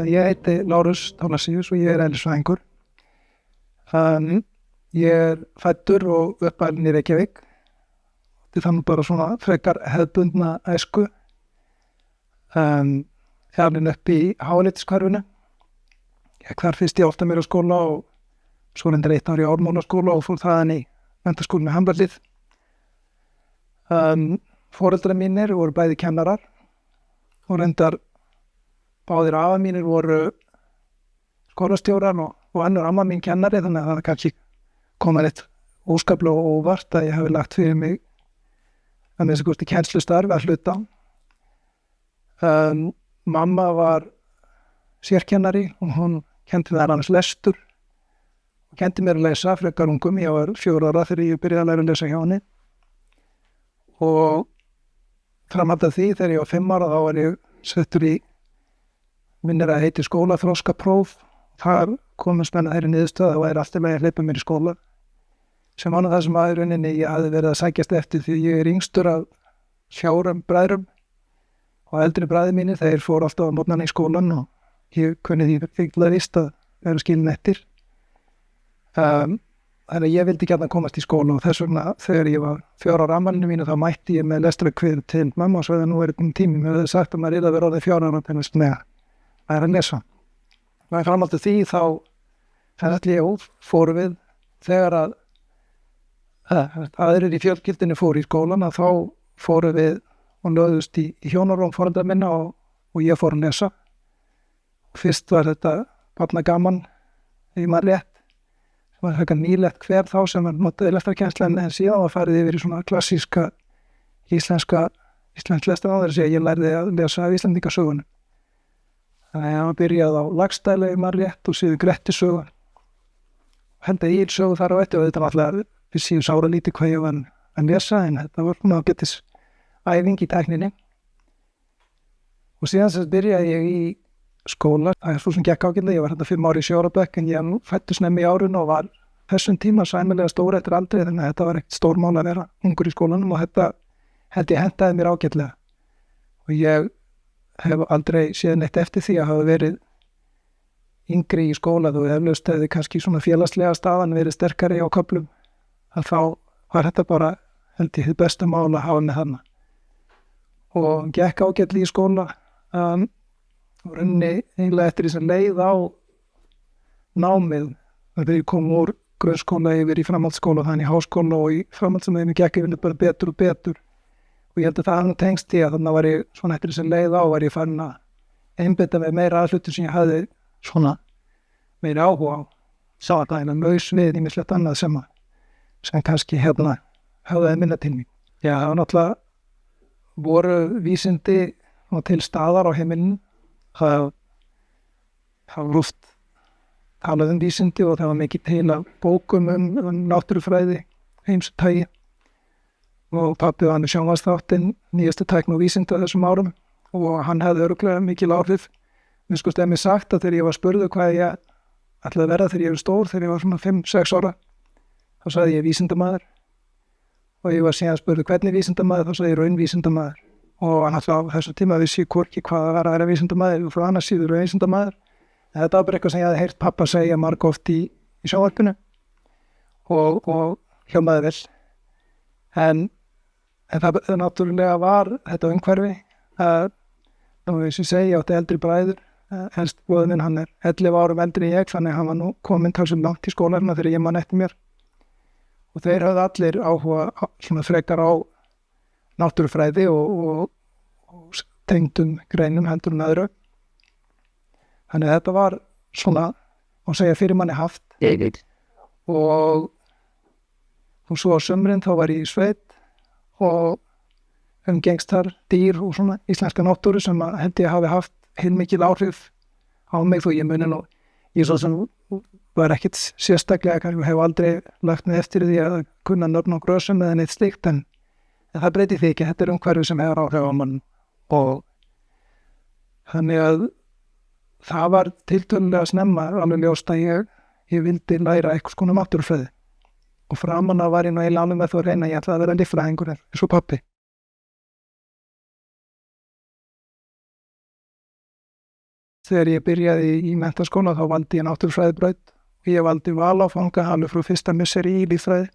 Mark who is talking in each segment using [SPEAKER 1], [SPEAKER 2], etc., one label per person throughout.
[SPEAKER 1] Ég heiti Lárus Thorlacius og ég eðlisfræðingur. Ég fæddur og uppalinn í Reykjavík. Þannig bara svona frekar hefðbundna æsku. Alinn upp í Háleitiskverfinu. Ég hvar fyrst í Álftamýraskóla og svo reyndar 1 ár í Ármúlaskóla og fór þaðan í menntaskólann í Hamrahlíð. Foreldrar mínir voru bæði kennarar og reyndar báðir afa mínir voru skólastjórar og önnur amma mín kennari, þannig að það kannski komið eitt óskaplega óvart að ég hafi lagt fyrir mig að minnsta kosti kennslustarf að hluta. Mamma var sérkennari og hún kenndi mér annars lestur og kenndi mér að lesa frekar ungum. Ég var 4 ára þegar ég byrjaði að læra að lesa hjá henni og framhald af því þegar ég var 5 ára þá var ég settur í minnir að heiti skólaþroskapróf. Þar komum spenna þeirri niðurstöð og alltaf að hleypa mér í skóla sem var það sem að rauninni ég hafði verið að sækjast eftir því ég yngstur af 4 bræðrum og eldri bræður mínir þeir fóru alltaf á morgnana í skólan og ég kunni því fyrkilega víst að vera skilin eftir. Þannig að ég vildi gjarna komast í skóla og þess vegna þegar ég var 4 ára afmælinu mínu þá mætti ég með lestrarkvið til mamma og svo þegar nú þetta tími mér hefði sagt að maður að vera orðið 4 ára til að lesa. Og í framhaldi af því þá fóru við þegar að aðrir í fjölskyldunni fóru í skólan að þá fóru við og lögðust í hjónarúm foreldra minna og ég fór að lesa. Fyrst var þetta barnagaman í maður rétt sem var eitthvað nýlegt hver þá sem var notaði lestrarkennsla en síðan var farið yfir í svona klassíska íslensk lestur á þess að ég lærði að lesa af Íslendingasögunum. Þannig að hann byrjaði á Laxdæla í maður rétt og síðan Grettissögu. Hendaði í sögu þar á eftir og þetta var alltaf við síðan sára lítið hvað ég var að lesa en þetta var svona ágætis æfing í tækninni. Og síðan sem byrjaði ég í skóla. Það svo sem gekk ágætlega, ég var 5 ára í 7 ára bekk en ég fæddist nefn í árun og var þessum tíma sæmilega stór eftir aldrei þannig að þetta var ekkert stór mál að vera ungur í skólanum og þetta held ég hentaði mér ágætlega. Og ég hef aldrei séð neitt eftir því að hafa verið yngri í skóla og eflaust hefði kannski svona félagslega staðan verið sterkari á köflum að þá var þetta bara held ég hið besta mál að hafa með þarna. Og gekk ágætlega í skóla og rauninni eiginlega eftir þess að leið á námið þegar ég kom úr grunnskóla yfir í framhaldsskóla og þannig í háskóla og í framhaldsskóla gekk yfir bara betur og betur og ég held að það hafði tengst í að þannig var ég svona eftir þess að leið á var ég farin að einbeita með meira aðhlutur sem ég hafði svona meira áhuga á sá að það laus við ýmislegt annað sem kannski höfðaði minna til mín. Já, náttúrulega voru vísindi til staðar á heimilinu. Það var oft talað vísindi og það var mikið til af bókum náttúrufræði heimstægi og pabbi var sjónvarpsþáttinn nýjastu tækni og vísindi á þessum árum og hann hefði örugglega mikil áhrif. Mér sko stemmi sagt að þegar ég var spurður hvað ég ætlaði að verða þegar ég var stór, þegar ég var svona 5-6 ára þá sagði ég vísindamaður og ég var síðan spurður hvernig vísindamaður þá sagði ég raunvísindamaður og hann alltaf á þessu tíma vissi hvorki hvað það var að vera vísindamaður og frá annars síður vísindamaður. En þetta var bara eitthvað sem ég hafði heyrt pappa segja margoft í sjónvarpinu og hljómaði vel. En það náttúrulega var þetta umhverfi og eins og ég segi, ég átti eldri bræður, helst bróðir minn, hann 11 árum eldri en ég, þannig hann var nú kominn talsvert langt í skólanum þegar ég man eftir mér. Og þeir höfðu allir áhuga svona frekar á náttúrufræði og tengdum greinum heldur en öðru. Þannig að þetta var svona, og segja fyrir manni haft. Og svo á sumrin þá var ég í sveit og umgengst þar dýr og svona íslenska náttúru sem held ég hafi haft heilmikil áhrif á mig þó ég muni nú. Ég svo sem var ekkert sérstaklega, ég hef aldrei lagt mig eftir því að kunna nöfn og grösum eða neitt slíkt en það breyti því ekki, þetta umhverfi sem hefur áhrif á mann og þannig að það var tiltölulega snemma alveg ljóst að ég vildi læra eitthvað svona náttúrufræði og framan af var ég nú eiginlega alveg með þú að reyna ég ætlaði að vera líffræðingur eins og pabbi. þegar ég byrjaði í menntaskóla þá valdi ég náttúrufræðibraut og ég valdi valáfanga alveg frá fyrsta misseri í líffræði.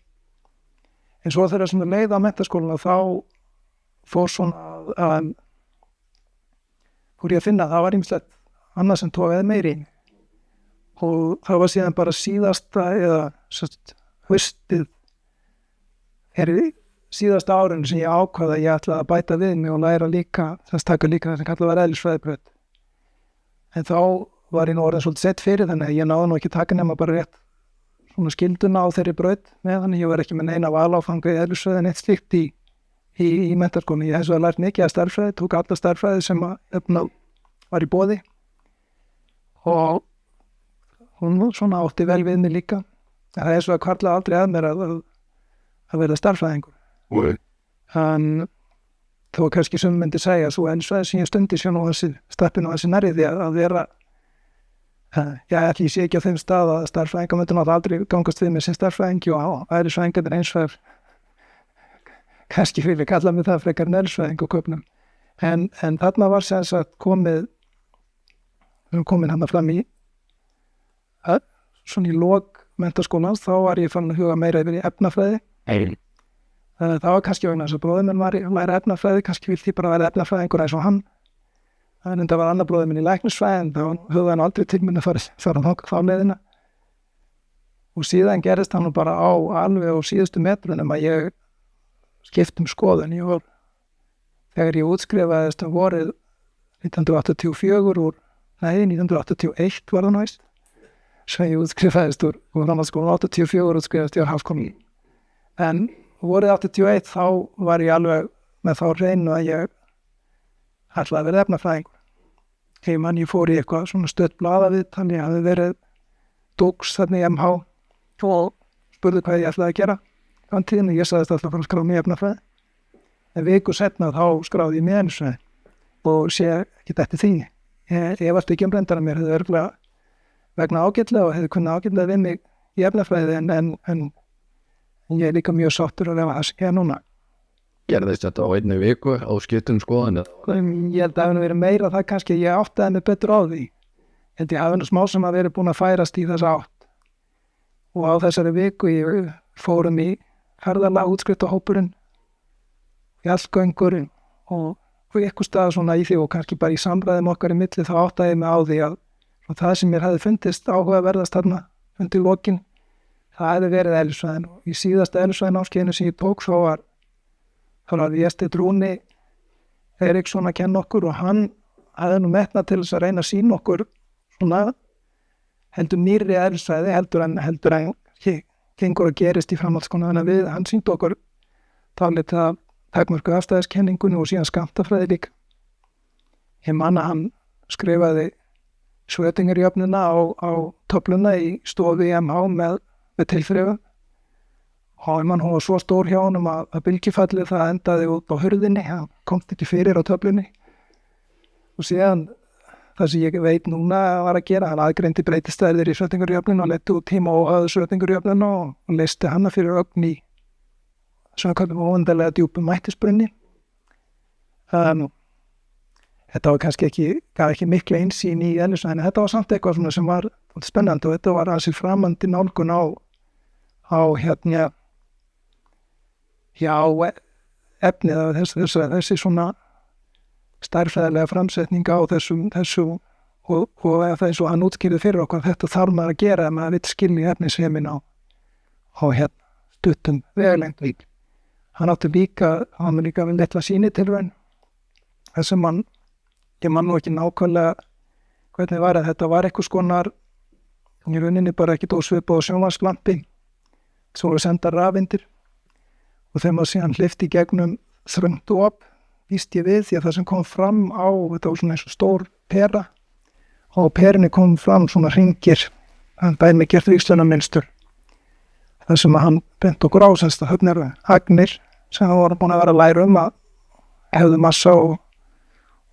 [SPEAKER 1] En svo þegar sem leið á menntaskólana þá fór ég að finna að það var ýmislegt annað sem togaði meiri í mig. Og það var síðan bara síðasta eða haustið síðasta árinu sem ég ákvað að ég ætlaði að bæta við mig og læra líka, taka líka það sem kallað var eðlisfræðibraut. En þá var ég nú orðin svolítið sett fyrir þannig að ég náði nú ekki taka nema bara rétt svona skilduna á þeirri braut með þannig ég var ekki með neina valáfanga í eðlisfræði en eitt slíkt í menntaskólanum. Ég hef svo lært mikið af stærðfræði, tók alla stærðfræði sem var í boði og hún svona átti vel við mig líka. Það er svo að hvarfla aldrei að mér að vera stærðfræðingur. En þó kannski sem myndi segja svo eðlisfræði sem ég stundi sér nú steppinu þessi nærri því að vera ég sé ekki á þeim stað að stærðfræðingar myndi náttúrulega aldrei gangast við með sem stærðfræðingi og eðlisfræðingar eins og kannski fyrir kalla mig það frekar eðlisfræðing og köpnum en þarna var sem sagt komin hann fram í svona í lok menntaskólans þá var ég fann að huga meira yfir í efnafræði. Það var kannski vegna þess að bróðir minn var að læra efnafræði, kannski vildi ég bara vera efnafræðingur eins og hann. En það var annar bróðir minn í læknisfræði en þá hugaði hann aldrei til minn að fara þangað þá leiðina. Og síðan gerist hann bara á alveg á síðustu metrunum að ég skipt skoðun. Þegar ég útskrifaðist vorið 1981 var það næst. Svo ég útskrifaðist úr framhaldsskólanum 84 útskrifaðist ég á Háskólanum. En vorið 81 þá var ég alveg með þá hreinu að ég ætlaði að vera efnafræðingur. Ég fór í eitthvað svona stutt blaðaviðtal, ég hafði verið dúks þarna í MH og spurði hvað ég ætlaði að gera. Tíðinu ég sagðist alltaf að fara að skrá mig í efnafræði. En viku seinna þá skráði ég mig eðlisfræði og sé ekki eftir því. Ég var ekki umbrendar að mér, hefði örgulega vegna ágætlega og hefði kunnað ágætlega við mig í efnafræði en ég er líka mjög sáttur að lefa það sem ég er núna.
[SPEAKER 2] Gerðist þetta á einni viku á skiptum skoðan?
[SPEAKER 1] Ég held að það hefði verið meira það kannski að ég áttaði mig betur á því. Ég held ég hafi nú smá sem að verið búin að færast í þessa átt. Og á þessari viku ég fórum í ferðalag útskriftarhópurinn, fjallgöngur og eitthvað stað svona í því og kannski bara í samræðum okkar í milli þá áttaði ég mig á því að það sem mér hefði fundist áhugaverðast þarna undir lokin, það hefði verið eðlisfræðin og í síðasta eðlisfræðinámskeiðinu sem ég tók þá var Vésteinn Rúni Eiríksson að kenna okkur og hann hefði nú metnað til þess að reyna að sýna okkur svona heldur nýrri eðlisfræði heldur en gengur að gerist í framhaldsskóla en hann sýndi okkur dálítið takmörku afstæðiskenningunni og síðan skammtafræði líka. Ég man að hann skrifaði Schrödingerjöfnuna á töfluna í stofu í MH með tilþrifum og ég man hún var svo stór hjá honum að bylgjufallið það endaði út á hurðinni, hann komst ekki fyrir á töflunni og síðan það sem ég veit núna var að gera, hann aðgreindi breytistæðir í Schrödingerjöfnuna og letti út tíma og höfðu Schrödingerjöfnuna og leysti hana fyrir ögn í svona kallum óendanlega djúpum mættisbrunni. Þetta var kannski gaf ekki mikla einsýn í eðlisfræðinni, þetta var samt eitthvað svona sem var spennandi og þetta var aðeins framandi nálgun á efnið af þessi svona stærðfræðilega framsetning á þessu og það er svo hann útskýrði fyrir okkur að þetta þarf maður að gera ef maður vill skilja efnisheimin á stuttum vegalengd. Hann átti líka við litla sýnitilraun þessum ég man nú ekki nákvæmlega hvernig var að þetta var eitthvað skonar í rauninni bara ekkert ósvipað á sjónvarpslampi svo voru sendar rafeindir og þegar maður síðan hleypti í gegnum þröngt op víst ég við því að það sem kom fram á þetta var svona eins og stór pera og á perinni kom fram svona hringir hann bæði með gert víxlunarmynstur það sem að hann bent okkur á semst að höfnir agnir sem hann voru búin að vera að læra að hefðu massa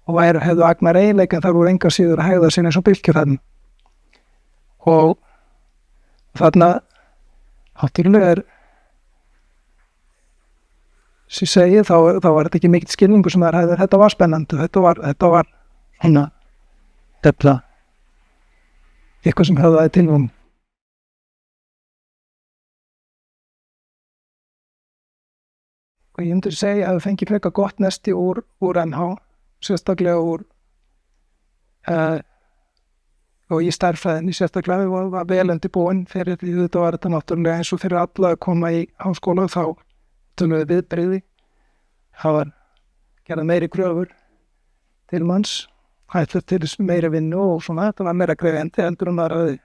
[SPEAKER 1] og hefðu agnar eiginleika en þar voru engar síður að hegða sér eins og bylgjur þarna og þarna náttúrulega sem ég segi þá var þetta ekki mikill skilningur sem þetta var spennandi þetta var svona eitthvað sem höfðaði til hún. Og ég myndi segja að það fengi frekar gott nesti úr NH, sérstaklega úr og í stærðfræðinni, sérstaklega við var vel undirbúin fyrir því þetta var þetta náttúrulega eins og fyrir alla að koma í háskóla þá töluðu viðbrigði. Það var gerað meiri kröfur til manns, hættur til meiri vinnu og svona, þetta var meira krefjandi heldur en maður hafði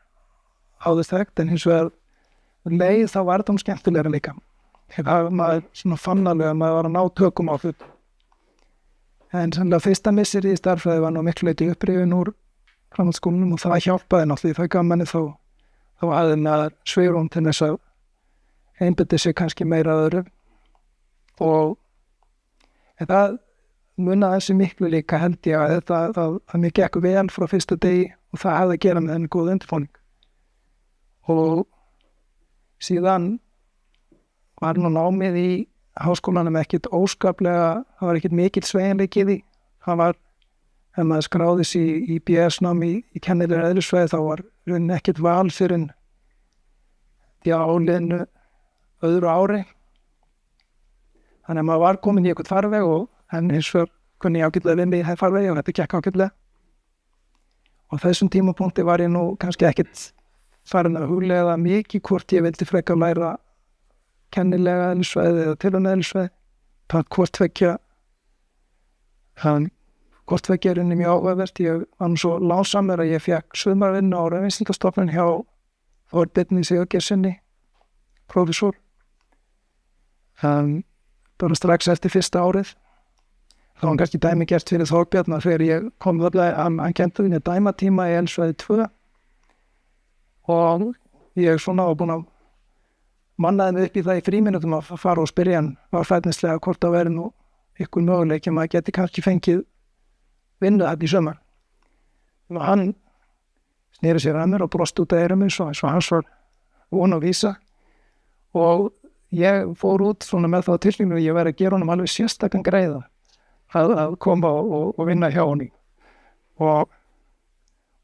[SPEAKER 1] áður þekkt, en hins vegar leið þá var þetta skemmtilegra líka. Það maður svona fann alveg að maður var að ná tökum á hlut. En sannlega fyrsta misseri í stærðfræði var nú miklu leyti upprifin úr framhaldsskólanum og það hjálpaði náttúrulega, það gaf manni þá hafði maður svigrúm til þess að einbeita sig kannski meira að öðru og það munaði þessi miklu líka held ég að þetta að mér gekk vel frá fyrsta degi og það hafði að gera með þenni góð undirbúning og síðan var nú námið í háskólanum ekkert óskaplega, það var ekkert mikill sveigjanleiki í því, það var ef maður skráði sig í BS-nám í kennilega eðlisfræði þá var raunin ekkert val fyrir en áliðinu öðru ári. Þannig að maður var komin í eitthvað farveg og en hins vegar kunni ég ágætlega við mig í það farvegi og þetta gekk ágætlega. Og þessum tímapunkti var ég nú kannski ekkert farin að hugleiða mikið hvort ég vildi frekar læra kennilega eðlisfræði eða tilrauna eðlisfræði. Það hvort tvekja er mjög áhugavert. Ég var nú svo lánsamur að ég fékk sumarvinnu á Raunvísindastofnun hjá Þorbirni Sigurgeirssyni, prófessor. Bara strax eftir fyrsta árið. Það var kannski dæmigert fyrir Þorbjörn að þegar ég kom hann kenndi mér dæmatíma í eðlisfræði 2 og ég svona var búinn að mannaði mig upp í það í frímínútum að fara og spyrja hann var fætnislega hvort það væri nú ykkur möguleiki maður geti kannski fengið vinnu þetta í sumar. Og hann sneri sér að mér og brosti út að eyrum svo hans var von að vísa og ég fór út svona með það tilfengu og ég væri að gera honum alveg sérstakann greiða að koma og vinna hjá honum og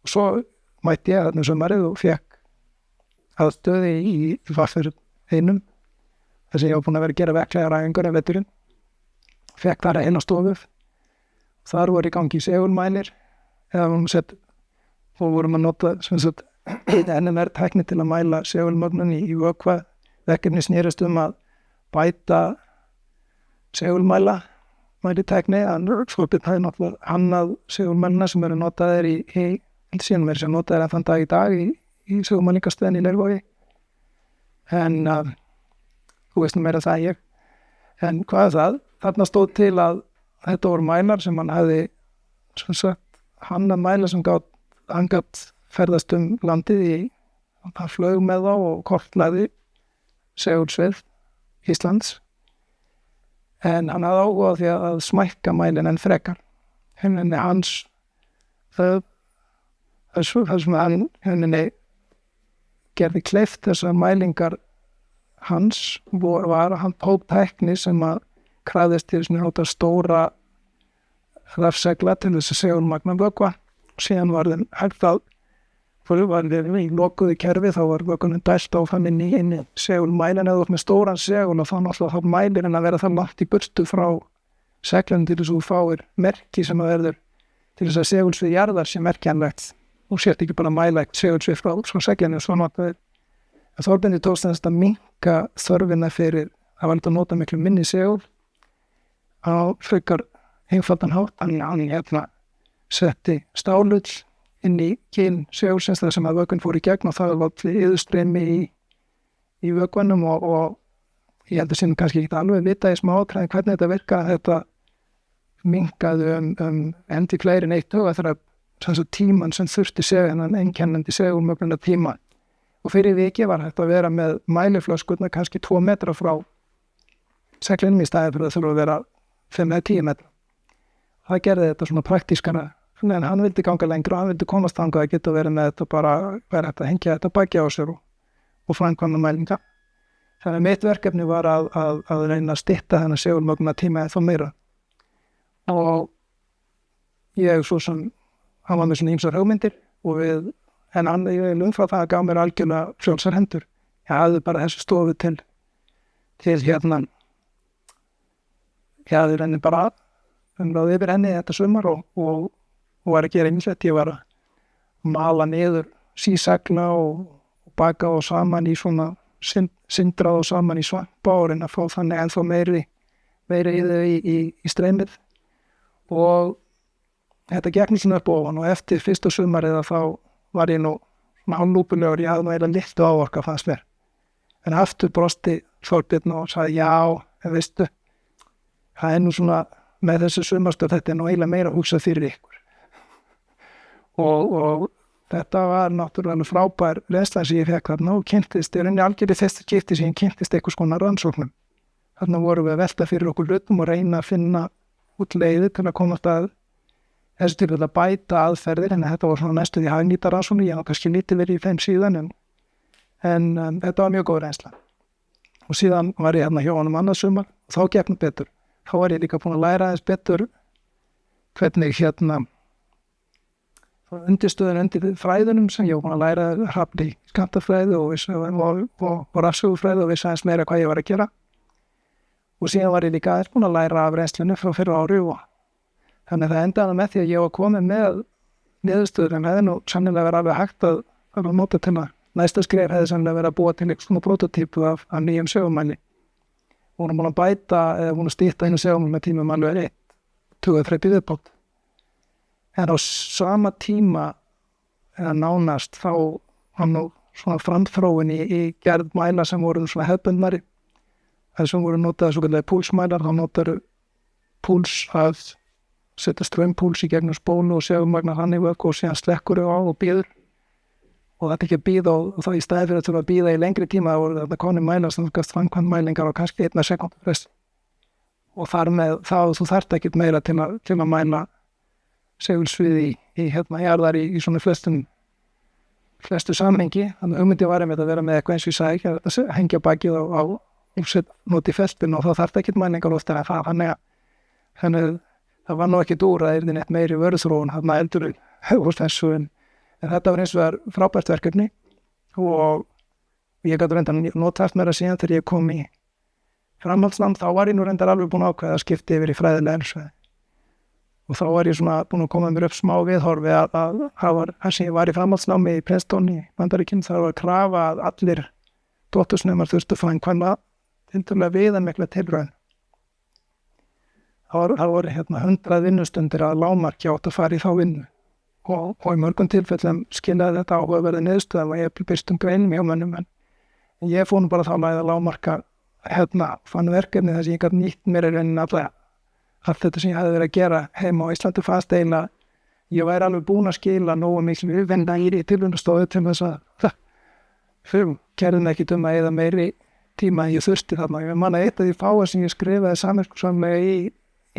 [SPEAKER 1] svo mætti ég þarna sumarið og fekk aðstöði í Vaffir einum þess að ég var búinn að vera að gera verklega ræðingur en veturinn fekk þar eina stofu. Þar voru í gangi segulmælir og vorum að nota NMR-tækni til að mæla segulmögnun í vökva. Verkefni snerist að bæta segulmæla mælitækni. Þorbjörn hafði náttúrulega hannað segulmælina sem eru notaðir síðan verið sem notaðir þann dag í dag í segulmælingastöðinni í Leirvogi. En þú veist nú meira það ég. En hvað er það? Þarna stóð til að þetta voru mælar sem hann hefði hannað mæla sem hann gat ferðast landið hann flög með þá og kortlaði segulsvið Íslands en hann hafði áhuga á því að smækka mælin en frekar henni hans það sem hann henni gerði kleift þessar mælingar hans var að hann tók tækni sem að krafðist til svona stóra rafsegla til þess að segulmagna vökva og síðan var þeim hægt að var þeim í lokuðu kerfi þá var vökkunum dælt áfram inn í segulmælin eða með stóran segul og þá náttúrulega þá mælir en að vera það langt í burtu frá seglunum til þess að þú fáir merki sem að verður til þess að segulsvið jarðar sé merkjanlegt og sért ekki bara mæla eitt segulsvið frá seglunum svo notaði Þorbirni tókst þess að minnka þörfina fyrir að valda að nota miklu minni segul á frekar einfaldan hátt hann setti stálull inn í kyn segulsins þar sem að vökun fór í gegn og það var allir yðurstreymi í vökunum og ég held að sínum kannski ekki alveg vita í smáatriðum hvernig þetta virkaði þetta minnkaði endi fleiri en 1 huga þegar tíman sem þurfti þennan einkennandi segulmögnuna tíma og fyrir viki var hægt að vera með mæliflöskurnar kannski 2 metra frá seglinum í staðið fyrir að þurfa að vera 5 eða 10 metra. Það gerði þetta svona praktískara en hann vildi ganga lengra og hann vildi komast þangað að geta verið með þetta bara vera hægt að hengja þetta baki á sér og framkvæma mælinga. Þannig að mitt verkefni var að reyna að stytta þennan segulmögnuna tíma eða meira og ég svo sem hann var með svona ýmsar hugmyndir og við en hann umfram það gaf mér algjörlega frjálsar hendur. Ég hafði bara þessu stofu til hérna, ég hafði henni bara umráði yfir henni þetta sumar og var að gera ýmislegt. Ég var að mala niður sísegla og baka og saman í svona sindrað og saman í svampa og reyna að fá þannig ennþá meiri í streymið, og þetta gekk svona upp ofan, og eftir fyrsta sumarið þá var ég nú svona hálflúpulegur. Ég hafði nú eiginlega litlu áorka fannst mér, en aftur brosti Þorbjörn og sagði já, en veistu, það nú svona með þessu sumarstöð, þetta nú eiginlega meira að hugsa fyrir ykkur. Og þetta var náttúrulega frábær reynsla sem ég fekk þarna og kynntist, ég algjörði fyrsta skipti sem ég kynntist einhvers konar rannsóknum. Þarna vorum við að velta fyrir okkur hlutum og reyna að finna út leiði til að komast að þessu til að bæta aðferðir, en þetta var svona næstu því hagnýta rannsóknir. Ég kannski lítið verið í þeim síðan, en þetta var mjög góð reynsla. Og síðan var ég hérna hjá honum annað sumar og þá gekk nú betur. Þá var ég líka búin að læra aðeins betur hvernig hérna undirstöðun undir fræðunum sem ég var búin að læra hrafni í skammtafræði og rafsögufræði og vissi aðeins meira hvað ég var að gera. Og síðan var ég líka aðeins búin að læra af reynslunni frá fyrra ári, og þannig það endaði með því að ég var komið með niðurstöður, en hefði nú sannilega verið alveg hægt að nota til að næsta skref hefði sannilega verið að búa til eitthvað svona prototípu af nýjum sögumæli. Hún er búin að bæta eða búin að stýta einu sögumæli með tímum alveg 20-30 viðbót. En á sama tíma eða nánast þá var nú svona framþróun í gerð mæla sem voru svona hefðbundnari. Þessum voru notaði svo kallega púlsmælar, þá notaðu púls að setja strömpúls í gegnum spólu og segumagnar hann í vöku og síðan slekkur á og býður. Og þetta ekki að býða, og þá í staði fyrir að þurfa að býða í lengri tíma voru þetta koni mælar sem skast framkvæmt mælingar á kannski 1 sekúndu fresti. Og þar með þá þú þarft ekkert meira til að mæla segulsviði í jarðar í svona flestu samhengi. Þannig hugmyndi var einmitt að vera með eitthvað eins og ég sagði, að hengja bakið á noti festbinn, og þá þarf ekkert mælingar ofta en það. Þannig það var nú ekki úr að yrði neitt meiri vörðþróun þarna eldur úr þessu, en þetta var eins og það frábært verkefni, og ég gat reynda notast meira síðan þegar ég kom í framhaldsnám. Þá var ég nú reyndar alveg búin að ákveða að skipta yfir í fræðilega eðlisfræði, og þá var ég svona búin að koma mér upp smá viðhorfi að það var þar sem ég var í framhaldsnámi í Princeton í Bandaríkjunum. Það var að krafa að allir dóttursnemar þurftu framkvæma tiltölulega viðamikla tilraun. Það voru 100 vinnustundir að lágmarki átt að fara í þá vinnu, og í mörgum tilfellum skilaði þetta áhugaverði niðurstöðum og ég byrstum greinum hjá mönnum, en ég fór nú bara þá að lágmarka fann verkefni þess að ég gat nýtt mér í rauninni allt þetta sem ég hefði verið að gera heima á Íslandi. Fannst eiginlega ég væri alveg búin að skila nógu miklu vinna í tilraunastofu til þess að fyrir kerðin ekki að eyða meiri tíma en ég þurfti þarna. Ég man að eitt af því fáa sem ég skrifaði samviskusamlega í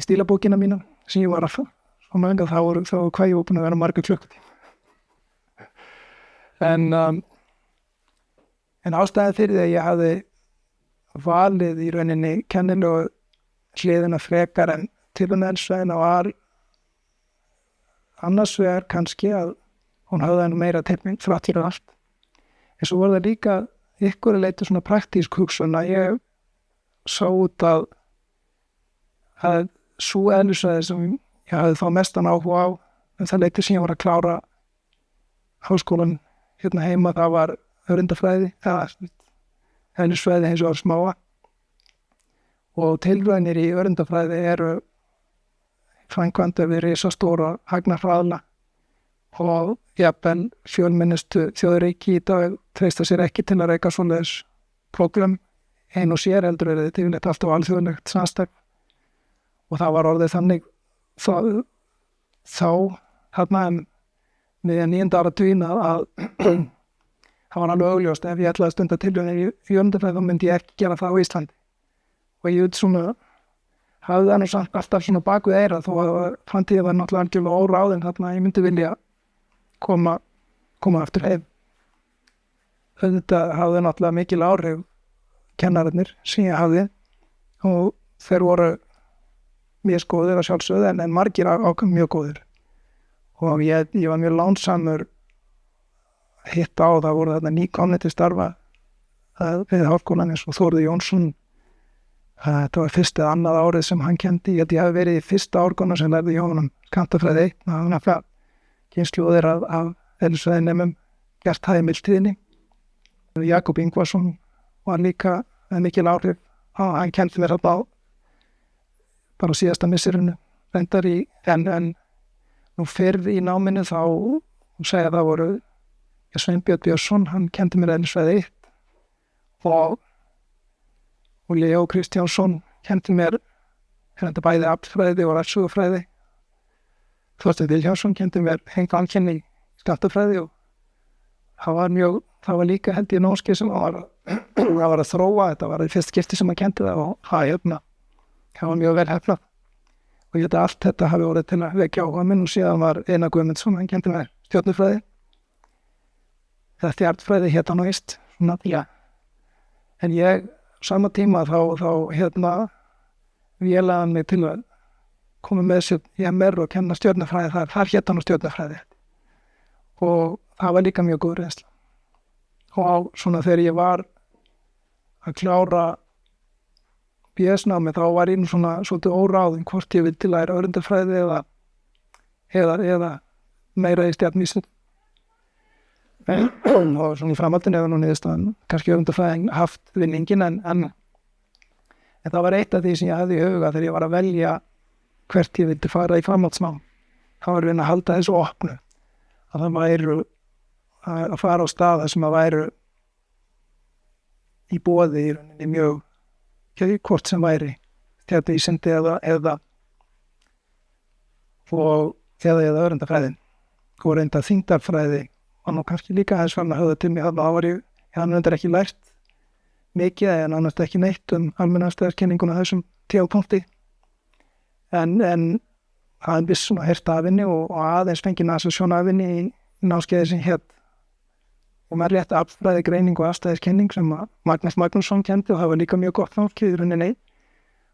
[SPEAKER 1] stílabókina mína sem ég var að þá voru hvað ég var búin að vera marga klukkutíma. En ástæðan fyrir því að ég hafði valið í rauninni kennilegu hliðina frekar en tilraunasvæðina var annars vegar kannski að hún hafði meira tilmynd þrátt fyrir allt. En svo var það líka ykkur leiti svona praktísk hugsun að ég sá út að sú eðlisfræði sem ég hafði þá mestan áhuga á, en það leiti sem ég var að klára háskólan heima, það var öryndafræði, eðlisfræði eins og smáa, og tilraunir í öryndafræði eru framkvæmdar við risastóra hagnarhraðla, og jafnvel fjölmennustu þjóðríki í dag treysta sér ekki til að reka svoleiðis prógram ein og sér, heldur er þetta yfirleitt alltaf alþjóðlegt samstarf. Og það var orðið þannig þá miðjan 9. áratuginn að það var alveg augljóst ef ég ætlaði að stunda tilraunir í öryndafræði þá myndi ég ekki gera það á Íslandi. Og ég hafði það nú samt alltaf svona bak við eyrað, þó að framtíðin var náttúrulega algjörlega óráðin, þarna ég myndi vilja koma aftur heim. Þetta hafði náttúrulega mikil áhrif kennararnir sem ég hafði, og þeir voru mjög góðir að sjálfsögðu, en margir mjög góðir. og ég var mjög lánsamur hitt á, það voru þarna nýkomnir til starfa við háskólan eins og Þórður Jónsson. Þetta var fyrst eða annað árið sem hann kenndi. Ég hafi verið í fyrsta árgona sem lærði hjá honum skammtafræði 1. Það var nefnilega kynslóðir af eðlisfræðinemum gert það í mildtíðinni. Jakob Ingvarsson var líka með mikil áhrif. Hann kendi mér þarna á bara síðasta missirinu reyndar en nú fyrr í náminu þá segja það voru Sveinbjörn Björnsson, hann kendi mér eðlisfræði 1 og Leo Kristjánsson kendi mér þetta bæði aflfræði og rafsögufræði. Þorsteinn Vilhjálmsson kendi mér einkenni í skammtafræði og það var líka held ég námskeið sem hann var að þróa. Þetta var í fyrst skipti sem hann kendi það og það var mjög vel hefnað og ég held að allt þetta hafi orðið til að vekja áhuga minn. Og síðan var Einar Guðmundsson, hann kendi mér stjörnufræði. Þetta stjarnfræði hét hann á íst en ég sama tíma þá vélaði hann mig til að koma með sér í MR og kenna stjörnufræði þar hét hann á stjörnufræði og það var líka mjög góð reynsla. Og svona þegar ég var að klára BS-námi þá var ég svona svolítið óráðinn hvort ég vildi læra öreindafræði eða meira í stjarnvísindum. Og svona í framhaldinu hefur nú niðurstaðan kannski öreindafræðin haft vinningin en það var eitt af því sem ég hafði í huga þegar ég var að velja hvert ég vildi fara í framhaldsnám. Það var að halda þessu opnu að það væru að fara á staða sem að væru í boði í rauninni mjög hvort sem væri stjarnvísindi eða öreindafræðin og reynda þyngdarfræði og nú kannski líka aðeins fann að höfða til mig þarna var ég hafði reyndar ekki lært mikið en annars ekki neitt almenna afstæðiskenninguna þessum tímapunkti en aðeins viss svona heyrt af henni og aðeins fengi nasasjón af henni í námskeiði sem hét og með rétt afstæði greining og afstæðiskenning sem Magnús Magnússon kendi og það var líka mjög gott námskeið í rauninni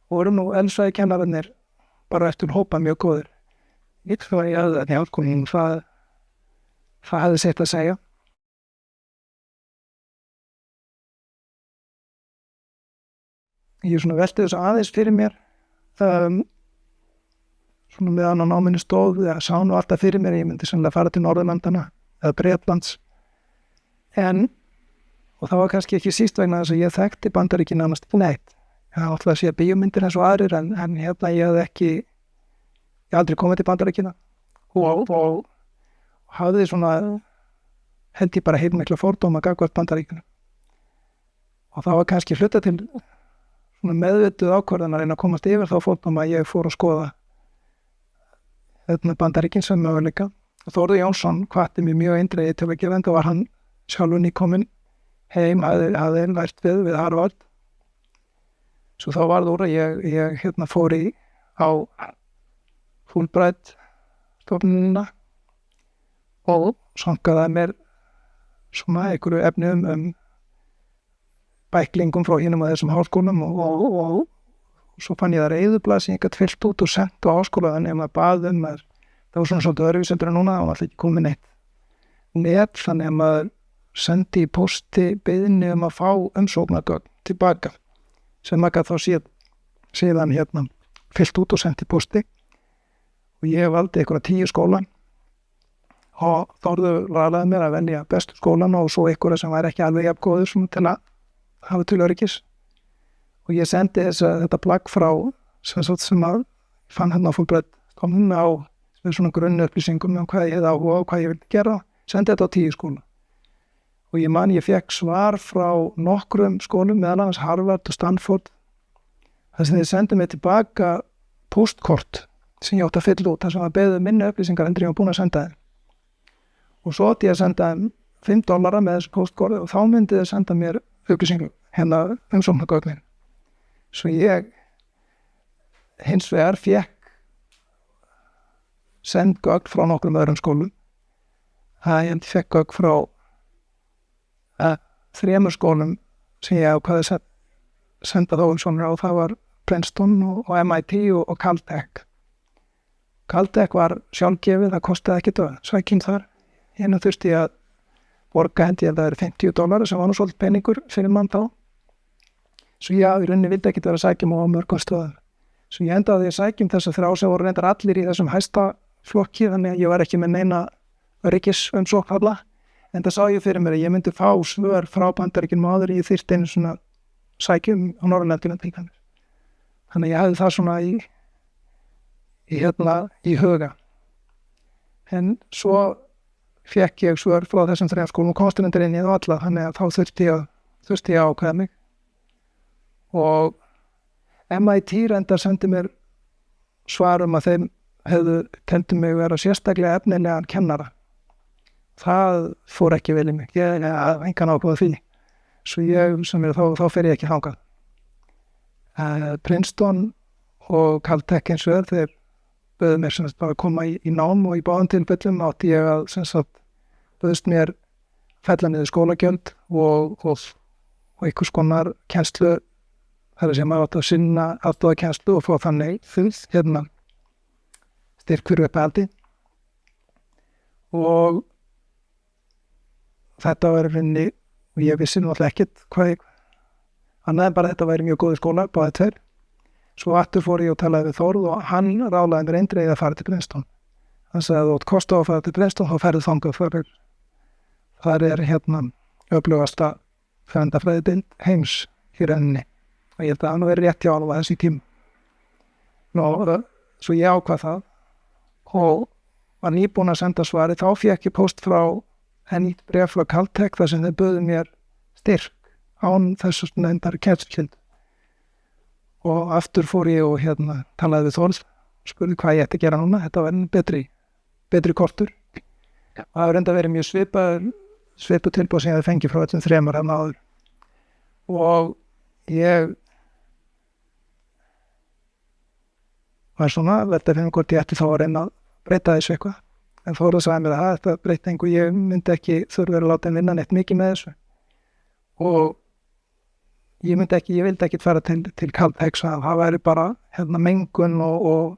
[SPEAKER 1] og voru nú eðlisfræði kennararnir bara eftir hópa mjög góðir. Ég svo að ég hafði þetta hjálpkunning það hafði sitt að segja. Ég svona velti þessu aðeins fyrir mér svona meðan á náminu stóð eða sá nú alltaf fyrir mér ég myndi sannlega fara til Norðurlandana eða Bretlands og það var kannski ekki síst vegna þess að ég þekkti Bandaríkin nánast neitt. Ég hafði alltaf að sé bíómyndir eins og aðrir en hérna ég aldrei komið til Bandaríkina og hafði svona held ég bara heilmikla fordóma gagnvart Bandaríkinu og það var kannski hluta til svona meðvituð ákvörðunar að komast yfir þá fordóma að ég fór að skoða Bandaríkin sem möguleika og Þórður Jónsson hvatti mig mjög eindregið til að gera enda var hann sjálfur nýkominn heim hafði lært við Harvard svo þá var það úr að ég fór á Fulbright stofnunina og sankaði mér svona einhverju efni bæklingum frá hinum og þessum háskólum og svo fann ég það reiðublað sem ég gæti fyllt út og sendt á háskóla þannig að maður bað það var svona svolítið öðruvísendur en núna og alltaf ekki komið neitt þannig að maður sendi í pósti beiðni að fá umsóknargögn tilbaka sem maður gæti þá síðan fyllt út og sendt í pósti og ég valdi einhverja 10 skóla og Þórður ræðlaði mér að velja bestu skólan og svo einhverja sem væri ekki alveg jafn góður til að hafa til öryggis og ég sendi þetta plagg frá sem að fann hérna á Fulbright stofnunina á svona grunn upplýsingum hvað ég hefði áhuga og hvað ég vildi gera sendi þetta á 10 skóla og ég fekk svar frá nokkrum skólum meðal annars Harvard og Stanford þar sem þeir sendi mig tilbaka póstkort sem ég átti að fylla út þar sem að beðið minni upplýsingar en ég var búin að senda þeim og svo átti ég að senda þeim $5 með þessu póstkorti og þá myndi þeir senda mér upplýsingar umsóknargögnin svo ég hins vegar fékk send gögn frá nokkrum öðrum skólum ég fékk gögn frá 3 skólum sem ég ákvaði að senda þá umsóknir á það var Princeton og MIT og Caltech Kaldek var sjálfgefið, það kostaði ekkert að sækja þar. Hérna þurfti ég að borga held ég að það eru $50 sem var nú svolítið peningur fyrir mann þá. Svo ég í rauninni vildi ekkert vera að sækja mig á mörgum stöðum. Svo ég endaði að sækja þessa 3 sem voru reyndar allir í þessum hæsta flokki, þannig að ég var ekki með neina öryggisumsókn alla. En það sá ég fyrir mér að ég myndi fá svör frá Bandaríkjunum áður en ég þyrfti einu svona sækjum á Norðurlöndunum til dæmis. Þannig að ég hafði það svona í huga. En svo fékk ég svör frá þessum 3 skólum og komst reyndar inn í það alla, þannig að þá þurfti ég að ákveða mig. Og MIT reyndar sendi mér svar að þeim teldu mig vera sérstaklega efnilegan kennara. Það fór ekki vel í mig. Ég engan ákveða því. Svo þá fer ég ekki þangað. Princeton og Caltech eins og þeir bauðu mér bara að koma í nám og í báðum tilfellum átti ég að bauðst mér fella niður skólagjöld og einhvers konar kennslu, það sem maður átti að sinna aðstoðarkennslu og fá þannig styrk fyrir uppeldi. Og þetta var rauninni, og ég vissi náttúrulega ekkert hvað annað en bara þetta væri mjög góður skóla, báðir tveir. Svo aftur fór ég og talaði við Þórð og hann ráðlaði mér eindregið að fara til Princeton. Hann sagði að þú átt kost á að fara til Princeton, þá ferðu þangað fyrir. Það er öflugasta frændafræðideild heims í rauninni. Og ég held að hann verið rétt hjá alveg þessi tíma. Svo ég ákvað það og var nýbúin að senda svari. Þá fékk ég póst frá nýtt bréf frá Caltech þar sem þeir buðu mér styrk án þessu nefndar kennsluskyldu. Og aftur fór ég og talaði við Þórð, spurði hvað ég ætti að gera núna. Þetta var betri kortur. Það var reynda verið mjög svipuð tilboð sem ég hefði fengið frá öllum 3 áður. Og ég var svona velta fyrir hvort ég ætti þá að reyna að breyta þessu eitthvað. En Þórður sagði mér að þetta breytti engu, ég myndi ekki þurfa að láta vinna neitt mikið með þessu. Og ég vildi ekki fara til Caltech, það væri bara mengun og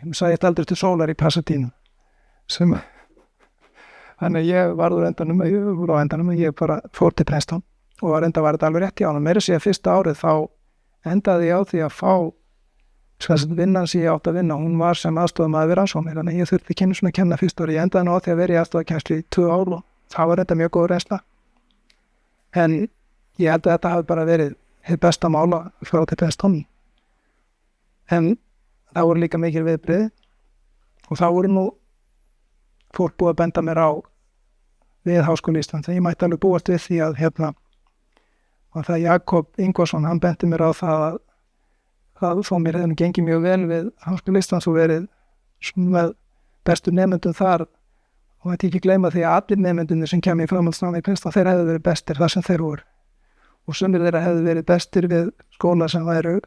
[SPEAKER 1] ég sagði aldrei til sólar í Pasadena. Þannig að ég varður endanum og ég bara fór til Princeton og var þetta alveg rétt í ánum. Meira að segja fyrsta árið þá endaði ég á því að fá vinnan sem ég átt að vinna, hún var sem aðstoðarmaður við rannsóknir, þannig að ég þurfti ekki einu svona að kenna fyrsta ári. Ég endaði á því að vera í aðstoðarkennslu í 2 ár og það var þetta mjög góð reynsla. En ég held að þetta hafi bara verið hið besta mála frá til Princeton. En það voru líka mikil viðbrigði og það voru fólk búið að benda mér á við Háskóla Íslands. Ég mætti alveg búast við því að og það Jakob Ingvarsson, hann bendi mér á það að þó mér hefði gengið mjög vel við Háskóla Íslands og verið svona með bestu nemendum þar, og þetta ekki gleyma því að allir nemendunir sem kemur í framhaldsnámi í Princeton, þeir hefðu verið bestir þar sem þeir voru. Og sumir þeirra hefðu verið bestir við skóla sem væru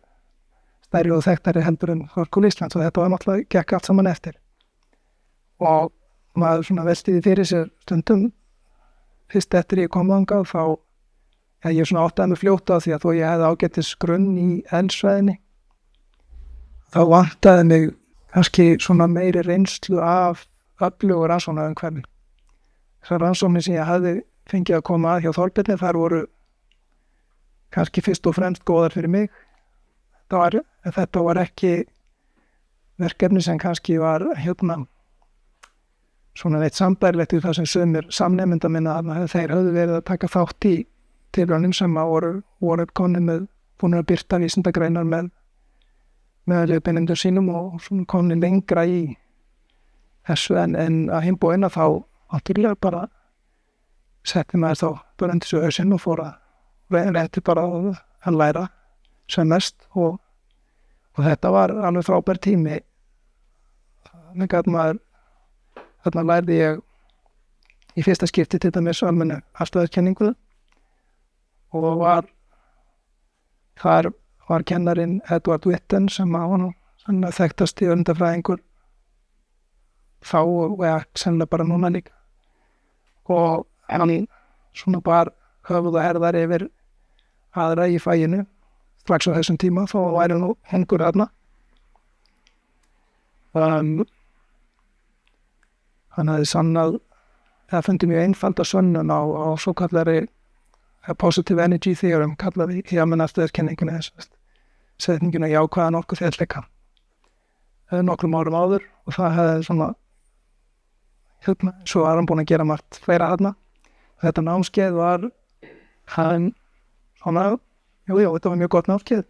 [SPEAKER 1] stærri og þekktari heldur en Háskóla Íslands, og þetta var náttúrulega gekk allt saman eftir. Og maður svona velti því fyrir sér stundum, fyrst eftir ég kom þangað, þá ég svona áttaði mig fljóta því að þó ég hefði ágætis grunn í eldssvæðinni, þá vantaði mig kannski svona meiri reynslu af öflugur rannsóknarumhverfi. Þessar rannsóknir sem ég hefði fengið að koma að hjá Þorbirni, þær voru kannski fyrst og fremst góðar fyrir mig. Þetta var ekki verkefni sem kannski var svona neitt sambærilegt í það sem sumir samnemynda minna, þeir höfðu verið að taka þátt í tilraunum sem voru konið búin að birta vísindagreinar með leiðbeinendum sínum og svona konið lengra í þessu, en að hinn þá náttúrulega bara setti maður þá bara undir sig hausinn og fór að reyndi bara að læra sem mest, og þetta var alveg frábær tími. Þarna lærði ég í fyrsta skipti til dæmis almennu afstæðiskenningu og þar var kennarinn Edward Witten sem var þekktasti örndafræðingur þá og sennilega bara núna líka, og hann svona bar höfuð og herðar yfir aðra í faginu strax á þessum tíma, þá væri hengur þarna. hann hafði sannað það fundi mjög einfalda sönnun á svo kallari positive energy theorem, kallaði hjámennarstöðskenninguna, setninguna jákvæðan orkuþéttleika nokkrum árum áður, og það hefði svona svo var hann búinn að gera margt fleira þarna. Þetta námskeið var hann svona, þetta var mjög gott námskeið.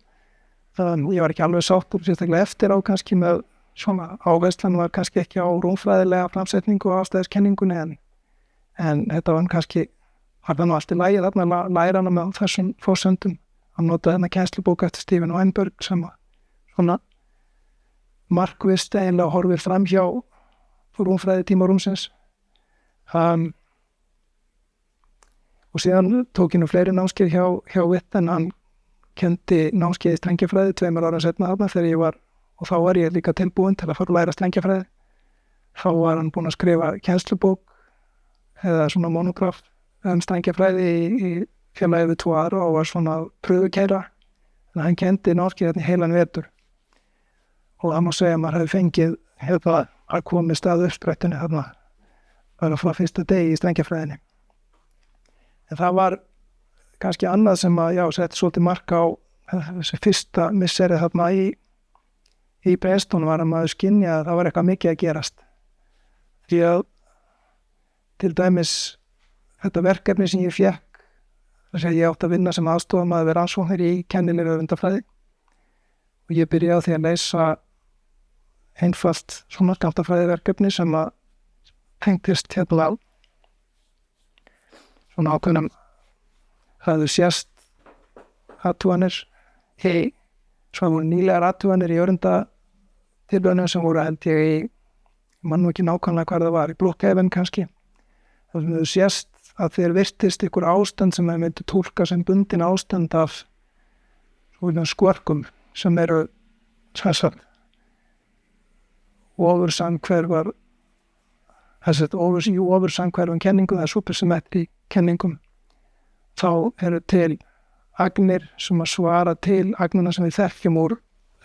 [SPEAKER 1] Ég var ekki alveg sáttur sérstaklega eftir á kannski með svona áverslan var kannski ekki á rúmfræðilega framsetningu og ástæðiskenningunni en þetta var kannski var það nú allt í lagi þarna læra hana með þessum forsendum. Hann notaði þarna kennslubók eftir Steven Weinberg sem svona markvisst eiginlega horfir fram hjá rúmfræði tímarúmsins. Og síðan tók ég nú fleiri námskeið hjá Witt, en hann kenndi námskeið í strengjafræði 2 árum seinna þarna þegar ég var, og þá var ég líka tilbúin til að fara að læra strengjafræði. Þá var hann búinn að skrifa kennslubók eða svona monograf strengjafræði í félagi við 2 aðra og var svona pröfukæra. En hann kendi námskeið hérna í heilan vetur. Og það má segja að maður hefði fengið að koma stað uppsprettunni þarna bara frá fyrsta degi í strengjafræðinni. En það var kannski annað sem að setti svolítið marka á þessi fyrsta misseri þarna í Preston var að maður skynja að það var eitthvað mikið að gerast. Því að til dæmis þetta verkefni sem ég fékk, þess að ég átti að vinna sem aðstofamaður við rannsóknir í kennilegri öfundafræði, og ég byrjaði á því að leysa einfalt svona skammtafræðiverkefni sem að tengdist hérna á svona ákveðnum það hefðu sést athuganir svo voru nýlegar athuganir í öryndatilraunum sem voru held ég í man nú ekki nákvæmlega hvað það var, í Brookhaven kannski, það sem hefðu sést að þeir virtist ykkur ástand sem þeir myndu túlka sem bundin ástand af svona skvörkum sem eru ofursamhverfar ofursamhverfum kenningum eða supersymmetri kenningum. Þá eru til agnir sem að svara til agnuna sem við þekkjum úr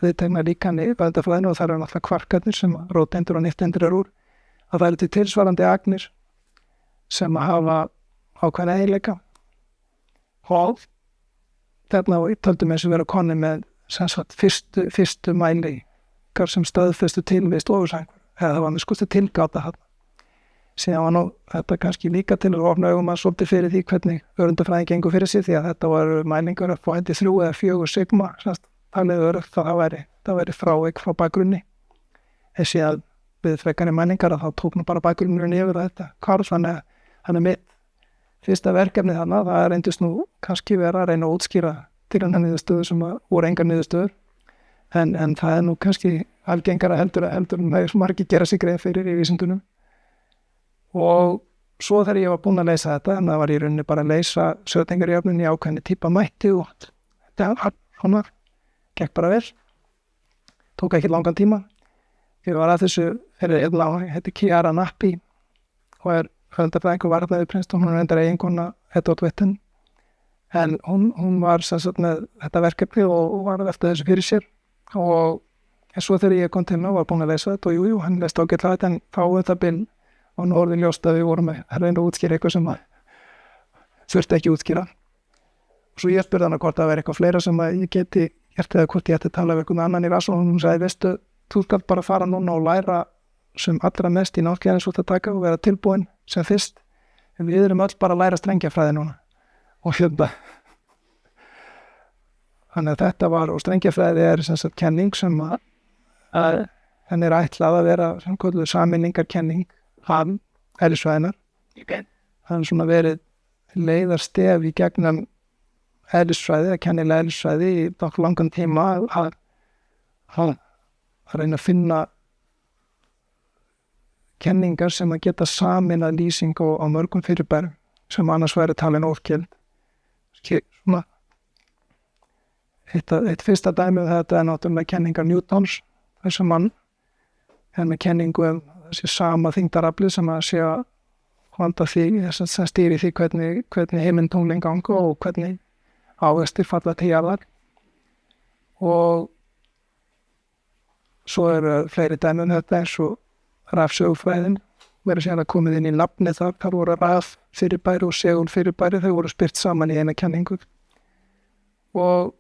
[SPEAKER 1] viðtekna líkani öfundafræðinu, og það eru náttúrulega kvarkarnir sem róteindir og nifteindir eru úr, að það eru til tilsvarandi agnir sem að hafa ákveðna eiginleika, og þarna töldum eins og vera konni með fyrstu mæli sem staðfestu tilvist ofursamhverf, eða það var með skustu tilgáta hann. Síðan var nú þetta kannski líka til að opna augum að svolítið fyrir því hvernig öfundafræðin gengur fyrir sig, því að þetta voru mælingar upp á 3 eða 4 sigma talið öruggt að það væri frávik frá bakgrunni. En síðan við frekari mælingar að þá tók nú bara bakgrunnurinn yfir þetta hvarf, þannig að mitt fyrsta verkefni þannig, það reyndist nú kannski vera að reyna að útskýra til hennar niðurstöður sem voru engar niðurstöður, en það er nú kannski algengara heldur en það margir gera sig grein fyrir í vísindunum. Og svo þegar ég var búinn að leysa þetta, en það var í rauninni bara að leysa söðningarjöfnun í ákveðinni típa mætti, og þetta svona gekk bara vel, tók ekki langan tíma. Ég var að þessu fyrir einn lág, heiti Kiara Nappi og öfundafræðingur varðnaði Princeton, hún reyndar eiginkona Edward Witten, en hún var sannsagt með þetta verkefni og var að velta þessu fyrir sér. Og svo þegar ég kom til hennar og var búinn að leysa þetta, og hann leyst ágætlega þetta, en þá þetta bil og nú orðin ljóst að við vorum að reyna að útskýra eitthvað sem þurfti ekki útskýra. Og svo ég spurði hana hvort það væri eitthvað fleira sem ég geti gert, eða hvort ég ætti að tala við einhvern annan í rannsókn, og hún sagði, veistu, þú skalt bara fara núna og læra sem allra mest í námskeiðinu svo að taka og vera tilbúin sem fyrst, en við erum öll bara að læra strengjafræði núna. Og þannig að þetta var, og strengjafræði er sem sagt kenning sem að henni er ætlað að vera sem kalluð sameiningarkenning hann eðlisfræðinnar. Það er svona verið leiðarstef í gegnum eðlisfræði, að kennilega eðlisfræði í nokkuð langan tíma að reyna að finna kenningar sem að geta sameinað lýsing á mörgum fyrirbærum sem annars væri talin óskild. Svona eitt fyrsta dæmi þetta er náttúrulega kenningar Newtons, þess að mann er með kenningu þessi sama þyngdaraflið sem að sé að halda því, sem stýri því hvernig himintunglin ganga og hvernig ávextir falla til jarðar. Og svo fleiri dæmi þetta eins og rafsögufræðin verið síðan komið inn í nafni þar voru raf fyrirbæri og segul fyrirbæri, þau voru spyrt saman í eina kenningu og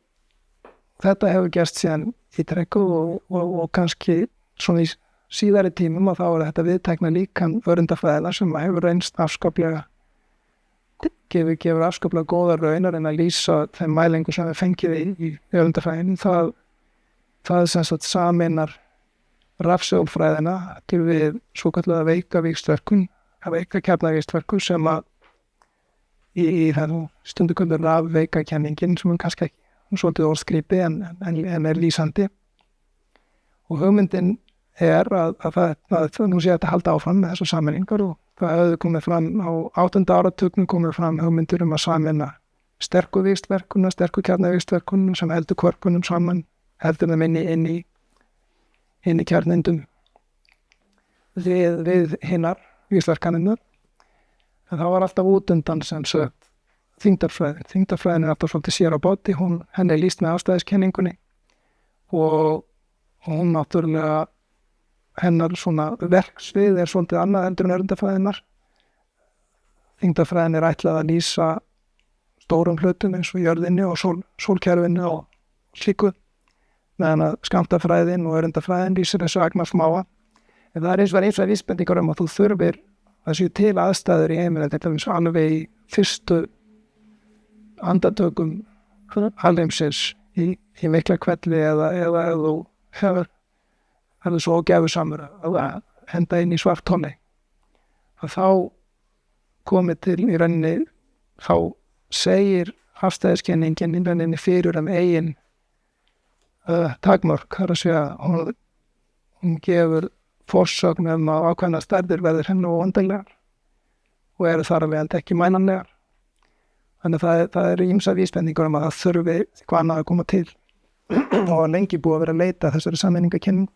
[SPEAKER 1] þetta hefur gerst síðan í trekku og kannski svona í síðari tímum og þá þetta viðtekna líkan öreindafræðina sem hefur reynst afskaplega gefur afskaplega góða raunar en að lýsa þeim mælingu sem við fengið í öreindafræðinu það sem sagt sameinar rafsegulfræðina til við svokallaða veika kjarnavíxtverkun sem að í stundu kvöldur rafveika kenningin sem kannski ekki svolítið orðskrípi en lýsandi og hugmyndin að það nú sé að halda áfram með þessar sameiningar og það hefði komið fram á 8. áratugnum komið fram hugmyndir að sameina sterku kjarnavíxtverkunum sem heldur kvörkunum saman heldur þeim inn í kjarnindum við hinnar víxtverkanirnar en það var alltaf út undan sem sagt þyngdarfræðin alltaf svolítið sér á bóti henni lýst með afstæðiskenningunni og hún náttúrulega hennar svona verksvið svolítið annað heldur en öreindafræðinnar þyngdarfræðin ætlað að lýsa stórum hlutum eins og jörðinni og sólkerfinu og slíku meðan að skammtafræðin og öreindafræðin lýsir þessu agnarsmáa en það eins og vísbendingar að þú þurfir að séu til aðstæður í heiminu til dæmis alveg í fyrstu andartökum alheimsins í mikla kvelli eða ef þú hefur svo gefursamur að henda inn í svart holi að þá komið til í rauninni þá segir afstæðiskenningin í rauninni fyrir eigin takmörk þar að segja hún gefur forsögn að ákveðna stærðir verður henni óvandalega og eru þar að við ekki mænanlegar þannig að það ýmsar vísbendingar að það þurfi hvað annað að koma til og lengi búið að vera að leita þessari sameiningakenning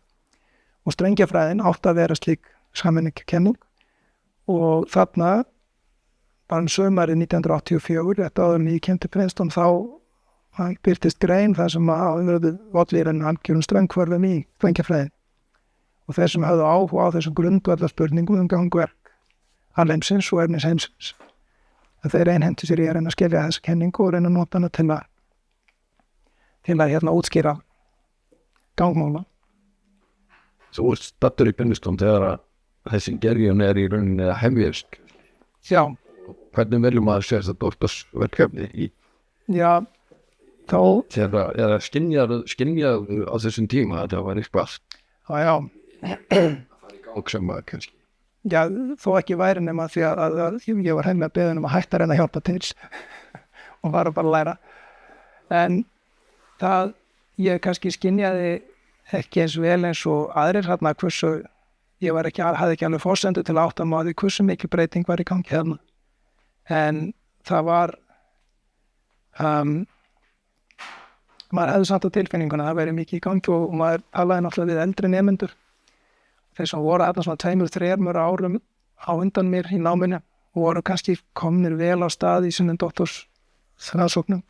[SPEAKER 1] og strengjafræðin átti að vera slík sameiningakenning og þarna bara sömarið 1984 þetta áður en ég kem til Princeton þá birtist grein þar sem að ollir en algjörum strengkvörfum í strengjafræðin og þeir sem höfðu áhuga á þessum grundvallarspurningum gangverk alheimsins og efnisheimsins þeir einhentu sér í að reyna að skilja þessa kenningu og reyna að nota hana til að útskýra gangmála.
[SPEAKER 2] Þú ert stattur í Princeton þegar að þessi gerjun í rauninni að hefjast.
[SPEAKER 1] Já.
[SPEAKER 2] Hvernig veljum maður sér þetta doktorsverkefni í?
[SPEAKER 1] Já, þá...
[SPEAKER 2] Þegar skynjað á þessum tíma að það var eitthvað.
[SPEAKER 1] Já.
[SPEAKER 2] Það fari í gang sem að kannski.
[SPEAKER 1] Já, þó ekki væri nema því að ég var heim með beðin að hætta að reyna að hjálpa til og var bara að læra. En ég kannski skynjaði ekki eins vel eins og aðrir hérna hversu ég hafði ekki alveg forsendu til að átta mig á því hversu mikil breyting var í gangi hérna en það var maður hefði samt á tilfinninguna að það væri mikið í gangi og maður talaði náttúrulega við eldri nemendur þeir sem voru þarna svona 2-3 árum á undan mér í náminu og voru kannski komnir vel á stað í sinni doktorsrannsóknum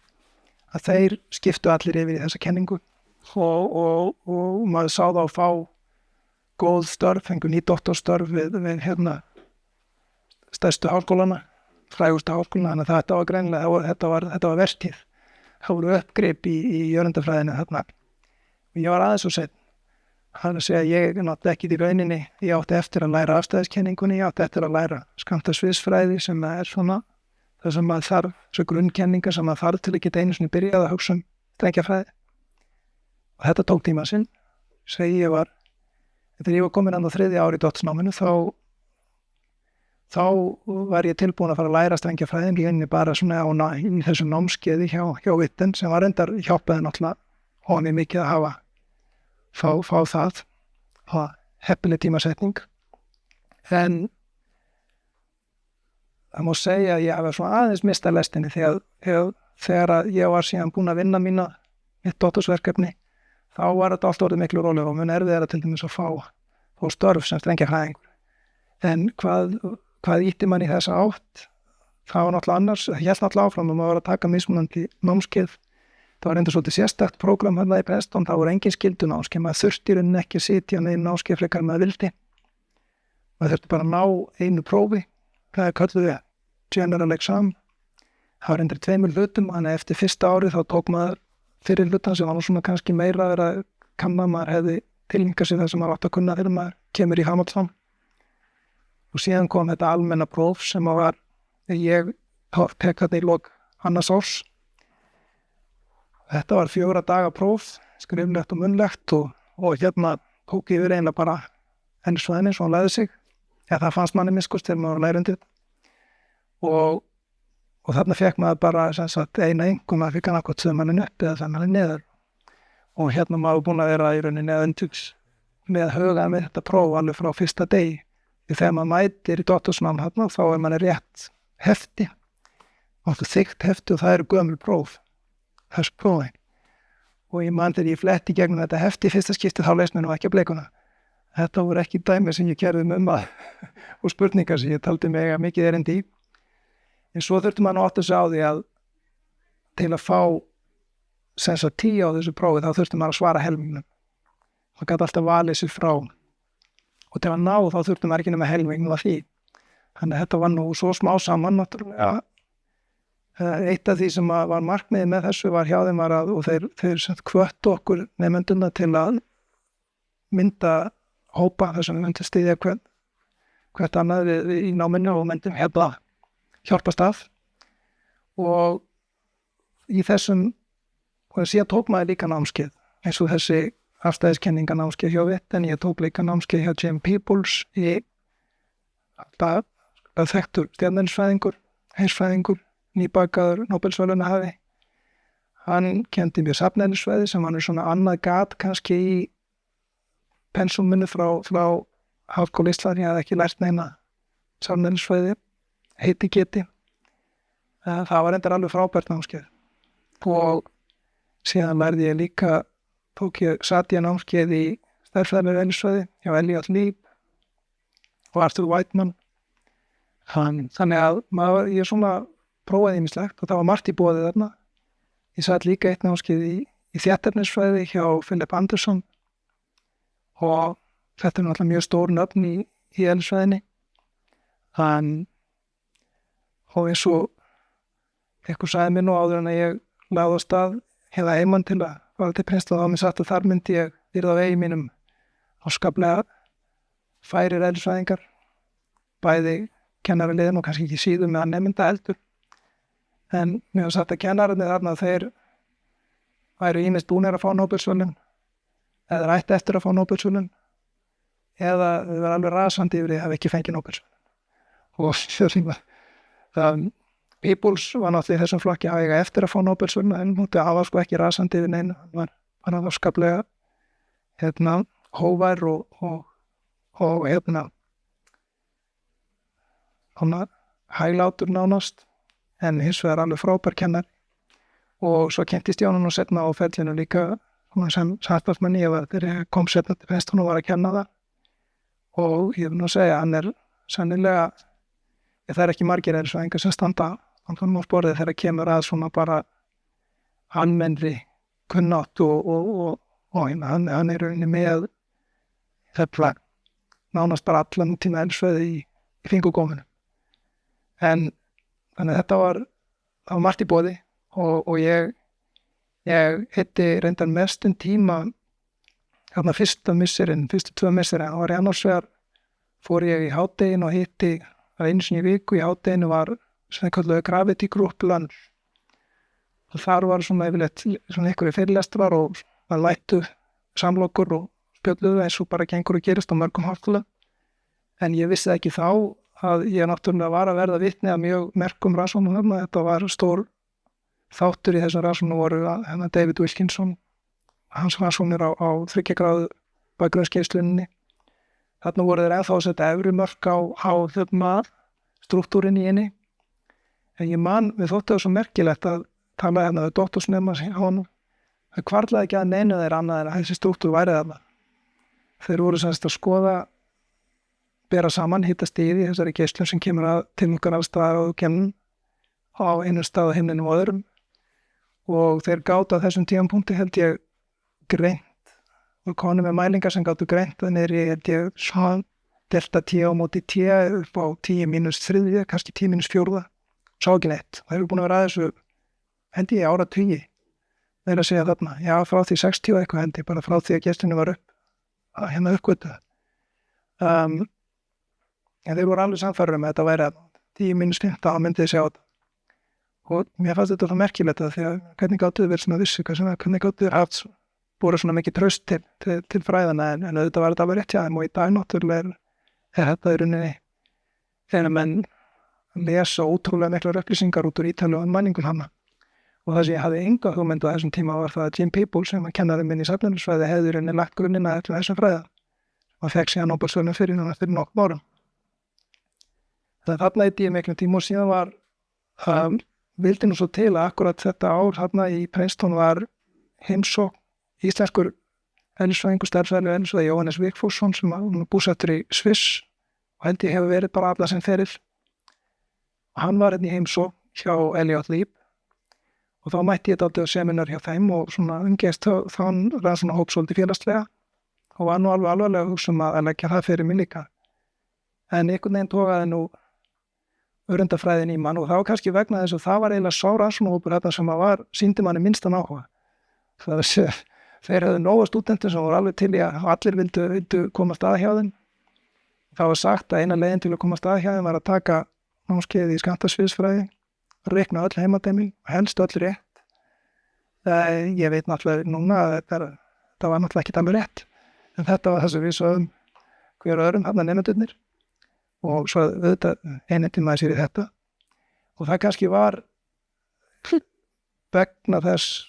[SPEAKER 1] að þeir skiptu allir yfir í þessa kenningu og maður sá þá að fá góð störf, fengur ný doktorstörf við stærstu háskólana, frægustu háskólana þannig að þetta var greinilega, þetta var vertíð það voru uppgrip í öreindafræðinu þarna og ég var aðeins og seinna það að segja ég náttúrulega ekki í rauninni ég átti eftir að læra afstæðiskenningunni ég átti eftir að læra skammtasviðsfræði sem svona það sem maður þarf, þessu grunnkenningar sem maður þarf til að geta einu sinni byrjað að hugsa strengjafræði og þetta tók tíma sinn þegar ég var komin á 3. ári í doktorsnáminu þá var ég tilbúin að fara að læra strengjafræðin í rauninni bara svona í þessu námskeiði hjá Witten sem var reyndar hjálpaði náttúrulega honum mikið að fá það heppileg tímasetning en það má segja að ég hafa svona aðeins mistað lestinni þegar ég var síðan búin að vinna mitt doktorsverkefni þá var þetta allt orðið miklu rólegra og mun erfiðara til dæmis að fá störf sem strengjafræðingur en hvað ýtti mann í þessa átt það var náttúrulega annars, það hélt náttúrulega áfram og maður var að taka mismunandi námskeið það var enda svolítið sérstakt prógram hérna í Preston, það voru engin skyldunámskeið, maður þurfti í rauninni ekki að sitja neinn námskeið frekar maður vildi, maður þurfti bara að ná einu prófi, það kölluðu við general exam, það var endur 2 hlutum, þannig eftir fyrsta árið þá tók maður fyrir hlutan sem var nú svona kannski meira að vera að kanna, maður hefði tilhinkað sér það sem maður átt að kunna þegar maður kemur í Hamilton og síðan kom þetta almenna próf sem var, ég tek þetta í lok annars árs. Þetta var 4 daga próf, skriflegt og munnlegt og hérna tók ég eiginlega bara ennsvæðinni svo hann læði sig. Ja, það fannst manni miskust þegar maður var lærundið. Og þarna fekk maður bara eina einhver, maður fikk hann akkvæmt sömannin upp eða sömannin neður. Og hérna maður búin að vera í rauninni öndvugs með hugað með þetta próf alveg frá fyrsta degi. Því þegar maður mætir í doktorsnám hérna þá manni rétt hefti, þykkt hefti og það eru gömul próf. Þessu prófi og ég man þegar ég fletti gegnum þetta hefti í fyrsta skipti þá leist mér nú ekki að bleikuna. Þetta voru ekki dæmi sem ég kerði að og spurningar sem ég taldi mig að mikið erindi í. En svo þurfti maður átt að segja á því að til að fá 10 á þessu prófi þá þurfti maður að svara helmingnum. Það gat alltaf valið sér frá og til að ná þá þurfti maður ekki nema helmingnum af því. Þannig að þetta var nú svo smá saman náttúrulega. Eitt af því sem var markmiðið með þessu var hjá þeim og þeir hvöttu okkur nemendurna til að mynda hópa þess að við myndum styðja hvert annað í náminu og myndum hjálpast að og í þessum og síðan tók maður líka námskeið eins og þessi afstæðiskenninga námskeið hjá Witt en ég tók líka námskeið hjá James Peebles í þekktur stjarneðlisfræðingur, heimsfræðingur nýbakaður Nóbelsverðlaunahafi. Hann kenndi mér safneðlisfræði sem var svona annað gat kannski í pensuminu frá Háskóla Íslands. Ég hafði ekki lært neina safneðlisfræði, heiti geti. Það var reyndar alveg frábært námskeið. Og síðan lærði ég líka, sat ég námskeið í stærðfræðilegri eðlisfræði hjá Elliot Leib og Arthur Whiteman. Þannig að ég svona prófaði ýmislegt og það var margt í boði þarna. Ég sat líka eitt námskeið í þétternisfræði hjá Philip Anderson og þetta náttúrulega mjög stór nöfn í eðlisfræðinni. Og eins og eitthvað sagði mér nú áður en að ég lagði á stað hefða heimann til að fara til Princeton og mér sagt að þar myndi ég yrða á vegi mínum áskaplega færir eðlisfræðingar, bæði kennaraliðin og kannski ekki síður með að nemynda heldur. En mér var sagt að kennararnir þarna þeir væru ýmist búnir að fá Nóbelsverðlaun eða ætti eftir að fá Nóbelsverðlaun eða þau var alveg rasandi yfir því að hafa ekki fengið Nóbelsverðlaun. Og Peebles var náttúrulega í þessum flokki að eiga eftir að fá Nóbelsverðlaun en hann var sko ekki rasandi yfir neinu. Hann var afskaplega hóvær og hæglátur nánast. En hins vegar alveg frábær kennar og svo kenntist ég honum nú setna á ferlinu líka sem samstarfsmanni þegar ég kom setna til Preston og var að kenna það og ég vil nú segja hann sennilega það ekki margir eðlisfræðingar sem standa á sporðið þegar kemur að svona bara almennri kunnátt og hann rauninni með þetta nánast bara allan tíma eðlisfræði í fingurgóminu. En þannig að þetta var margt í boði og ég hitti reyndar mestum tíma þarna fyrstu 2 misserin þá var ég annars vegar fór ég í hádegin og hitti einu sinni í viku í hádeginu var sem kalluðu Gravity Group lunch og þar var svona yfirleitt svona einhverju fyrirlestrar og það lættu samlokur og spjölluðu eins og bara gengur og gerist á mörgum háskóla en ég vissi ekki þá að ég náttúrulega var að verða vitni að mjög merkum rannsóknum þarna. Þetta var stór þáttur í þessum rannsóknum voru David Wilkinson, hans rannsóknir á 3 gráðu bakgrunnsgeisluninni. Þarna voru þeir ennþá að setja efri mörk á strúktúrin í henni. En ég man, við þóttu það svo merkilegt að tala við doktorsnema á honum. Það hvarflaði ekki að neinu þeir annað en að þessi strúktúr væri þarna. Þeir voru semst að skoða bera saman hitastigið í þessari geislun sem kemur að til okkar alls staðar og kemur á einu stað á himninum og öðrum og þeir gátu að þessum tímapunkti held ég greint og konum með mælingar sem gátu greint að niðri held ég svo delta T á móti T upp á 10-3, kannski 10-4, sá ekki neitt. Það hefur búin að vera að þessu held ég áratugi. Þeir að segja þarna, já frá því 60 og eitthvað held ég, bara frá því að gestinu var upp hérna uppgötu. En þeir voru alveg samfærir að þetta væri 10-15 þá myndi þið sjá þetta. Og mér fannst þetta það merkilegt að því að hvernig gátu þið verið svona vissu, hvernig gátu þið haft búið svona mikið traust til fræðana en auðvitað var þetta alveg rétt hjá þeim og í dag náttúrulega er þetta í rauninni þegar menn lesa ótrúlega miklar upplýsingar út úr ítalegu manningum hana. Og það sem ég hafði enga hugmynd á þessum tíma var það að Jim Peebles sem var kennari minn í safnæmisfræði hefði rauninni lagt grunnina eftir þessum fræða og fekk síðan Nóbelsverðlaun fyrir nokkrum árum. Þarna í miklum tíma og síðan var vildi nú svo til að akkurat þetta ár þarna í Princeton var heimsókn íslenskur eðlisfræðingur, stærðfræðingur eðlisfræði Jóhannes Vigfússon sem var búsettur í Sviss og held ég hefur verið bara alla sem ferill. Hann var hérna í heimsókn hjá Elliot Leib og þá mætti ég dálítið á seminar hjá þeim og svona umgeist þann rann svona hóp svolítið félagslega og var nú alveg alvarlega að hugsa að leggja það fyrir mig líka. En einhvern veginn tókaði nú örendafræðin í mann og það var kannski vegna þess að það var eiginlega sá rannsóknarhópur þetta sem var sýndi manni minnstan áhuga. Þeir hefðu nóga stúdentur sem voru alveg til í að allir vildu komast að hjá þeim. Það var sagt að eina leiðin til að komast að hjá þeim var að taka námskeið í skammtasviðsfræði, reikna öll heimadæmi og helst öll rétt. Ég veit náttúrulega núna að þetta var náttúrulega ekki alveg rétt, en þetta var það sem við sögum hver öðrum þarna nemendurnir og svo auðvitað einnig maður sér í þetta og það kannski var vegna þess,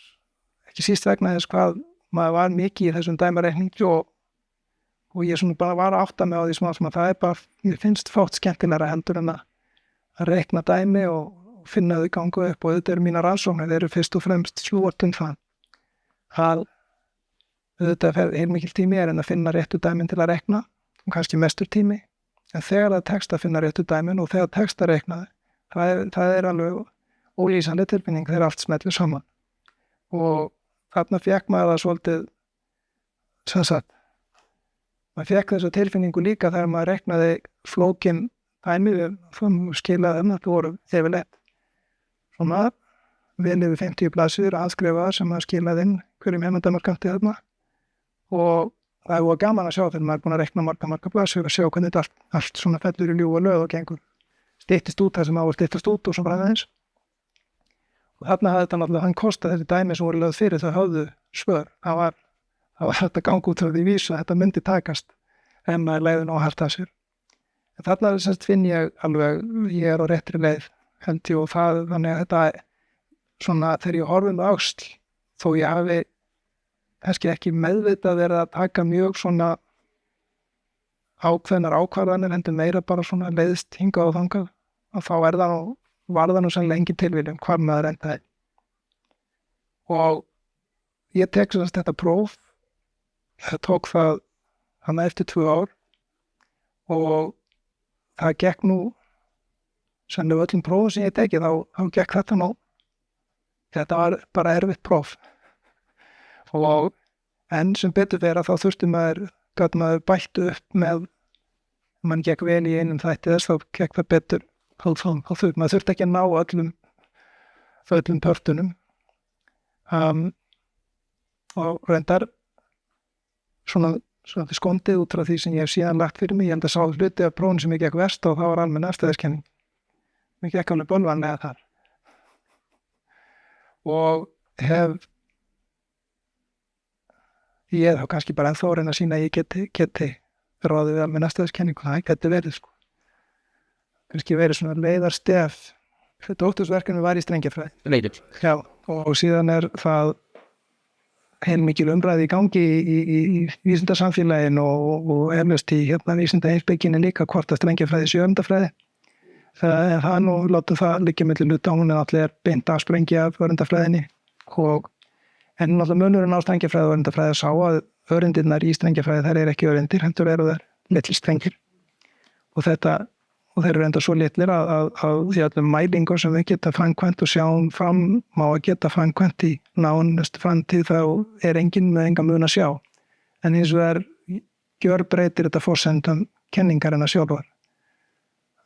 [SPEAKER 1] ekki síst vegna þess hvað maður var mikið í þessum dæmareikningi og ég svona bara var að átta mig á því smá sem að það bara, mér finnst fátt skemmtilegra heldur en að reikna dæmi og finna þau gangu upp og þetta eru mínar rannsóknir, þeir eru fyrst og fremst slúortum það að auðvitað fer heilmikil tími en að finna réttu dæmin til að reikna og kannski mestur tími en þegar það tekst að finna réttu dæmin og þegar tekst að reikna það er alveg ólýsanleg tilfinning þegar allt smellir saman og þarna fekk maður það svolítið sem sagt maður fekk þessa tilfinningu líka þegar maður reiknaði flókin dæmi við skilaði það voru yfirleitt svona vel yfir 50 blaðsíður aðskrifaðar sem maður skilaði inn hverjum heimandamarkanti þarna og það var gaman að sjá þegar maður er búin að reikna marga blaðsíður að sjá hvernig þetta allt svona fellur í ljúfa lög og gengur styttist út það sem á að styttast út og svona fræðins og þarna hafði þetta náttúrulega hann kostað þessi dæmi sem voru lögð fyrir þau höfðu svör það var þetta gangi út frá því vísu að þetta myndi takast en maður leiði nú hart að sér en þarna semst finn ég alveg ég er á réttri leið held ég og það þannig að þetta svona þegar ég horfum á öxl þó ég hafi kannski ekki meðvitað verið að taka mjög svona ákveðnar ákvarðanir heldur meira bara svona leiðist hingað og þangað og þá var það nú sannlega engin tilviljun hvar maður endaði og ég tek semst þetta próf tók það hana eftir 2 ár og það gekk nú sannlega öllum prófum sem ég teki þá gekk þetta nú þetta var bara erfitt próf og en sem betur vera þá þurfti gat maður bætt upp með mann gekk vel í einum þætti þess þá gekk það betur maður þurfti ekki að ná öllum pörtunum og reyndar svona skondið út frá því sem ég hef síðan lagt fyrir mig ég held að sá hluti af prófun sem ég gekk verst og það var almenn afstæðiskenning mér gekk alveg bölvanlega þar og ég þá kannski bara ennþá reyna að sína að ég geti ráðið við almenn afstæðiskenningu það geti verið kannski verið svona leiðarstef dóttorsverkefni var í strengjafræði já, og síðan er það heilmikil umræði í gangi í vísindasamfélaginu og eflaust í vísindaheimspekinni líka hvort að strengjafræði sé örendafræði það nú látum það liggja milli hluta hún allir beint að sprengja af örendafræðinni en náttúrulega munurinn á strengjafræði og örendafræði sá að örendirnar í strengjafræði þær eru ekki örendir heldur eru þær litlir strengir og þetta og þeir eru enda svo litlir að því öllum mælingar sem við geta framkvæmt og sjáum fram má að geta framkvæmt í nánustu framtíð þá enginn með enga mun að sjá. En hins vegar gjörbreytir þetta forsendum kenningarina sjálfar.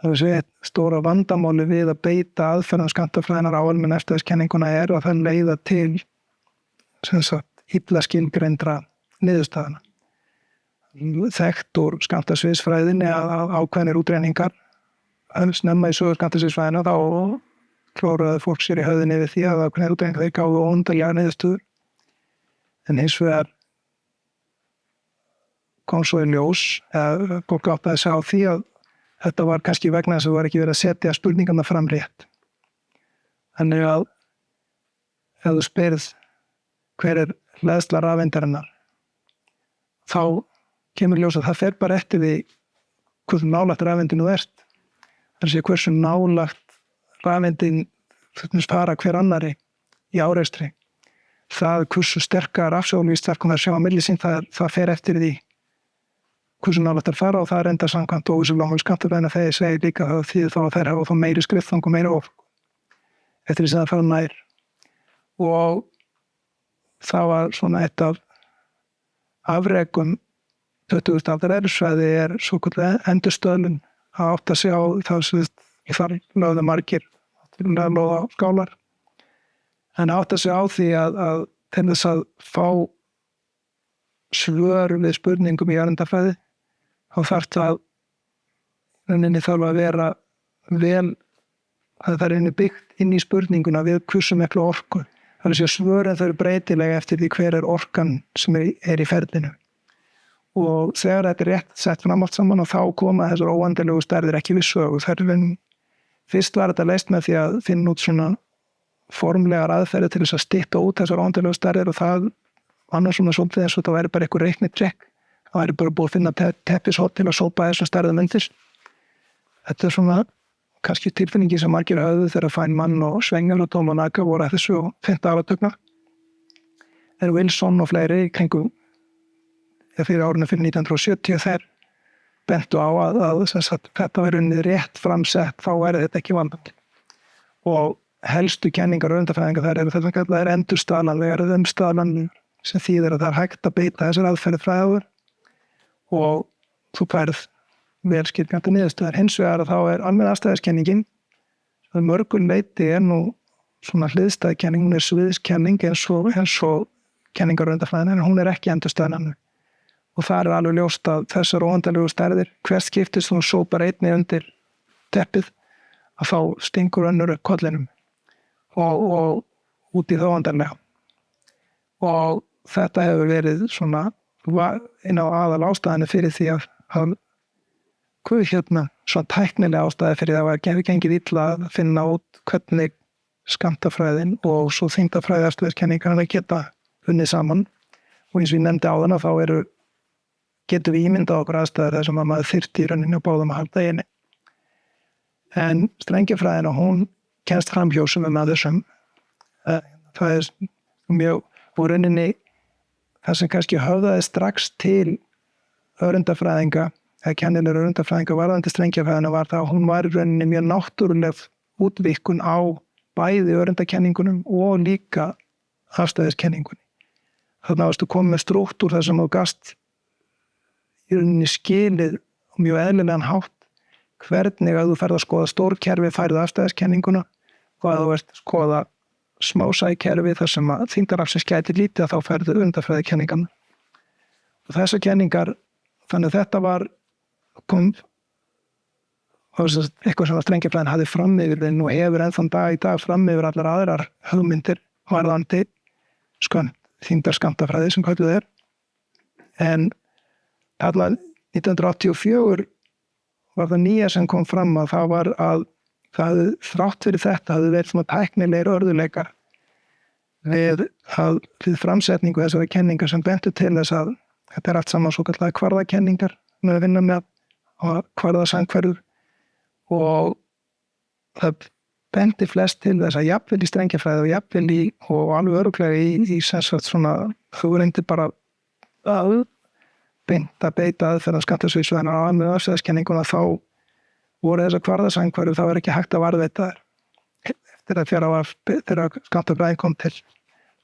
[SPEAKER 1] Það er svo stóra vandamáli við að beita aðferðum skammtafræðinar á almennu eftirlitskenninguna að það leiða til illa skilgreindra niðurstaðana. Þekkt úr skammtasviðsfræðinni að ákveðnir útreiningar snemma í sögu skammtasviðsfræðina þá klóraði fólk sér í höfðinni við því að ákveðnir útreiningar þeir gáfu óndalega niðurstöður. En hins vegar kom svo í ljós eða fólk áttaði sig á því að þetta var kannski vegna þess að það var ekki verið að setja spurningarna fram rétt. Þannig að ef þú spyrð hver hleðsla rafeindarinnar þá kemur ljós að það fer bara eftir því hversu nálægt rafeindinu ert. Þannig að hversu nálægt rafeindin fara hver annari í árekstri. Það hversu sterkar rafsegulvísstærkum það sjá á milli sín það fer eftir því hversu nálægt þær fara og það er enda samkvæmt óvissulega skammtafræðina þegar ég segi líka það því þá að þær hafa þá meiri skriftþang og meiri orku eftir því sem það fara nær. Og það var svona eitt af afrekum 20. aldar eðlisfræði svokölluð endurstöðlun að átta sig á það sem þar lögðu margir lögðu skálar en átta sig á því að til þess að fá svör við spurningum í öryndafræði þá þarf það að vera vel að það er byggt inn í spurninguna við hversu miklu orku. Það er að svörin þau eru breytilega eftir því hver orkan sem er í ferlinu. Og þegar þetta er rétt sett fram allt saman og þá koma þessar óendanlegu stærðir ekki við sögu. Fyrst var þetta leyst með því að finna út svona formlegar aðferðir til þess að stytta út þessar óendanlegu stærðir og það annars svona svolítið eins og það væri bara einhver reiknitrekk. Það væri bara búið að finna teppishott til að sópa þessum stærðum undir. Þetta er svona kannski tilfinningi sem margir höfðu þegar Feynman og Schwenger og Tomonaga voru að þessu 5. áratugna. Wilson og fleiri í kringum fyrir árinu fyrir 1970 þeir bentu á að þetta var unnið rétt framsett þá þetta ekki vandamál. Og helstu kenningar öryndafræðinga þar eru þetta kallaðir endurstaðlanlegar eða umstaðlanlegar sem þýðir að það er hægt að beita þessar aðferðir fræður og þú færð vel skilgreinda niðurstöður. Hins vegar þá almenn afstæðiskenningin að mörgum leyti nú svona hliðstæðkenning, hún sviðiskenning eins og kenningar öryndafræðina en hún ekki endurstaðlanleg. Og það alveg ljóst að þessar óendanlegu stærðir, hvert skiptist þú sópar einni undir teppið að þá stingur önnur upp kollinum og út í það óendanlega. Og þetta hefur verið svona inn á aðal ástæðinu fyrir því að svona tæknilega ástæði fyrir það að hefur gengið illa að finna út hvernig skammtafræðin og svo þyngdarfræði afstæðiskenningar geta unnið saman. Og eins og ég nefndi áðan að þá getum við ímyndað okkur aðstæður þar sem að maður þyrfti í rauninni og báðum að halda inni. En strengjafræðin og hún kemst fram hjá sumum af þessum. Það er mjög úr rauninni það sem kannski höfðaði strax til öryndafræðinga eða kennilegur öryndafræðinga varðandi strengjafræðina var það að hún var í rauninni mjög náttúruleg útvíkkun á bæði öryndakenningunum og líka afstæðiskenningunni. Þannig að þú komið með strúktúr þar sem þú gast í rauninni skilið mjög eðlilegan hátt hvernig að þú ferð að skoða stórkerfi færðu afstæðiskenninguna og að þú ert að skoða smásækerfi þar sem að þyngdarafsins gæti lítið að þá ferðu öryndafræðikenningana. Og þessar kenningar, þannig að þetta var eitthvað sem að strengjafræðin hafði fram yfir og hefur ennþann dag í dag fram yfir allar aðrar hugmyndir varðandi þyngdarskammtafræði sem kölluð En allar 1984 var það nýja sem kom fram að það var að það þrátt fyrir þetta hafði verið svona tæknilegir örðuleikar við framsetningu þessara kenningar sem bentu til þess að þetta allt saman svo kallar kvarðakenningar með að vinna með og kvarðasangferður og það benti flest til þess að jafnvel í strengjafræði og jafnvel og alveg örugglega í sensvægt svona þú reyndi bara að beita aðferðan skammtasviðsfræðina á almennu afstæðiskenninguna þá voru þessar kvarðasængvarur, þá ekki hægt að varðveita þær. Eftir að þegar skammtafræðin kom til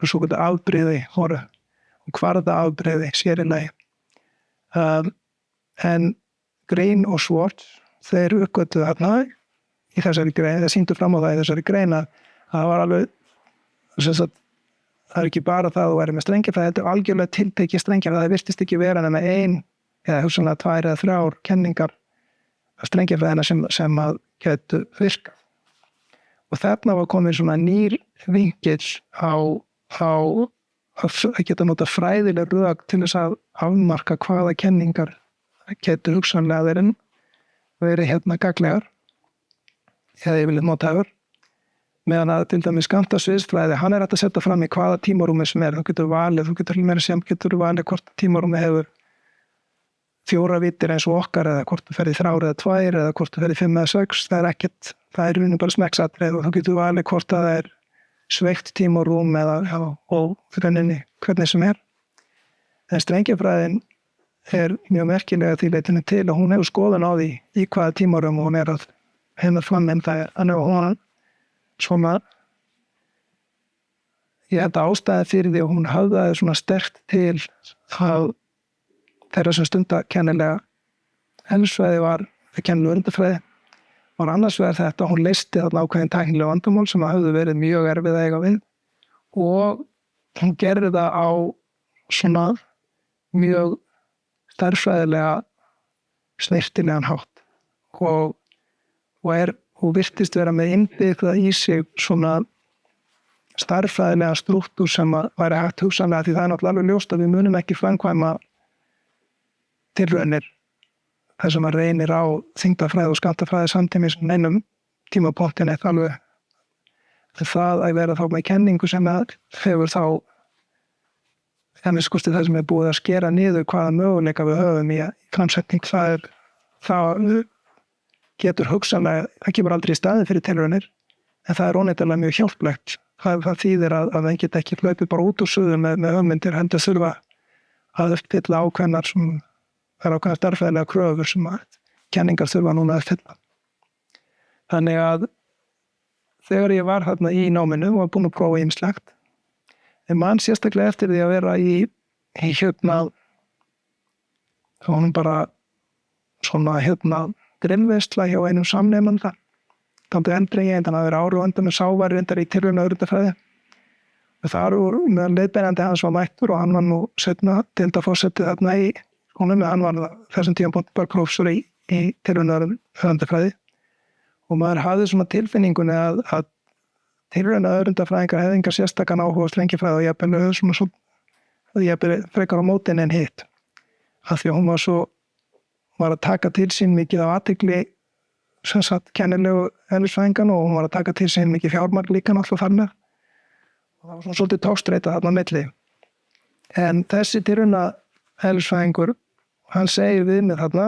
[SPEAKER 1] svo gott afbrigði voru og kvarða afbrigði sér í lagi. En Green og Schwartz, þeir uppgötvuðu þarna í þessari grein, þeir sýndu fram á það í þessari grein að það var alveg, það er ekki bara það að þú væri með strengjafræði, þetta er algjörlega tiltekið strengjafræði, það virtist ekki vera nema ein eða hugsanlega 2 eða 3 kenningar af strengjafræðina sem að getu virkað. Og þarna var komin svona nýr vinkill að geta nota fræðileg rök til þess að afmarka hvaða kenningar getur hugsanlega verið gagnlegar eða ég vil nota yfir. Meðan að til dæmis skammtasviðsfræði, hann er hægt að setja fram í hvaða tímarúmi sem er. Þú getur valið hvort tímarúmi hefur 4 víddir eins og okkar eða hvort þú ferði 3 eða 2 eða hvort þú ferði 5 eða 6. Það er ekkert, það er í bara smekksatriði og þú getur valið hvort það er sveikt tímarúm og hvernig sem er. En strengjafræðin er mjög merkilega því leytinu til og hún hefur skoðun á því í hvaða tímarúm hún er að hefna fram en það er hún svona ég held að ástæði fyrir því að hún höfðaði svona sterkt til að þeirra sem stunda kennilega eðlisfræði var kennilega öryndafræði var annars vegar þetta að hún leysti þarna ákveðin tæknilega vandamál sem hafði verið mjög erfið að eiga við og hún gerði það á svona mjög stærðfræðilega snirtilegan hátt og virtist vera með innbyggða í sig svona stærðfræðilega strúktúr sem væri hægt hugsanlega því það er náttúrulega alveg ljóst að við munum ekki framkvæma tilraunir þar sem að reynir á þyngdarfræði og skammtafræði samtímis neinum tímapunktin eitt alveg það að vera þá með kenningu sem hefur þá það sem er búið að skera niður hvaða möguleika við höfum í framsetning það getur hugsanlega, það kemur aldrei í staðin fyrir tilraunir en það er óneitanlega mjög hjálplegt það þýðir að það get ekki hlaupið bara út úr suðu með hugmyndir heldur þurfa að uppfylla ákveðnar sem það er ákveðnar stærðfræðilega kröfur sem að kenningar þurfa núna að uppfylla. Þannig að þegar ég var þarna í náminu og var búin að prófa ýmislegt en mann sérstaklega eftir því að vera í hún bara svona grimmveisla hjá einum samnemanda þannig endringi, þannig að vera ári og undan með sávar reyndar í tilrauna öryndafræði og þar voru meðan leiðbeinandi hans var mættur og hann var nú seinna deildarforseti þarna í honum, hann var þessum tímapunkt bara prófessor í tilrauna öryndafræði og maður hafði svona tilfinningunni að tilrauna öryndafræðingar hefði enga sérstakann áhuga á strengjafræði og jafnvel frekar á mótin en hitt af því að hún var að taka til sín mikið af athygli sem sagt kennilegu eðlisfræðingan og hún var að taka til sín mikið fjármagn líka náttúrulega þar með og það var svona svolítið tókstreita þarna á milli en þessi tilrauna eðlisfræðingur hann segir við mig þarna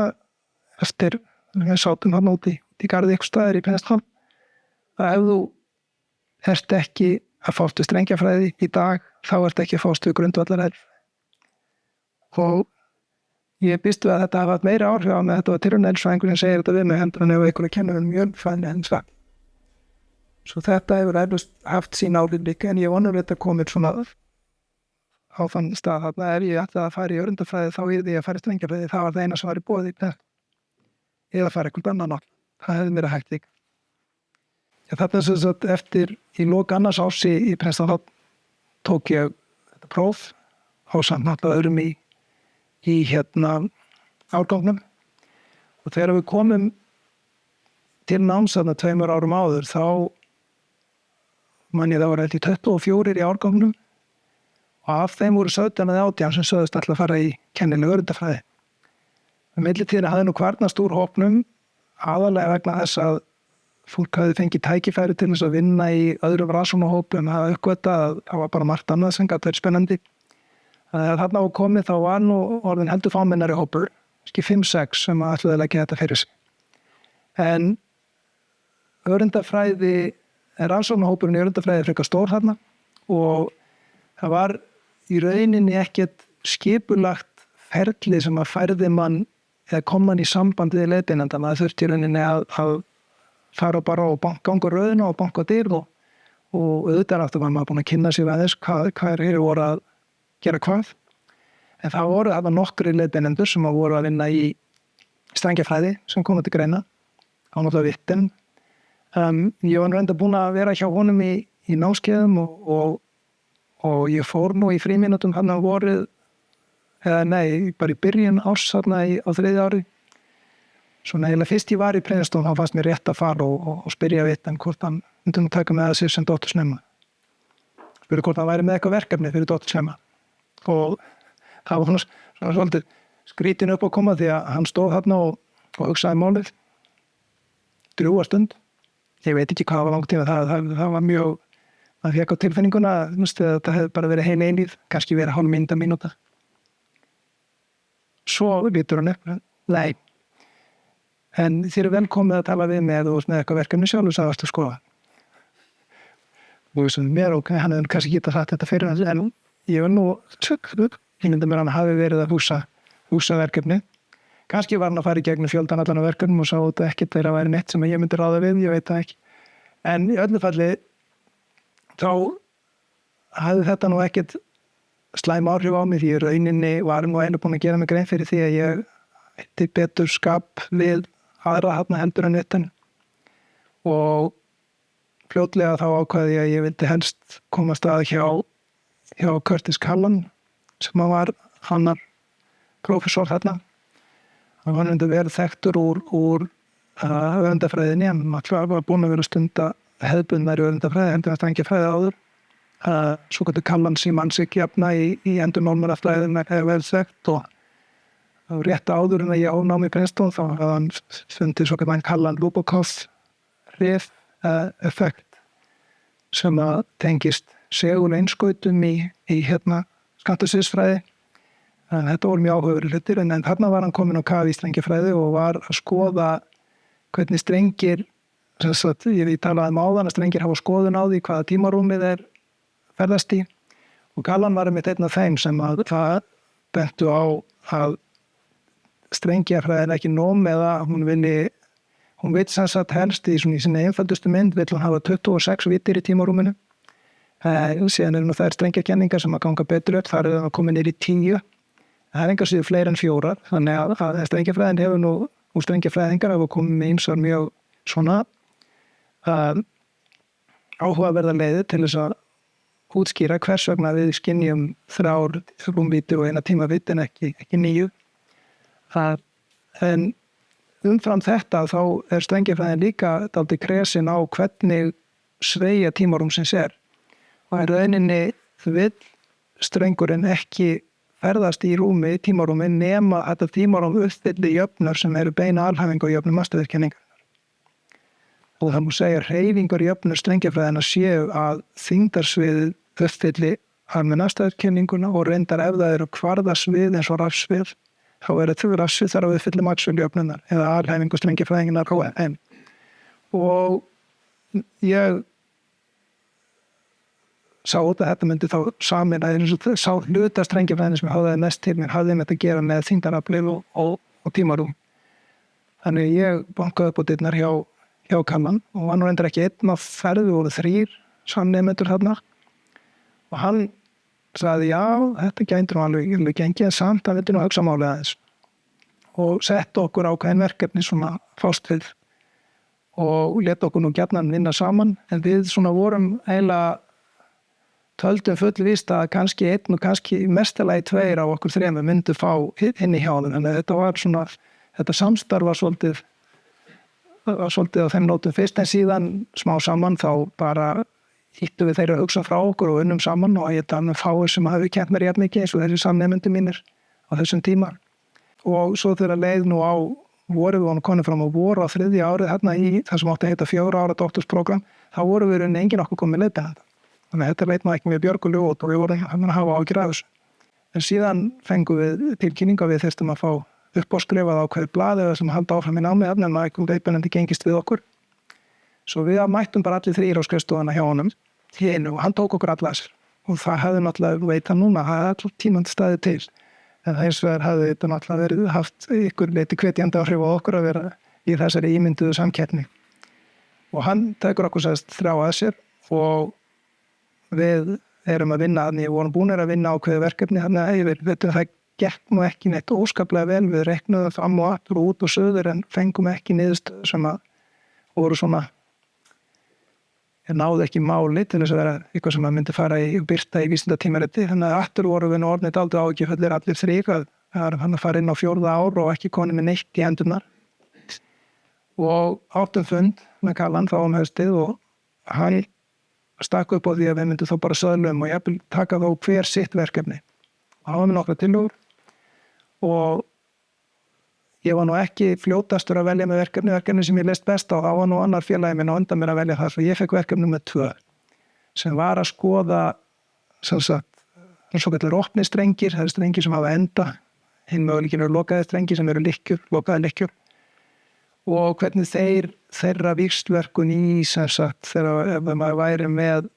[SPEAKER 1] eftir við sátum þarna úti í garði ykkur staðir í Pennstal að ef þú ert ekki að fást við strengjafræði í dag þá ert ekki að fást við grundvallareðlisfræði og ég býst við að þetta hafa haft meira áhrif á mig þetta var tilrauna eðlisfræðingur sem segir þetta við mig hendur hann ef einhverju kennur mjög fræðin en það. Svo þetta hefur eflaust haft sín áhrif líka en ég vonur þetta komið svona á þann stað þarna ef ég ætlaði að fara í öryndafræði þá yrði ég að fara í strengjafræði það var það eina sem var í boði eða fara eitthvað annan átt. Það hefði mér að hægt líka. Þetta er sem sagt eftir í lok annars árs í Princeton þá tók ég þetta próf ásamt náttúrulega öðrum í árgangnum og þegar við komum til náms þarna 2 árum áður þá man ég það var held í 24 í árgangnum og af þeim voru 17 eða 18 sem sögðust alltaf að fara í kennilega öryndafræði. Millitíðina hafði nú kvarnast úr hópnum aðalega vegna þess að fólk hafði fengið tækifæri til þess að vinna í öðrum rannsóknarhópum að uppgöta að það var bara margt annað sem gat verið spennandi. Þannig að þarna á komið þá var nú orðin heldur fámennari hópur, ekki 5-6 sem ætluðu að leggja þetta fyrir sig. En öryndafræði, rannsóknarhópurinn í öryndafræði frekar stór þarna og það var í rauninni ekkert skipulagt ferli sem að færði mann eða kom hann í samband við leiðbeinanda, maður þurfti í rauninni að fara bara og ganga röðina og banka dyr og auðvitað aftur var maður búin að kynna sér aðeins hvað voru að gera hvað. En það voru þarna nokkrir leiðbeinendur sem voru að vinna í strengjafræði sem komu til greina á náttúrulega vittin. Ég var reynda búin að vera hjá honum í námskeiðum og ég fór nú í frímínútum hann að vorið, bara í byrjun árs þarna á 3. ári. Svona eiginlega fyrst ég var í Princeton þá fannst mér rétt að fara og spyrja vittin hvort hann myndi að taka með að sér sem dóttursnema. Spurði hvort hann væri með eitthvað verkefni fyrir dóttursnema. Og það var svona svolítið skrítin upp að koma því að hann stóð þarna og hugsaði málið drjúga stund. Ég veit ekki hvað var langt tíma, það var mjög, maður fékk á tilfinninguna að það hefði bara verið heil eilíð, kannski verið hálf mínúta. Svo lítur hann upp, nei, en þér velkomið að tala við mig með eitthvað verkefni sjálf, sagðist að skoða. Og sem mér, ok, hann hefði kannski getað sagt þetta fyrir hans, en ég var nú, ég myndi mér hann hafi verið að húsa verkefni. Kannski var hann að fara í gegnum fjöldan allan af verkefnum og sá þetta ekkert þeirra væri neitt sem ég myndi ráða við, ég veit það ekki. En í öllu falli, þá hafði þetta nú ekkert slæm áhrif á mig því í rauninni var nú einu búin að gera mig grein fyrir því að ég ætti betur skap við aðra þarna heldur en vittin. Og fljótlega þá ákvaði ég að ég vildi helst komast að hjá Curtis Callan sem var annar prófessor þarna. Hann var myndi verið þekktur úr öfundafræðinni, en maður var búin að vera stunda hefðbundnari öfundafræði, heldur að strengifræði áður. Svo gæti Callan-Simansik jafna í endurnólmarafræðin hefði verið þekkt og rétt áður en að ég ánámi í Princeton þá hafði hann fundið svo gæti Callan-Lubokov effekt sem að tengist seguleinskautum í skammtasviðsfræði. En þetta voru mjög áhugaverðir hlutir, en þarna var hann komin á kaf í strengjafræði og var að skoða hvernig strengir, ég talaði áðan að strengir hafa skoðun á því hvaða tímarúmið ferðast í. Og Callan var einmitt einn af þeim sem að það bentu á að strengjafræði ekki nóm eða hún vill sem sagt helst í sinni einföldustu mynd, vill hún hafa 26 vitir í tímarúminu. Síðan nú þær strengjakenningar sem að ganga betur upp, þar það komin í 10. Það engar síður fleiri en 4, þannig að strengjafræðin hefur nú, og strengjafræðingar hafa komið með ýmsar mjög svona áhugaverðar leiðir til þess að útskýra hvers vegna við skynjum 3 rúmvítur og 1 tímavit en ekki 9. En umfram þetta þá strengjafræðin líka dálítið kresin á hvernig sveigja tímarúmsins og í rauninni vill strengurinn ekki ferðast í tímarúmi nema að þetta tímarúm uppfylli jöfnur sem eru beina alhæfingar jöfnur masstöðurkenningar. Og það má segja hreyfingar jöfnur strengjafræðina séu að þyngdarsviðið uppfylli almennastaðurkenninguna og reyndar ef það eru kvarðasvið eins og rafsvið, þá þetta rafsvið þarf að uppfylli Maxwell jöfnunar eða alhæfingu strengjafræðinginar HM. Og ég sá að þetta myndi þá samin að sá hluta strengjafræðinni sem hafði mest til mér hafði með þetta að gera með þyngdaraflið og tímarúm. Þannig ég bankaði upp á dyrnar hjá Callan og hann reyndar ekki einn á ferð, við voru 3 samnemendur þarna og hann sagði já, þetta gæti nú alveg gengið en samt að vildi nú hugsa málið aðeins og sett okkur ákveðin verkefni svona fást við og lét okkur nú gjarnan vinna saman, en við svona vorum eiginlega töldum fullvíst að kannski 1 og kannski mestalagi 2 á okkur 3 myndu fá inn í hjá þeim, en þetta var svona, þetta samstarf var svolítið á þeim nótum fyrst, en síðan smá saman þá bara hittum við þeirra að hugsa frá okkur og unnum saman og ég tala með fáir sem hafi kennt mér jafn mikið eins og þessi samnemendur mínir á þessum tíma. Og svo þegar leið nú á voru við konum fram á voru á 3. árið þarna í það sem átti að heita 4 ára doktorsprogram, þá voru við enginn okkur komið leiðbeinanda. Þannig að þetta leit maður ekki með björgulegu út og við vorum að hafa áhyggjur af þessu. En síðan fengum við tilkynningu að við þyrstum að fá uppáskrifað á hverju blaði sem halda áfram í námi en maður ekki leiðbeinandi gengist við okkur. Svo við mættum bara allir 3 á skrifstofuna hjá honum og hann tók okkur alla þessir. Og það hefði náttúrulega veit hann núna, það hefði allir tímandi staðið til. en hins vegar hafði þetta náttúrulega verið haft ykkur leiti hvetjandi áhrif á okkur að vera í þessari ímynduðu samkeppni. Og hann tekur okkur sérst 3 að sér og við erum að vinna, þannig við vorum búinir að vinna ákveðið verkefni, þannig að yfir, það gekk nú ekki neitt óskaplega vel, við reiknuðum fram og aftur og út og söður en fengum ekki niðurstöður sem að voru svona, náðu ekki máli til þess að vera eitthvað sem að myndi fara í og birta í vísindatímariti, þannig að aftur vorum við orðnir dálítið áhyggjufullir allir 3 að hann að fara inn á 4. ár og ekki konið með neitt í hendurnar. Og áttum fund með Kallan þá haustið og hann stakk upp á því að við myndum þá bara söðlum og jafnvel taka þá hver sitt verkefni. Og hann var með nokkra tillögur og ég var nú ekki fljótastur að velja með verkefni sem ég leist best á, þá var nú annar félagi minn á undan mér að velja það, svo ég fekk verkefni með 2 sem var að skoða sem sagt, svo kallar opni strengir, það eru strengir sem hafa enda, hinn möguleikin eru lokaði strengir sem eru lokaði lykkjur og hvernig þeirra víxlverkun í sem sagt, þegar ef maður væri með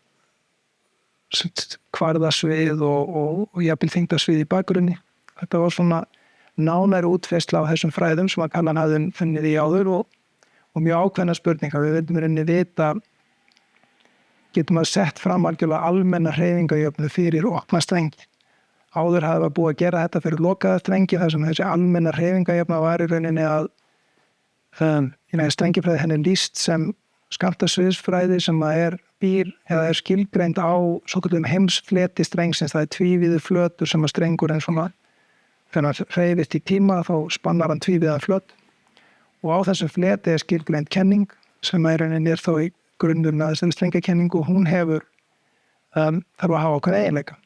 [SPEAKER 1] kvarðasvið og jafnvel þyngdarsvið í bakgrunni, þetta var svona nánæri útfærsla á þessum fræðum sem að Kallan hafði funnið í áður og mjög ákveðna spurningar. Við vildum reyni vita, getum að sett fram algjörlega almenna hreyfingajöfnu fyrir opna strengi. Áður hafði búið að gera þetta fyrir lokaða strengi þar sem þessi almenna hreyfingajöfna var í rauninni að strengifræði henni lýst sem skammtasviðsfræði sem að býr eða skilgreind á svokölluðum heimsfleti strengsins, það tvívíður flötur sem að strengur en svona þegar hann hreyfist í tíma þá spannar hann tvívíðan flöt og á þessum fleti skilgreind kenning sem að rauninni þá í grunnurinn að þessari strengjakenningu og hún hefur þarf að hafa okkur eiginleika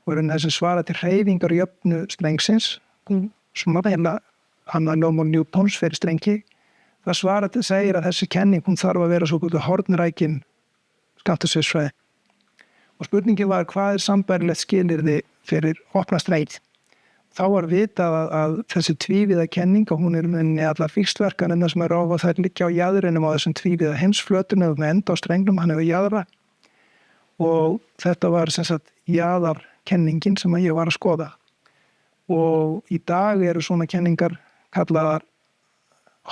[SPEAKER 1] og rauninni þessi svara til hreyfingarjöfnu strengsins svona heila annar lögmál Newtons fyrir strengi það svara til segir að þessi kenning hún þarf að vera svokölluð hornrækin skammtasviðsfræði og spurningin var hvað sambærilegt skilyrði fyrir opna strengið. Þá var vitað að þessi tvívíða kenning og hún með allar víxlverkanina sem á og þær liggja á jaðrinum á þessum tvívíða heimsflötunum með enda á strengnum, hann hefur jaðra og þetta var sem sagt jaðarkenningin sem ég var að skoða og í dag eru svona kenningar kallaðar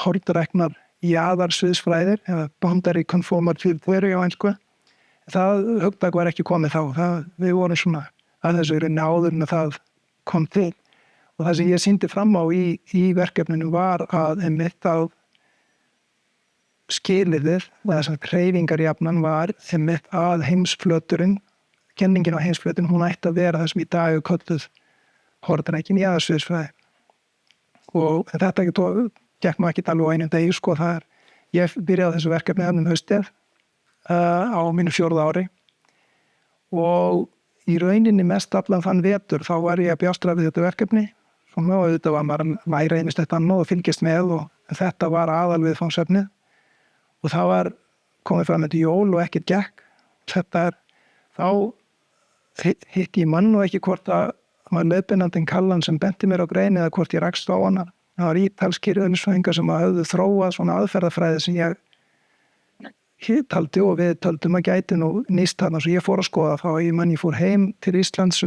[SPEAKER 1] hornræknar jaðarsviðsfræðir eða boundary conformative theory á ensku. Það hugtak var ekki komið þá, við vorum svona að þessu reyni áður en það kom til. Og það sem ég sýndi fram á í verkefninu var að einmitt á skilyrðið, þess að hreyfingarjafnan var einmitt að heimsflöturinn, kenningin á heimsflöturinn, hún ætti að vera það sem í dag er kölluð hornrækin jaðarsviðsfræði. Og þetta gekk maður ekki alveg á einum degi, sko, ég byrjaði á þessu verkefni haustið á mínu 4. ári og í rauninni mest allan þann vetur þá var ég að bjástra við þetta verkefni svona, og auðvitað var maður að læra einmitt þetta annað og fylgjast með og þetta var aðalviðfangsefnið og það var komið fram með jól og ekkert gekk þá hitti ég mann og ekki hvort að maður leiðbeinandinn Kallan sem benti mér á grein eða hvort ég rakst á hana. Það var ítalskir öðnisfræðingar sem höfðu þróað svona aðferðafræði sem ég taldi og við taldum að gæti nú nýst þarna svo ég fór að skoða þá ég fór heim til Íslands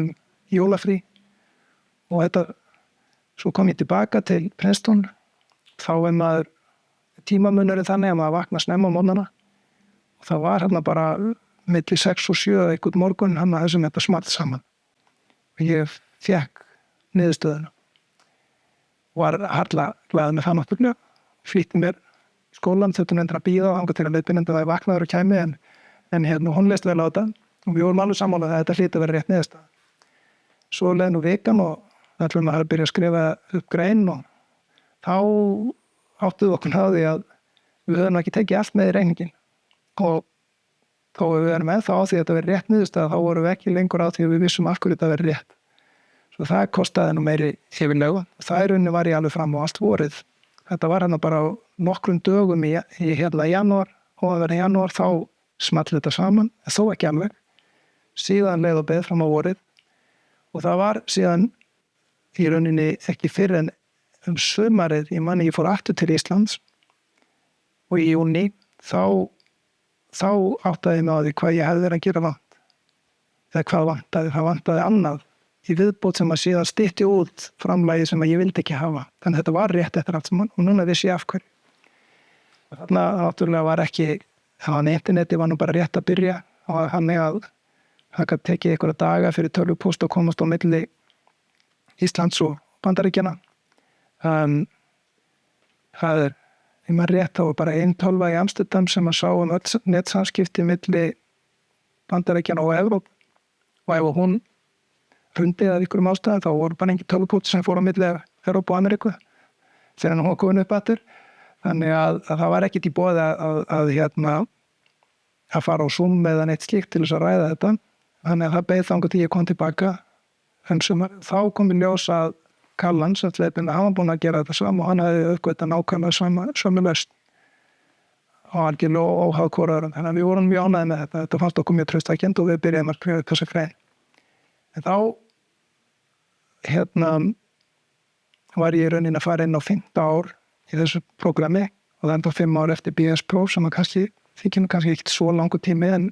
[SPEAKER 1] jólafrí og svo kom ég tilbaka til Princeton þá maður tímamunurinn þannig að maður vakna snemma á morgnana og það var hérna bara milli 6 og 7 einhvern morgun hann að þessum þetta smalt saman og ég fekk niðurstöðuna var harla glaður með það náttúrulega flýtti mér skólan þurftum endur að bíða þangað til að leiðbeinandi að vaknaður og kæmi en hún leist vel á þetta og við vorum alveg sammála að þetta hlyti að vera rétt niðurstaða. Svo leið nú vikan og það ætlum að byrja að skrifa upp grein og þá áttuðu okkur á því að við höfum ekki tekið allt með í reikningin og þó við erum ennþá á því að þetta veri rétt niðurstaða þá vorum við ekki lengur á því að við vissum af hverju þetta veri rétt. Svo það kostaði nú meiri yfirlegu. Það í rauninni var ég alveg fram á allt vorið. Þetta var hérna bara á nokkrum dögum í janúar og að vera í janúar þá small þetta saman, en þó ekki alveg. Síðan leið og beið fram á vorið og það var síðan í rauninni ekki fyrr en sumarið, ég fór aftur til Íslands og í júní þá áttaði ég mig á því hvað ég hefði verið að gera vant. Eða hvað vantaði, það vantaði annað í viðbót sem að síðan stytti út framlagi sem að ég vildi ekki hafa. Þannig að þetta var rétt eftir allt saman og núna vissi ég af hverju. Þarna náttúrulega var ekki, interneti var nú bara rétt að byrja og þannig að það gæti tekið einhverja daga fyrir tölvupóst og komast á milli Íslands og Bandaríkjanna. Það ég maður rétt, þá var bara ein tölva í Amsterdam sem að sá öll netsamskipti milli Bandaríkjanna og Evrópu. Og ef hún hrundið af einhverjum ástæðum, þá voru bara engin tölvupóst sem fór á milli Evrópu og Ameríku þegar hún var komin upp aftur. Þannig að það var ekkert í boði að fara á Zoom eða neitt slíkt til þess að ræða þetta. Þannig að það beið þangað til ég kom tilbaka. En þá kom í ljós að Kallan, sem leiðbeinandi, hann var búinn að gera þetta sama og hann hafði uppgötvað nákvæmlega sömu lausn og algjörlega óháð hvor öðrum. Þannig að við vorum mjög ánægðir með þetta. Þetta fannst okkur mjög traustvekjandi og við byrjuðum að skrifa upp þessa grein. En þá var ég í rauninni að fara inn á 5. ár í þessu prógrami og það enda 5 ár eftir BS-próf sem að þykir kannski ekki svo langur tími en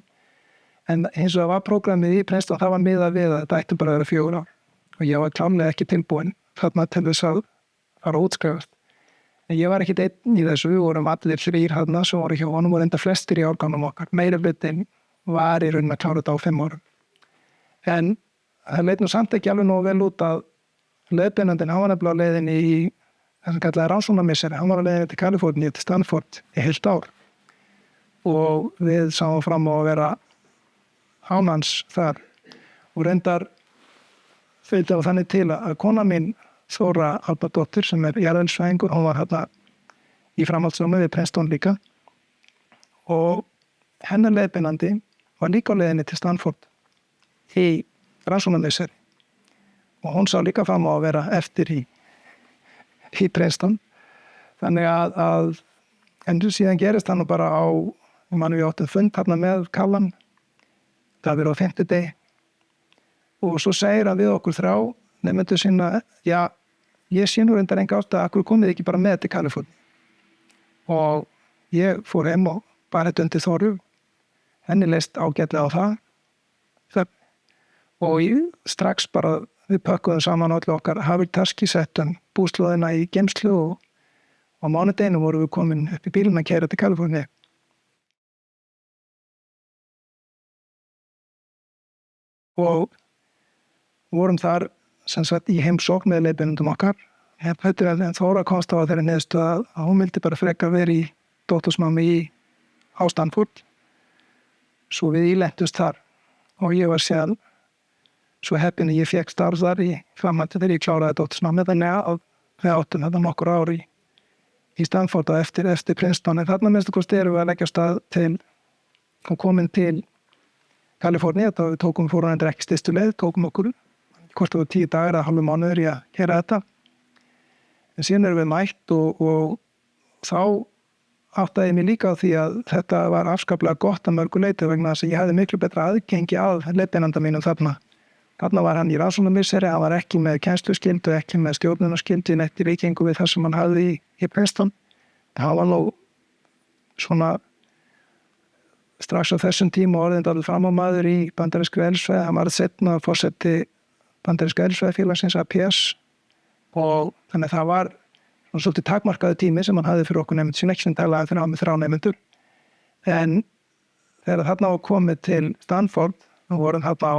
[SPEAKER 1] eins og það var prógramið í Princeton, það var miðað við að þetta ætti bara að vera 4 ár og ég var klárlega ekki tilbúin þarna til þess að fara að útskrifast. En ég var ekkert einn í þessu, við vorum allir 3 þarna sem voru hjá honum og enda flestir í árganum okkar. Meira hlutin var í rauninni að klára þetta á 5 árum. En það leit nú samt ekki alveg nógu vel út að leiðbeinandinn, hann var nefnilega á leiðinni í það sem kallaði rannsóknarmisseri, hann var á leiðinni til Kaliforníu, til Stanford í heilt ár og við sáum fram á að vera ánans þar og reyndar fylgdi á þannig til að kona mín Þóra Albadóttir sem jarðeðlisfræðingur, hún var hérna í framhaldsnámi við Princeton líka og hennar leiðbeinandi var líka á leiðinni til Stanford í rannsóknarmisseri og hún sá líka fram á að vera eftir í Princeton. Þannig að endur síðan gerist hann bara á, við áttum fund hérna með Kallan, það verið á 5. degi og svo segir hann við okkur 3 nemendur sinna, já, ég sé nú reyndar enga ástæðu, akkur komið ekki bara með til Kaliforníu og ég fór heim og bara þetta undir Þóru, henni leist ágætlega á það og strax bara við pökkuðum saman allir okkar hafurtaski, settum búslóðina í geymslu og á mánudeginu vorum við komin upp í bílinn að keyra til Kaliforníu. Og vorum þar sem sagt í heimsókn með leiðbeinendum okkar. En Þóra komst á þeirri niðurstöðu að hún vildi bara frekar vera í dóttursnámi á Stanford. Svo við ílentust þar og ég var síðan svo heppinn að ég fékk starf þar í framhaldi þegar ég kláraði dóttursnámi, þannig að við áttum þetta nokkur ár í Stanford og eftir Princeton. En þarna minnstu kosti erum við að leggja af stað til og komin til Kaliforníu, þá við fórum endur ekki stystu leið, tókum okkur hvort það var 10 dagar eða hálfur mánuður í að gera þetta. En síðan erum við mætt og þá áttaði ég mig líka á því að þetta var afskaplega gott að mörgu leyti vegna þess að ég hafði miklu betra aðgengi að leiðbeinanda mínum þarna. Þarna var hann í rannsóknarmisseri, hann var ekki með kennsluskyldu, ekki með stjórnunarskyldu, neitt í líkingu við það sem hann hafði í Princeton. Hann var nú svona strax á þessum tíma orðinn alveg framámaður í bandarísku eðlisfræði. Hann var seinna forseti bandarísku eðlisfræðifélagsins APS og þannig það var svolítið takmarkaður tími sem hann hafði fyrir okkur nemendur sín, ekki sem talaði fyrir hann með 3 nemendur. En þegar þarna var komið til Stanford, og vorum þarna á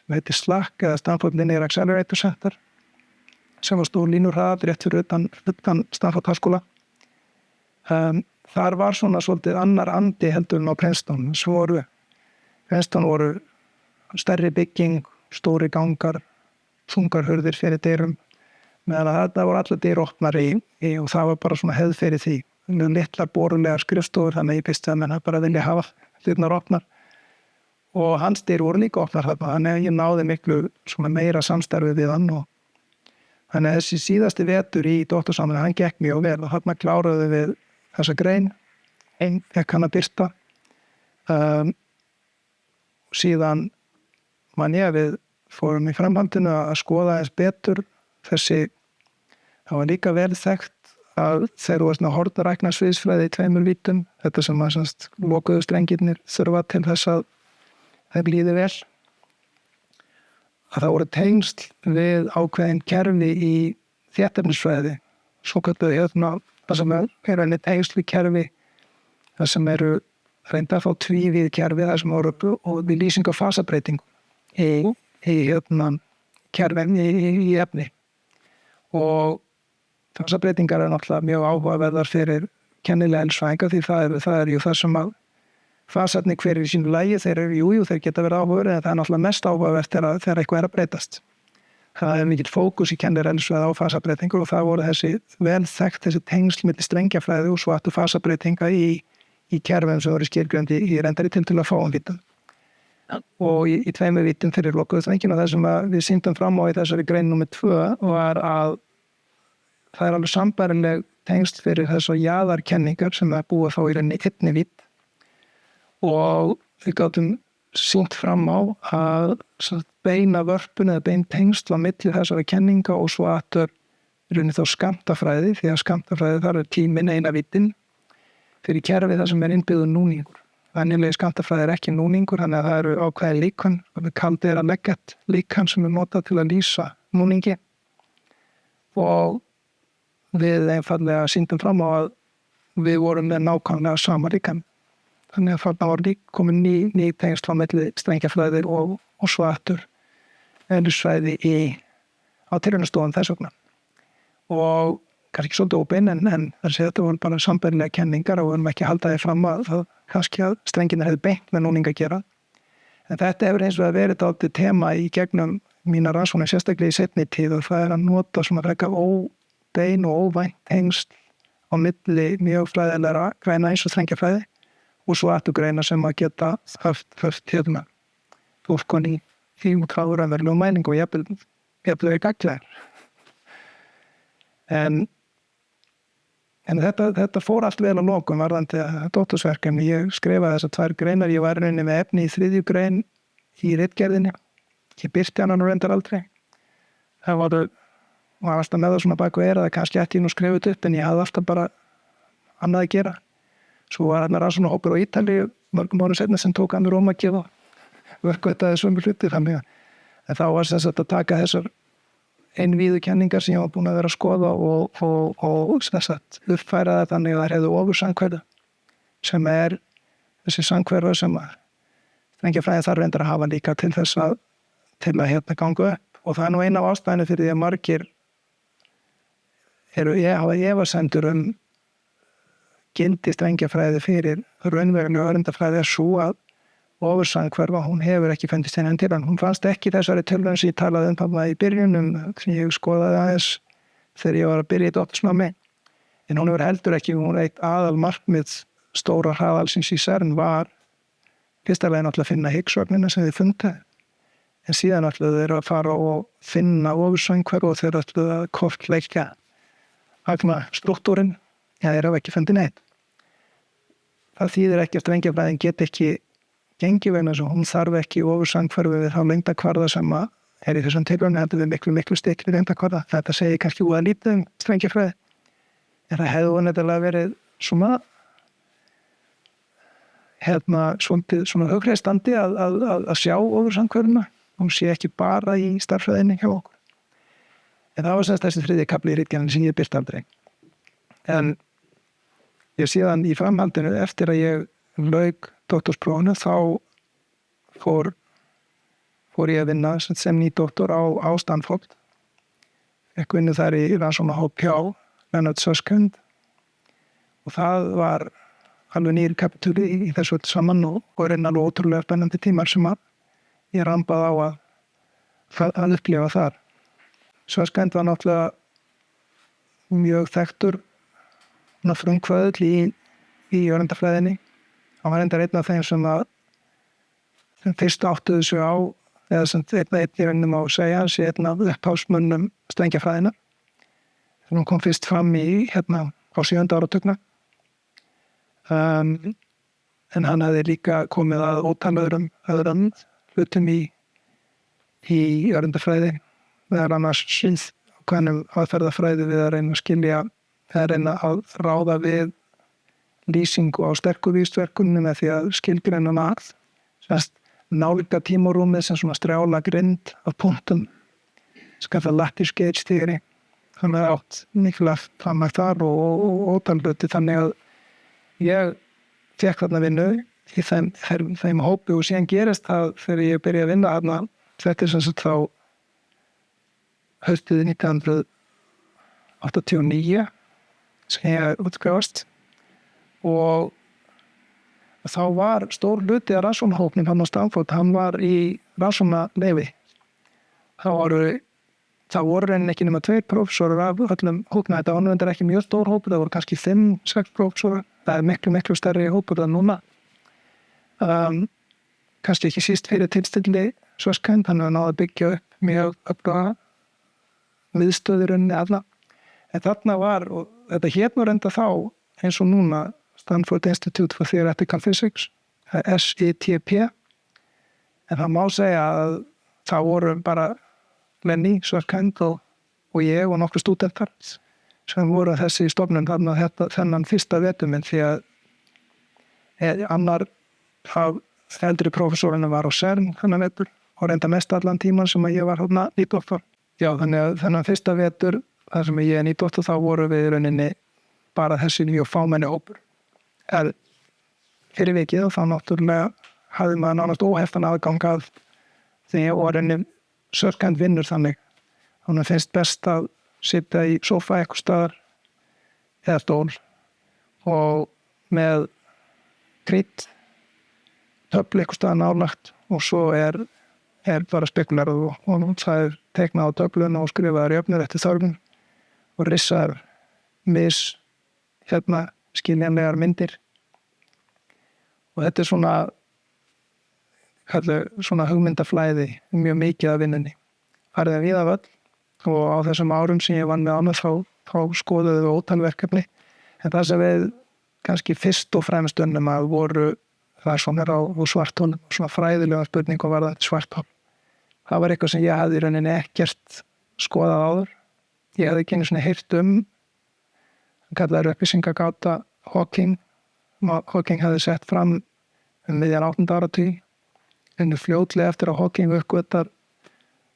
[SPEAKER 1] sem heitir SLAC eða Stanford Linear Accelerator Center sem var stór línurhraðall rétt fyrir utan Stanford háskóla. Þar var svona svolítið annar andi heldur en á Princeton. Princeton voru stærri bygging, stóri gangar, þungar hurðir fyrir dyrum, meðan að þetta voru allar dyr opnar í og það var bara svona hefð fyrir því. Litlar borulegar skrifstofur, þannig ég pisti að menn bara vilja hafa dyrnar opnar. Og hans dyr voru líka opnar þarna, þannig að ég náði miklu svona meira samstarfið við hann og þannig að þessi síðasti vetur í dóttursáminu, hann gekk mjög vel og þarna kláruðu við þessa grein, einn fekk hann að birta. Síðan man ég að við fórum í framhaldinu að skoða eins betur það var líka vel þekkt að þeir voru svona hornrækna sviðsfræði í 2 vítum, þetta sem að lokuðu strengirnir þurfa til þess að þeir líði vel. að það voru tengsl við ákveðin kerfi í þéttefnisfræði, svo kalluðu það sem er enn tengsl við kerfi, það sem eru reynda að fá tvívið kerfi, það sem voru og við lýsing á fasabreitingu í kerfin í efni. Og fasabreitingar er náttúrulega mjög áhugaverðar fyrir kennilega eðlisfræðinga því það er ju það sem að fasarnir hver í sínu lagi, þeir geta verið áhugaverðir en það er náttúrulega mest áhugavert þegar eitthvað er að breytast. Það er mikill fókus í kennilega eðlisfræði á fasabreitingur og það voru þessi tengsl milli strengjafræði og svo aftur fasabreitinga í kerfum sem voru skilgreindir í reyndari tiltölulega fáum vítum. Og í tveimur vítum fyrir lokuðu strengina og það sem við sýndum fram á í þessari grein númer 2 var að það er alveg sambærileg tengsl fyrir þessar jaðarkenningar sem búa þá í rauninni einni vít og við gátum sýnt fram á að beina vörpun eða bein tengsl á milli þessara kenninga og svo aftur í rauninni þá skammtafræði því að skammtafræði þar er tíminn eina vítin fyrir kerfi það sem er innbyggður núningur. Venjulega skammtafræði er ekki núningur, þannig að það eru ákveðin líkön og við kaldið að leggett líkön sem er notað til að lýsa núningi og við einfallega sýndum fram á að við vorum með nákvæmlega sama líkön. Þannig að þarna var komin ný tengsl á milli strengjafræði og svo aftur eðlisfræði á tilraunastofum þess vegna. Og kannski svolítið óbein en þetta voru bara sambærilega kenningar og við erum ekki að halda því fram að það kannski að strengirnir hefði beint með núning að gera. En þetta hefur eins og að verið dálítið tema í gegnum mína rannsóknir sérstaklega í seinni tíð og það er að nota svona frekar óbein og óvænt tengsl á milli mjög fræðilegra greina eins og strengjafræði og svo aftur greina sem að geta haft túlkun í út frá raunverulegum mælingum og jafnvel gagnlegar. En þetta fór allt vel að lokum varðandi dóttorsverkefni. Ég skrifaði þessar 2 greinar, ég var í rauninni með efni í 3. grein í ritgerðinni. Ég birti hana nú reyndar aldrei. Það var alltaf með það svona bak og eyrað að kannski ætti ég nú skrifa þetta upp en ég hafði alltaf bara annað að gera. Svo var þarna rannsóknarhópur á Ítalíu mörgum árum seinna sem tók að mér að gera verkvættaði sömu hluti þannig að þá var sem sagt að taka þessar einvíðu kenningar sem ég var búin að vera að skoða og þess að uppfæra það þannig að það hefðu ofursamhverfa sem er þessi samhverfa sem að strengjafræði þarf reyndar að hafa líka til þess að ganga upp og það er nú eina af ástæðinu fyrir því að margir hafa efasemdir gildi strengjafræði fyrir raunverulega örindafræði er svo að ofursamhverfa, hún hefur ekki fundist henni til hann. Hún fannst ekki þessari tölvun sem ég talaði þarna í byrjunum sem ég skoðaði aðeins þegar ég var að byrja í dóttorsnámi. En hún hefur heldur ekki, hún eitt aðal markmið stóra hraðalsins í CERN var fyrsta veginn alltaf að finna Higgs-sögnina sem þið fundu. En síðan alltaf þeir að fara og finna ofursamhverfa og þeir alltaf að kortleggja struktúrin, ja þeir hafa ekki fundið neitt. Það þýðir ekki að strengjafræðin get ekki gengi vegna þess að hún þarf ekki ofursamhverfi við þá lengdakvarða sem er í þessum tilraunum, heldur við miklu styttri lengdakvarða. Þetta segir kannski úr að lítið strengjafræði. En það hefði nefnilega verið svona svona hugreiðstandi að sjá ofursamhverfina. Hún sé ekki bara í stærðfræðinni hjá okkur. En það var semst þessi 3. kafli í ritgerðinni sem ég birti aldrei. En ég síðan í framhaldinu eftir að ég lauk doktorsprófinu þá fór ég að vinna sem nýdoktor á Stanford. Ég vinnu þar í rannsóknarhóp hjá Leonard Susskind og það var alveg nýr kapitúli í þessu öllu saman og er alveg ótrúlega spennandi tímar sem ég rambaði á að upplifa þar. Susskind var náttúrulega mjög þekktur frumkvöðull í örindafræðinni. Hann var reyndar einn af þeim sem fyrst áttuðu sig á, eða sem einn í rauninni má segja, sé einn af upphafsmönnum strengjafræðina. Þegar hún kom fyrst fram á 7. áratugnum. En hann hafði líka komið að ótal öðrum hlutum í örindafræði, meðal annars ákveðnum aðferðafræði við að reyna að skilja, eða reyna að ráða við lýsingu á sterku vísverkunum með því að skilgreina nálga tímarúmið sem svona strjála grind af punktum sem kallar lattice gauge theory. Þannig að átt mikilvægt framlag þar og ótal hluti, þannig að ég fékk þarna vinnu í þeim hópi og síðan gerist það þegar ég byrjaði að vinna þarna, þetta sem sagt þá haustið 1989 sem ég útskrifast og þá var stór hluti af rannsóknarhópnum hann á Stanford, hann var í rannsóknarleyfi. Það voru reyndin ekki nema 2 prófessorar af öllum hópnum, þetta var nú ekki mjög stór hópur, það voru kannski 5-6 prófessorar, það er miklu stærri hópur en núna. Kannski ekki síst fyrir tilstilli Sverskend, hann hefur náð að byggja upp mjög öfluga miðstöðurunni alla. En þarna var, og þetta hét nú reynda þá eins og núna, Stanford Institute for Theoretical Physics, SITP, en það má segja að það voru bara Lenny, Sverskend og ég og nokkru stúdentar sem voru þessi stofnun þennan fyrsta vetur minn, því að annar af eldri prófessorinn var á CERN þennan vetur og reynda mest allan tíman sem að ég var hérna nýdoktor. Já, þannig að þennan fyrsta vetur þar sem ég er nýdoktor þá voru við í rauninni bara þessi mjög fámenni hópur. Fyrir vikið og þá náttúrulega hafði maður nánast óheftan aðgang að því og rauninni Sverskend vinnur þannig. Hún finnst best að sitja í sófa eitthvað staðar eða stól og með krít töflu eitthvað staðar nálagt og svo er bara spekulerað og það er teiknað á töfluna og skrifaðar jöfnur eftir þörfum og rissaðar skiljanlegar myndir. Og þetta er svona hugmyndaflæði mjög mikið af vinnunni. Farið að víða völl og á þessum árum sem ég vann með annað þá skoðuðu við ótal verkefni. En það sem við kannski fyrst og fremst unnum að voru rannsóknir á svartholum, svona fræðilega spurningum varðandi svarthol. Það var eitthvað sem ég hafði í rauninni ekkert skoðað áður. Ég hafði ekki einu svona heyrt hann kallaði upplýsingagáta Hawking. Hawking hafði sett fram miðjan 8. áratug. En fljótlega eftir að Hawking uppgötar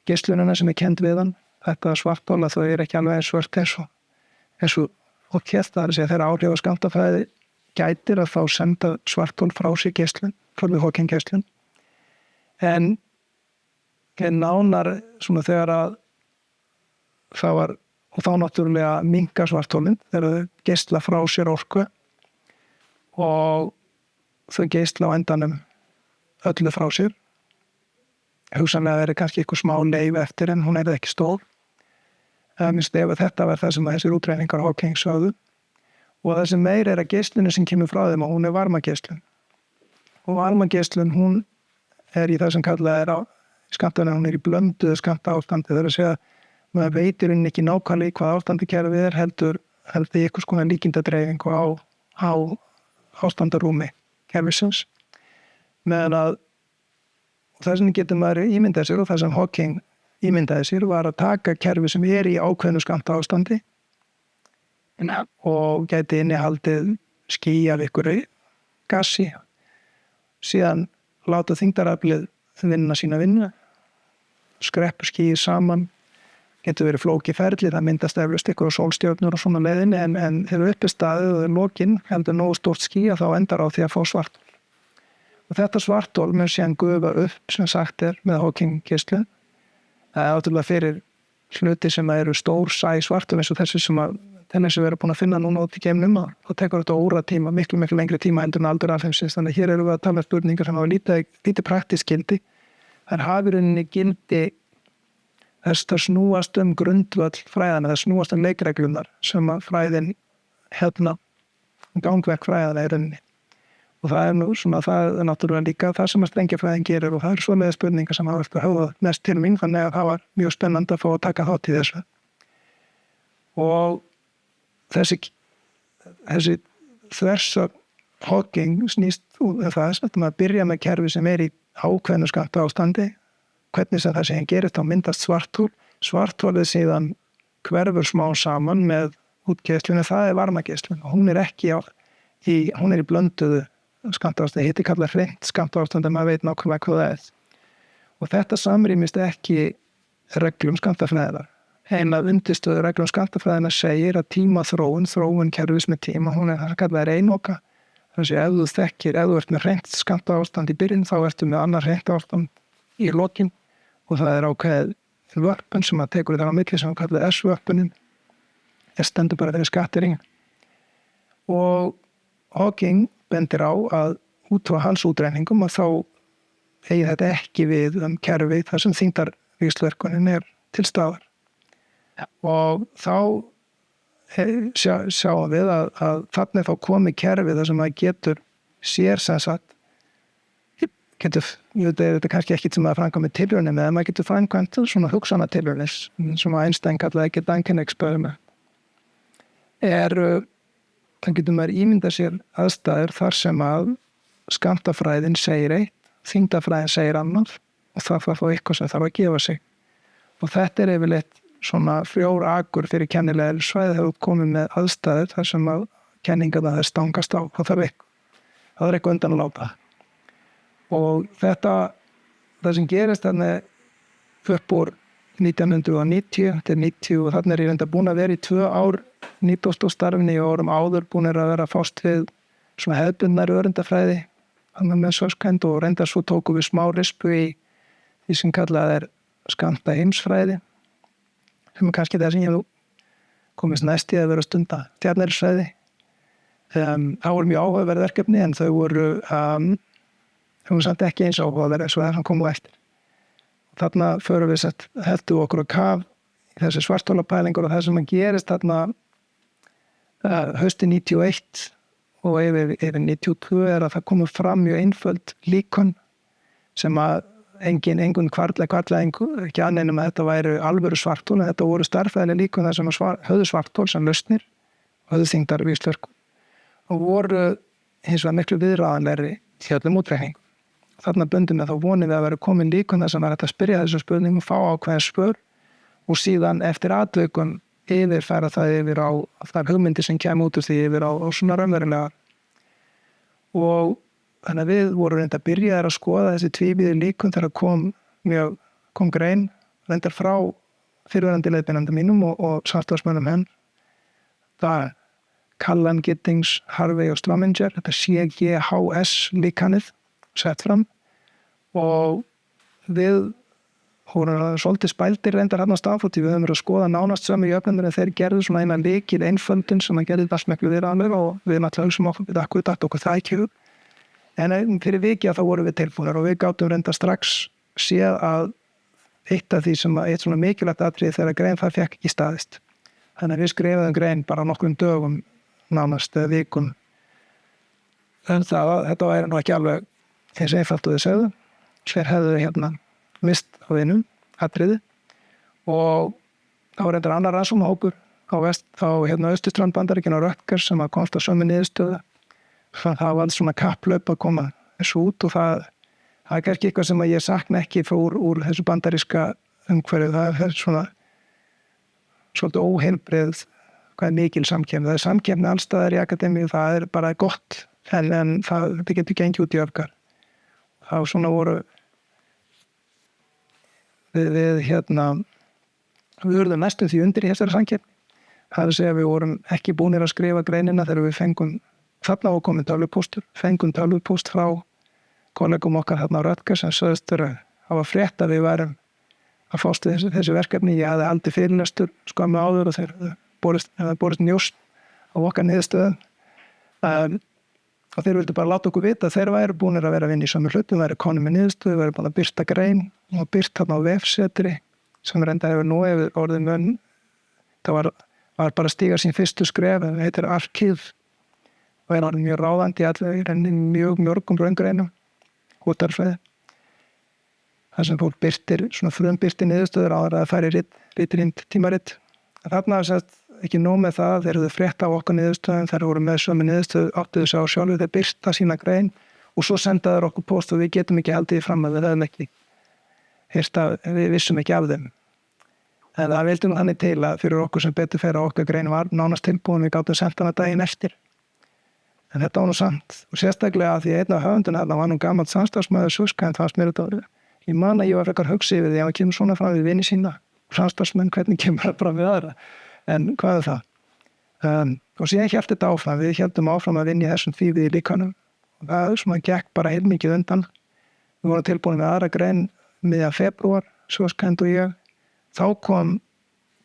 [SPEAKER 1] geislunina sem er kennd við hann, þetta svarthol, að það er ekki alveg eins svört eins og hélt, það er að segja þegar áhrif á skammtafræði gætir að þá senda svarthol frá sér geislun, frá við Hawking geislun. En nánar svona þegar að það var, og þá náttúrulega minnka svartholin þegar þau geisla frá sér orku og þau geisla á endanum öllu frá sér. Hugsanlega verið kannski eitthvað smá leif eftir en hún ekki stór. Minnst ef þetta var það sem þessir útreiningar Hawking sögðu. Og það sem meir er að geislunni sem kemur frá þeim og hún er varmageislun. Og varmageislun hún í það sem kallað á skammtana, hún í blönduðu skammtaástandi. Það er að segja maður veitir henni ekki nákvæmlega í hvað ástandi kerfið heldur í eitthvað skona líkindadreifingu á ástandarúmi kerfisins. Meðan að það sem getur maður ímyndað sér og það sem Hawking ímyndaði sér var að taka kerfi sem í ákveðnu skammtaástandi og gæti innihaldið ský af einhverju gassi, síðan láta þyngdaraflið vinna sína vinnu, skreppu skýið saman, getur verið flókið ferli, það myndast eflaust ykkur á sólstjörnur og svona leiðinni en þegar uppi staðið og lokinn heldur nógu stórt ský að þá endar á því að fá svarthol. Og þetta svarthol mun síðan gufa upp sem sagt með Hawking geislu. Það er náttúrulega fyrir hluti sem eru stór sæ svarthol eins og þessi sem við erum búin að finna núna út í geimnum og þá tekur þetta óratíma, miklu lengri tíma heldur en aldur alheimsins. Þannig að hér erum við að tala spurningar sem hafa lítið praktískt gildi. Það hafi rauninni gildi þess að snúast grundvöll fræðana, það snúast leikreglunar sem að fræðin gangverk fræðana í rauninni. Og það er nú svona, það er náttúrulega líka það sem að strengjafræðin gerir og það eru svoleiðis spurningar sem hafa höfðað mest til mín, þannig að það var mjög spennandi að fá að taka þátt í þessu. Og þessi þversögn Hawking snýst það að maður byrja með kerfi sem í ákveðnu skammtaástandi, hvernig sem það sem gerist þá myndast svarthol. Svartholið síðan hverfur smá saman með útgeislunni, það er varmageislun og hún er í blönduðu skammtástand hitti kallar hreint skammtástand að maður veit nákvæmlega hvað það er. Og þetta samrýmist ekki reglum skammtafræðinar. Ein af undirstöðu reglum skammtafræðinar segir að þróun kerfis með tíma, hún það sem kallað einoka. Þannig að ef þú ert með hreint skammtástand í byrjun, þá ertu með annar hreint ástand í lokin og það er ákveðið vörpun sem að tekur þetta á milli sem kallað S-vörpunin. Það stendur bara fyrir skattering. Og Hawking bendir á að út frá hans útræningum að þá eigi þetta ekki við kerfi þar sem þyngdarvíxlverkunin er til staðar. Og þá sjáum við að þarna þá komið kerfi þar sem maður getur sér sem sagt þetta kannski ekkit sem að framkvæmja tilraunir með, en maður getur framkvæmt svona hugsana tilraunir sem að Einstein kallaði ekki Duncan experiment. Það getur maður ímynda sér aðstæður þar sem að skammtafræðin segir eitt, þyngdarfræðin segir annað og það var þá eitthvað sem þarf að gefa sig. Og þetta yfirleitt svona frjór akur fyrir kennilega svæði hefur komið með aðstæður þar sem að kenningarna þær stangast á, það er eitthvað undan að láta. Og það sem gerist þannig upp úr 1990, þetta er 90 og þannig er ég reynda búin að vera í 2 ár nýbóstóðstarfni og árum áður búin að vera að fást við svona hefðbundnar öreindafræði, þannig með Susskind og reynda svo tókum við smá rispu í því sem kallað er skammta heimsfræði, sem er kannski það sem ég komist næst í að vera stunda stjarnerisfræði. Það voru mjög áhugaverð verkefni en þau voru samt ekki eins áhugaverð eins og það sem komu eftir. Þarna förum við heldur okkur á kaf í þessi svartholapælingur og það sem að gerist þarna hausti 91 og yfir 92 er að það komur fram mjög einföld líkön sem að engin kvartlega ekki anneinum að þetta væri alvöru svarthol en þetta voru stærðfræðileg líkön þar sem höfðu svarthol sem lausnir og höfðu þyngdarvíxlverkun og voru hins vegar miklu viðráðanlegri í öllum útreikningum. Þarna bundum við þá vonum við að vera komin líkun þess að þetta spyrja þessum spurningum, fá ákveðin spör og síðan eftir atvikun yfirfæra það yfir á þær hugmyndir sem kemur út úr því yfir á svona raunverulega. Og þannig að við vorum reynda að byrja að skoða þessi tvívíði líkun þegar kom grein reyndar frá fyrirverandi leiðbeinanda mínum og samstarfsmönnum henn. Það Callan, Giddings, Harvey og Strominger, þetta CGHS líkanið sett fram og við vorum svolítið spældir reyndar hann á Stanford við höfum verið að skoða nánast sömu jöfnundur en þeir gerðu svona eina lykil einföldun sem að gerði það smeklu viðræðanlega og við náttúrulega hugsaum okkur við okkur það ekki hug en fyrir viki að þá vorum við tilbúinir og við gátum reyndar strax séð að eitt af því sem eitt svona mikilvægt atriði þegar grein það fekk ekki staðist þannig að við skrifaðum grein bara nokkrum dögum nánast eða vikum þetta væri nú ekki alveg eins einfalt og þið sögðu hver hefðu mist á vinum atriði og þá var reyndar annar rannsóknarhópur á Austurströnd Bandaríkjanna og Rutgers sem komst á sömu niðurstöðu það var svona kapplaup að koma þessu út og það er kannski eitthvað sem ég sakna ekki úr þessu bandaríska umhverju það er svona svolítið óheilbrigð hvað er mikil samkeppni það er samkeppni allstaðar í akademíu það er bara gott en það getur gengið út í öfgar þá svona voru við urðum næstum því undir í þessari samkeppni. Það er að segja að við vorum ekki búnir að skrifa greinina þegar við fengum þarna og komið tölvupóstur, fengum tölvupóst frá kollegum okkar þarna á Rutgers sem sögðust að hafa frétt að við værum að fást við þessi verkefni. Ég hafði aldrei fyrirlestur skömmu áður og þeir borist njóst á okkar niðurstöðum. Og þeir vildi bara láta okkur vita að þeir væru búinir að vera að vinna í sömu hlutum, væru konum með niðurstöðu, væru búin að birta grein og birta þarna á vefsetri sem reynda hefur nú yfir orðið munn. Það var bara að stíga sín fyrstu skref, það heitir Arkiv og er orðið mjög ráðandi allir í mjög mörgum raungreinum, útvarfræði. Það sem fólk birtir, svona frumbirtir niðurstöður áður að það færi ritrýnd tímaritt. Þarna er ekki nóg með það, þeir eru frétta á okkar niðurstöðum, þeir voru með sömu niðurstöðu, áttuðu sig á sjálfu, þeir birta sína grein og svo sendaður okkur post og við getum ekki haldið fram að við höfum ekki við vissum ekki af þeim. En það vildi nú þannig til að fyrir okkur sem betur fer að okkar grein var nánast tilbúin, við gátum senda hana daginn eftir. En þetta var nú samt, og sérstaklega að því einn af höfundun hérna var nú gamall samstarfsmaður Suskænd, fannst mér þetta orðið. Ég man að ég var frekar hugsi yfir því að hann kemur svona fram við vini sína, samstarfsmenn, hvernig kemur það fram við aðra, en hvað er það? Og síðan hélt þetta áfram, við héldum áfram að vinna í þessum þýfið í líkanum og það svona gekk bara heilmikið undan. Við vorum tilbúin með aðra grein miðjan febrúar, Suskænd og ég. Þá kom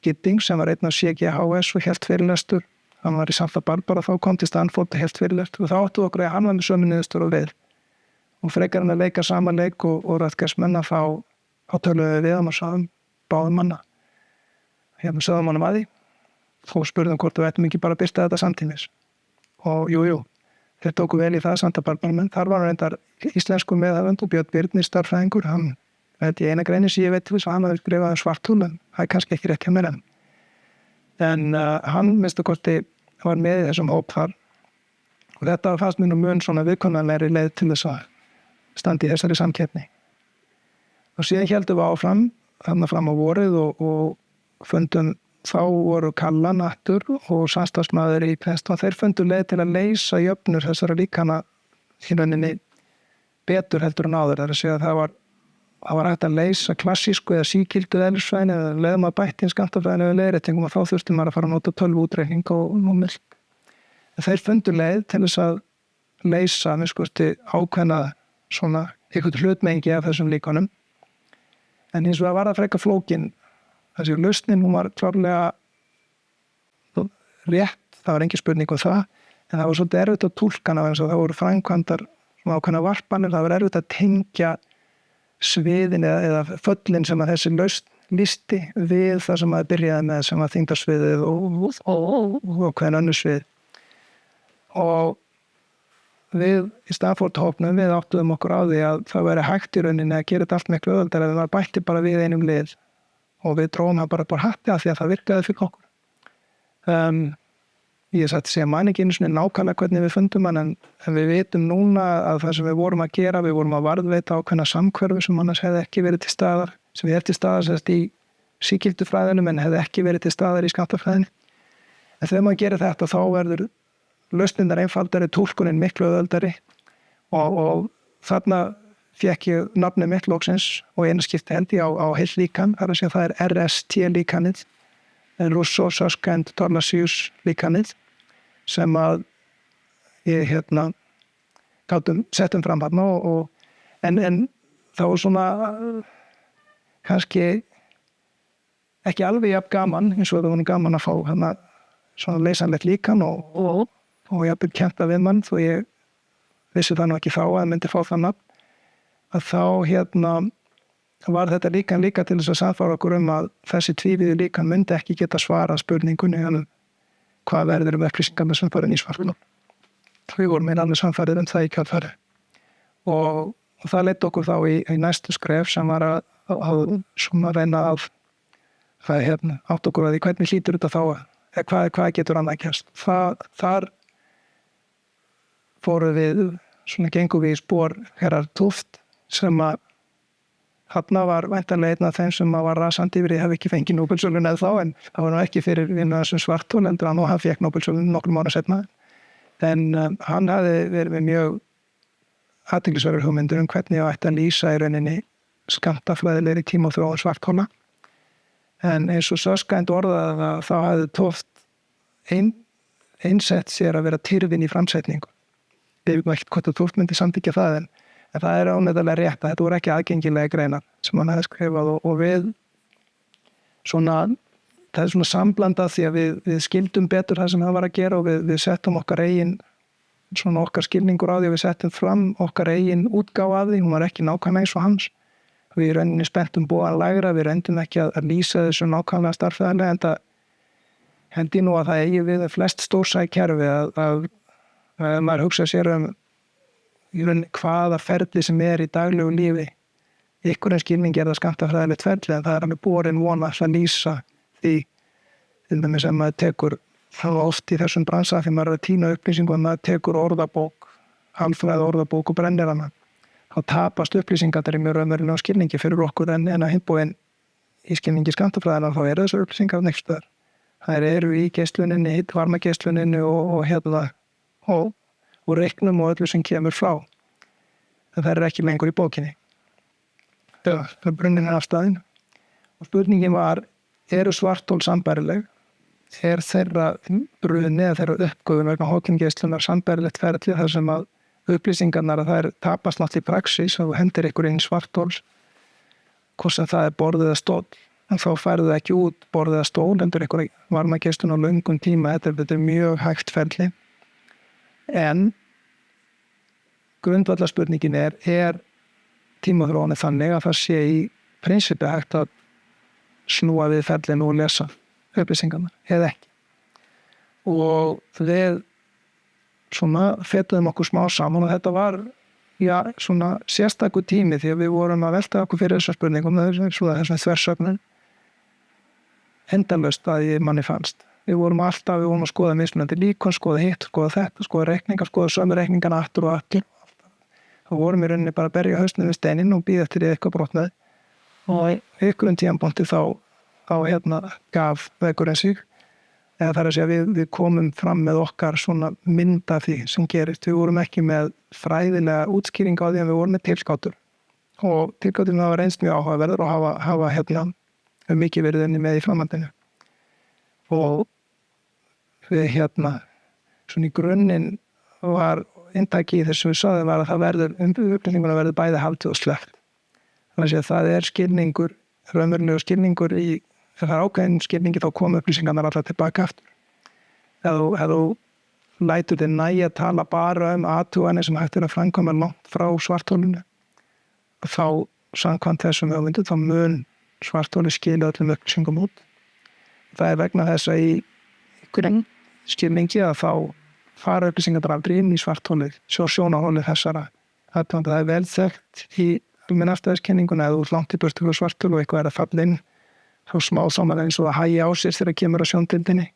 [SPEAKER 1] Gidding sem var einn af CGHS og hélt fyrirlestur. Hann var í Santa Barbara, þá kom til Stanford og hélt fyrirlestur og þá áttu okkur að hann var með sömu niðurstöður og við. Og frekar hann að leika sama leik og rættgæsmenn að þá töluðu við hann og sagðum báðum manna. Hérna sögðum honum að því og spurðum hvort við ættum ekki bara að birta þetta samtímis. Og jú, þeir tóku vel í það Santa Barbara, menn þar var hann reyndar íslensku meðhöfund og Björn Birnir starffræðingur, hann þetta í eina greini sem ég veit til þess að hann hafði skrifað svarthúl, en það er kannski ekki rétt hjá mér enn. En hann minnstu kosti var með í þessum hóp þar og þetta fannst mér nú mun svona viðkonanlegri leið til þess að standa í þessari samkeppni. Og síðan héldum við áfram, þarna fram á vorið og fundum, þá voru Kalla, Nattur og samstarfsmaður í Princeton, þeir fundu leið til að leysa jöfnur þessara líkana í rauninni betur heldur en áður, það er að segja að það var hægt að leysa klassísku eða síkildu eðlisfræðin eða leiðum að bætti inn skammtafræðinegu leiðréttingum og þá þurfti maður að fara að nota tölvuútreikning og milk. En þeir fundu leið til þess að leysa ákveðna svona einhvern hlutmengi af þessum líkonum. En hins vegar var það frekar flókin. Þessi lausnin, hún var klárlega rétt, það var engin spurning um það, en það var svolítið erfitt að túlka hana eins og það voru framkvæmdar svona ákveðna varpanir, það var erfitt að tengja sviðin eða föllin sem að þessi lausn listi við það sem að byrjaði með sem að þyngdarsviðið og hvern önnur svið. Og við í Stanford-hópnum við áttuðum okkur á því að það væri hægt í rauninni að gera þetta allt miklu öðuldar en það bætti bara við einum lið og við dróðum það bara hatti af því að það virkaði fyrir okkur. Ég satt að segja man ekki einu svona nákvæmlega hvernig við fundum hann en við vitum núna að það sem við vorum að gera, við vorum að varðveita ákveðna samhverfi sem annars hefði ekki verið til staðar, sem við til staðar sérst í síkildufræðinum en hefði ekki verið til staðar í skammtafræðinni. En þegar maður gerir þetta þá verður lausnirnar einfaldari, túlkunin miklu öðuldari og þarna fékk ég nafnið mitt loksins og einu skipti held ég á heill líkan, þar að segja það er RST líkanið, Russo, Suskænd, Torlasius líkanið sem að ég settum fram hann en þá var svona kannski ekki alveg jafn gaman eins og það var gaman að fá hana svona leysanlegt líkan og ég hafði kent að við mann þó ég vissi það nú ekki þá að ég myndi fá það nafn að þá var þetta líka til þess að sannfæra okkur að þessi tvívíðu líkan myndi ekki geta svarað spurningunni hvað verður upplýsingarnar sem fara inn í svartholið. Við vorum alveg sannfærðir það í kjölfarið. Og það leiddi okkur þá í næstu skref sem var að svona reyna að átt okkur að því hvernig hlýtur þetta þá eða hvað getur annað gerst. Þar fórum við, gengum við í spór Gerhard Tuft sem að þarna var væntanlega einn af þeim sem var rasandi yfir því að hafa ekki fengið Nóbelsverðlaun eða þá en það var nú ekki fyrir vinna þessum svarthol heldur hann og hann fékk Nóbelsverðlaun nokkrum ára seinna. En hann hafði verið með mjög athyglisverðar hugmyndir hvernig það ætti að lýsa í rauninni skammtafræðilegri tímaþróun svarthola. En eins og Suskænd orðaði það þá hafði Tuft einsett sér að vera tyrfin í framsetningu. Ég veit nú ekkert hvort að Tuft myndi samþykkja það en það óneitanlega rétt að þetta voru ekki aðgengilega greinar sem hann hefði skrifað og við það er svona samblandað því að við skildum betur það sem hann var að gera og við settum okkar eigin okkar skilningur á því og við settum fram okkar eigin útgáfa af því, hún var ekki nákvæmlega eins og hans. Við rauninni spenntum búan lægra, við reyndum ekki að lýsa þessu nákvæmlega starffræðilega en það hendi nú að það eigi við flest stórsæk kerfi að maður hugsa sér í rauninni hvaða ferli sem í daglegu lífi. Í einhverjum skilningi það skammtafræðilegt ferli en það alveg borin von að lýsa því til dæmis sem maður tekur þá oft í þessum bransa því maður er að tína upplýsingu og maður tekur orðabók, halfræði orðabók og brennir hana. Þá tapast upplýsingar í mjög raunverulega skilningi fyrir okkur en að hinbúin í skilningi skammtafræðina þá þessar upplýsingar next þær eru í geisluninni, varmageisluninu og úr reiknum og öllu sem kemur frá. En það ekki lengur í bókinni. Það brunnin afstæðin. Og spurningin var, eru svarthol sambærileg? Þeirra bruni eða þeirra uppgufun vegna Hawking-geislunar sambærilegt ferli þar sem að upplýsingarnar að þær tapast náttúrulega í praxis og hendir ykkur inn í svarthol, hvort sem það borð eða stól, en þá færðu það ekki út borð eða stól, hendur ykkur varmageislun á löngum tíma, þetta er mjög hægt ferli. En grundvallarspurningin er tímaþróunin þannig að það sé í prinsippi hægt að snúa við ferlinu og lesa upplýsingarnar, eða ekki. Og við svona fetuðum okkur smá saman og þetta var svona sérstakur tími því að við vorum að velta okkur fyrir þessar spurningum, þessum þversögnum endalaust að ég manni fannst. Við vorum að skoða mismunandi líkon, skoða hitt, skoða þetta, skoða reikningar, skoða sömu reikningarna aftur og aftur. Þá vorum í rauninni bara að berja hausnum við steininn og bíða eftir eitthvað brotnaði. Og ykkur tímapunkti þá gaf vegurinn sig. Eða það að segja við komum fram með okkar svona mynd af því sem gerist. Við vorum ekki með fræðilega útskýring á því en við vorum með tilgátur. Og tilgáturinn hafa reynst mjög áhugaverður og hafa mikið verið enni með í framhaldinu. Og við svona í grunninn var inntaki í þessu við sagðum var að það upplýsinguna verður bæði haldið og sleppt. Þannig að það skilningur, raunverulegur skilningur í það ákveðin skilningi þá koma upplýsingarnar alltaf tilbaka aftur. Ef þú lætur þig nægja að tala bara athuganir sem hægt að framkvæma langt frá svartholinu, þá samkvæmt þessum hugmyndum þá mun svartholi skila öllum upplýsingum út. Það vegna þess að í einhverjum skilningi að þá fara upplýsingarnar aldrei inn í svartholið, sjónarholið þessara. Það vel þekkt í almenn afstæðiskenninguna að þú langt í burtu frá svarthol og eitthvað að falla inn þá smá saman eins og að hægja á sér þegar kemur á sjóndeildinni.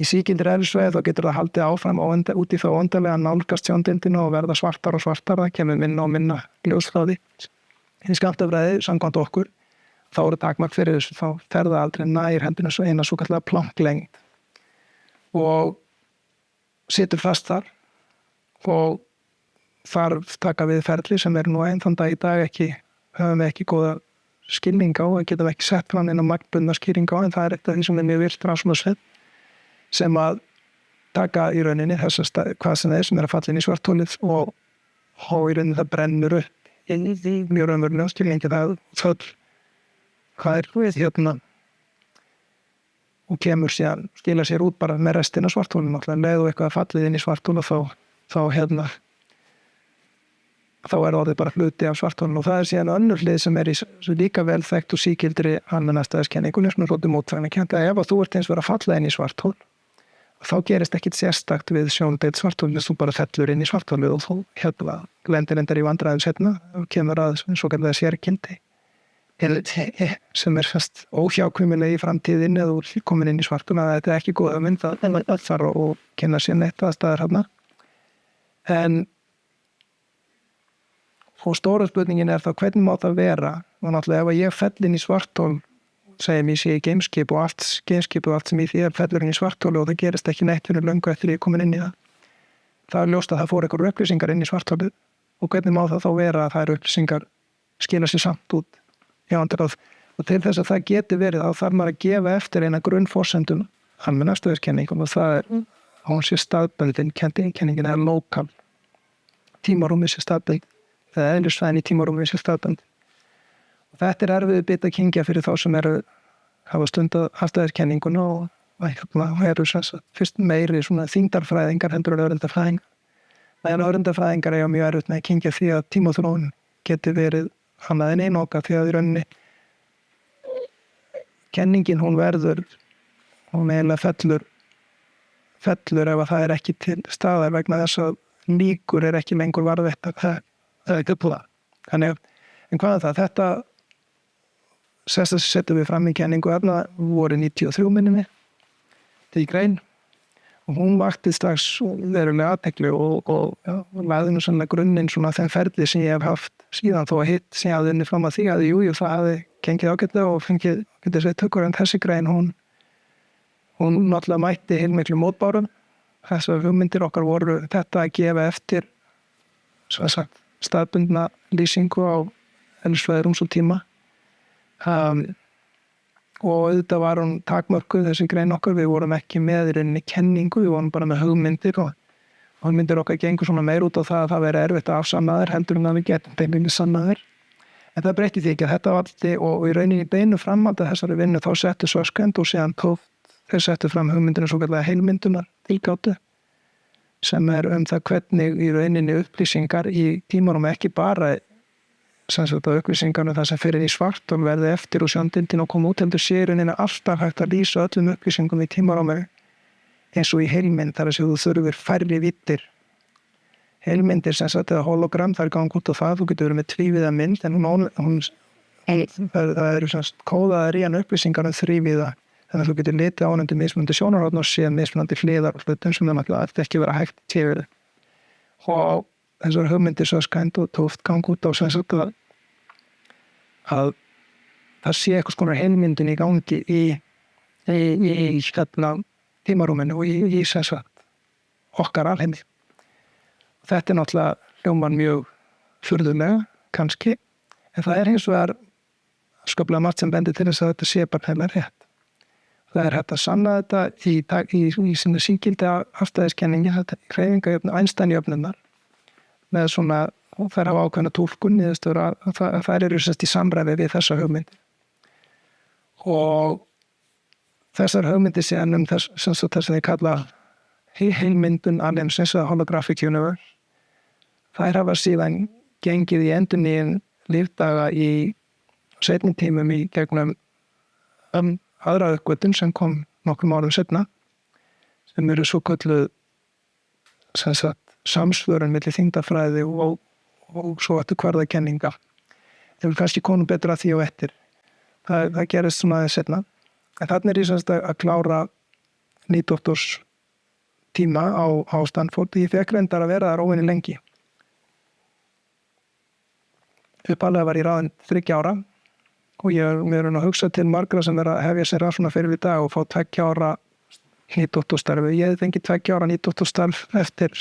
[SPEAKER 1] Í sígildri eðlisfræði þá getur það haldið áfram út í þá óendanlega að nálgast sjóndeildina og verða svartar og svartar, það kemur minna og minna ljós frá því. Í skammtafræði, samkvæmt okkur, þá eru takmark fyrir þessu, þá fer það aldrei nær hendina svo eina svokallaða planklengd og situr fast þar og þar taka við ferli sem nú þann dag í dag höfum við ekki góða skilning á, að geta ekki sett fram inn á magnbundna skýring á, en það eitt af því sem mjög virt rannsóknarsveit sem að taka í rauninni hvað sem sem að falla inn í svartholið og í rauninni það brennur upp mjög raunverulega skilningi það hvað og kemur síðan, skila sér út bara með restina svartholið, náttúrulega leið og eitthvað fallið inn í svartholið þá orðið bara hluti af svartholinu og það síðan önnur hlið sem í líka vel þekkt og sígildri almennastæðiskenningunni svona svolítið mótfræðinarkennt að ef þú ert eins verið að falla inn í svarthol þá gerist ekkit sérstakt við sjóndeild svartholinu, þú bara fellur inn í svartholinu og þú lendir endar í vandræðum setna og kemur að svo kallega sérkindi sem fast óhjákvæmilega í framtíðin eða þú komin inn í svartholinu að þetta ekki góð mynd að fara og kynna sér neitt að staðar hérna. Og stóra spurningin þá hvernig má það vera og náttúrulega ef ég fell inn í svarthol segjum ég sé í gameskip og allt sem í því fellur inn í svartholi og það gerist ekki neitt fyrir löngu eftir ég komin inn í það ljóst að það fór einhver upplýsingar inn í svartholið og hvernig má það þá vera að þær upplýsingar skila sér samt út og til þess að það geti verið þá þarf maður að gefa eftir eina grunnforsendum almennastæðiskenningum og það hún sé staðbundin, kenningin lokal tímarúmið sé staðbundin eða eðlisfræðin í tímarúmið sé staðbundin. Og þetta erfiður bit að kyngja fyrir þá sem hafa stundað afstæðiskenninguna og eru fyrst meiri svona þyngdarfræðingar heldur en öryndafræðingar. Meðan öryndafræðingar eiga mjög erfitt með að kyngja því að tímaþróun geti verið annað en einoka því að í rauninni kenningin hún eiginlega fellur ef að það ekki til staðar vegna þess að líkur ekki lengur varðveitt það uppla. Þannig en hvað það? Þetta settum við fram í kenningu voru 93 minni mig til grein og hún vakti strax verulega athygli og lagði nú sannlega grunninn svona þeim ferli sem ég hef haft síðan þó að hitt sem ég hafði unnið fram að því að jú, það hafði gengið ágætlega og fengið tökur en þessi grein hún náttúrulega mætti heilmiklu mótbárum þessar hugmyndir okkar voru þetta að gefa eftir staðbundna lýsingu á eðlisfræði rúms og tíma og auðvitað var hún takmörkuð þessi grein okkar, við vorum ekki með í rauninni kenningu, við vorum bara með hugmyndir og hugmyndir okkar gengur svona meir út á það að það veri erfitt að afsanna þær heldur en að við getum beinlínis sanna þær. En það breytti því ekki að þetta valdi og í rauninni beinu framhaldi af þessari vinnu þá settu Söskend og síðan þeir settu fram hugmyndinu svo kallega heilmyndunar tilgátu sem það hvernig í rauninni upplýsingar í tímarum ekki bara upplýsingarnu það sem fyrir í svart og verði eftir og sjóndindin og koma út heldur sé í rauninni alltaf hægt að lýsa öllum upplýsingum í tímarum eins og í heilmynd þar að séu þú þurfir færri vittir. Heilmyndir eða hologram, það ganga út á það, þú getur verið með tvívíða mynd en það eru kóðaðar í hann upplýsingar þrívíða, þannig að þú getur litið á hann undir mismunandi sjónarhorn og séð mismunandi hliðar og hlutum sem það ætti ekki vera hægt til og þessar hugmyndir Söskend og Tóft ganga út á að það sé eitthvað skonar heilmyndin í gangi í tímarúminu og í okkar alheimi. Þetta náttúrulega hljómar mjög furðulega, kannski, en það hins vegar skaplega margt sem bendir til þess að þetta sé bara heimlega rétt. Það hægt að sanna þetta í sinni sígildi afstæðiskenningi, hreyfingajöfnu, Einstein-jöfnurnar, með svona, þær hafa ákveðna túlkun, þær eru í samræði við þessa hugmyndi. Og þessar hugmyndir síðan þess sem þeir kalla heilmyndun alheimsins eða holographic universe, þær hafa síðan gengið í endurnýjun lífdaga í seinni tímum í gegnum aðra uppgötvun sem kom nokkrum árum seinna sem eru svo kölluð samsvörun milli þyngdarfræði og svo eftir kvarðakenninga. Þeir vil kannski koma betur að því og eftir. Það gerist svona aðeins seinna. En þarna er ég að klára nýdóttors tíma á Stanford. Ég fekk reyndar að vera þar óvenju lengi. Uppalega var ég ráðinn 3 ára og mér að hugsa til margra sem að hefja sér rannsóknar fyrir í dag og fá 2 ára nýdóttorstarfi. Ég hef fengið 2 ára nýdóttorstarf eftir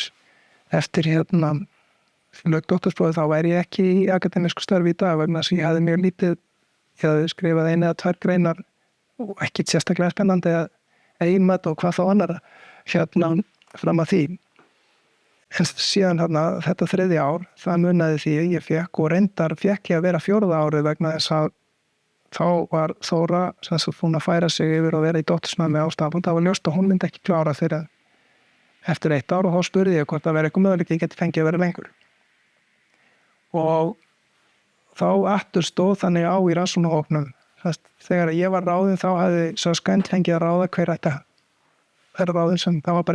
[SPEAKER 1] lauk doktorsprófið, þá væri ég ekki í akademísku starfi í dag vegna þess að ég hafði mjög lítið, ég hafði skrifað 1 eða 2 greinar og ekkert sérstaklega spennandi að einmat og hvað þá annara fram að því. En síðan þetta 3. ár, það munaði því ég fekk og reyndar fekk ég að vera 4. árið vegna þess að þá var Þóra sem búin að færa sig yfir og vera í dóttursnámi á Stanford. Það var ljóst að hún myndi ekki klára fyrir eftir 1 ár og þá spurði ég hvort það veri eitthvað möguleiki ég geti fengið að vera lengur. Og þá aftur stóð þannig á í rannsóknarhópnum. Þegar ég var ráðinn þá hafði Söskend fengið að ráða hver ætti að vera ráðinn sem það var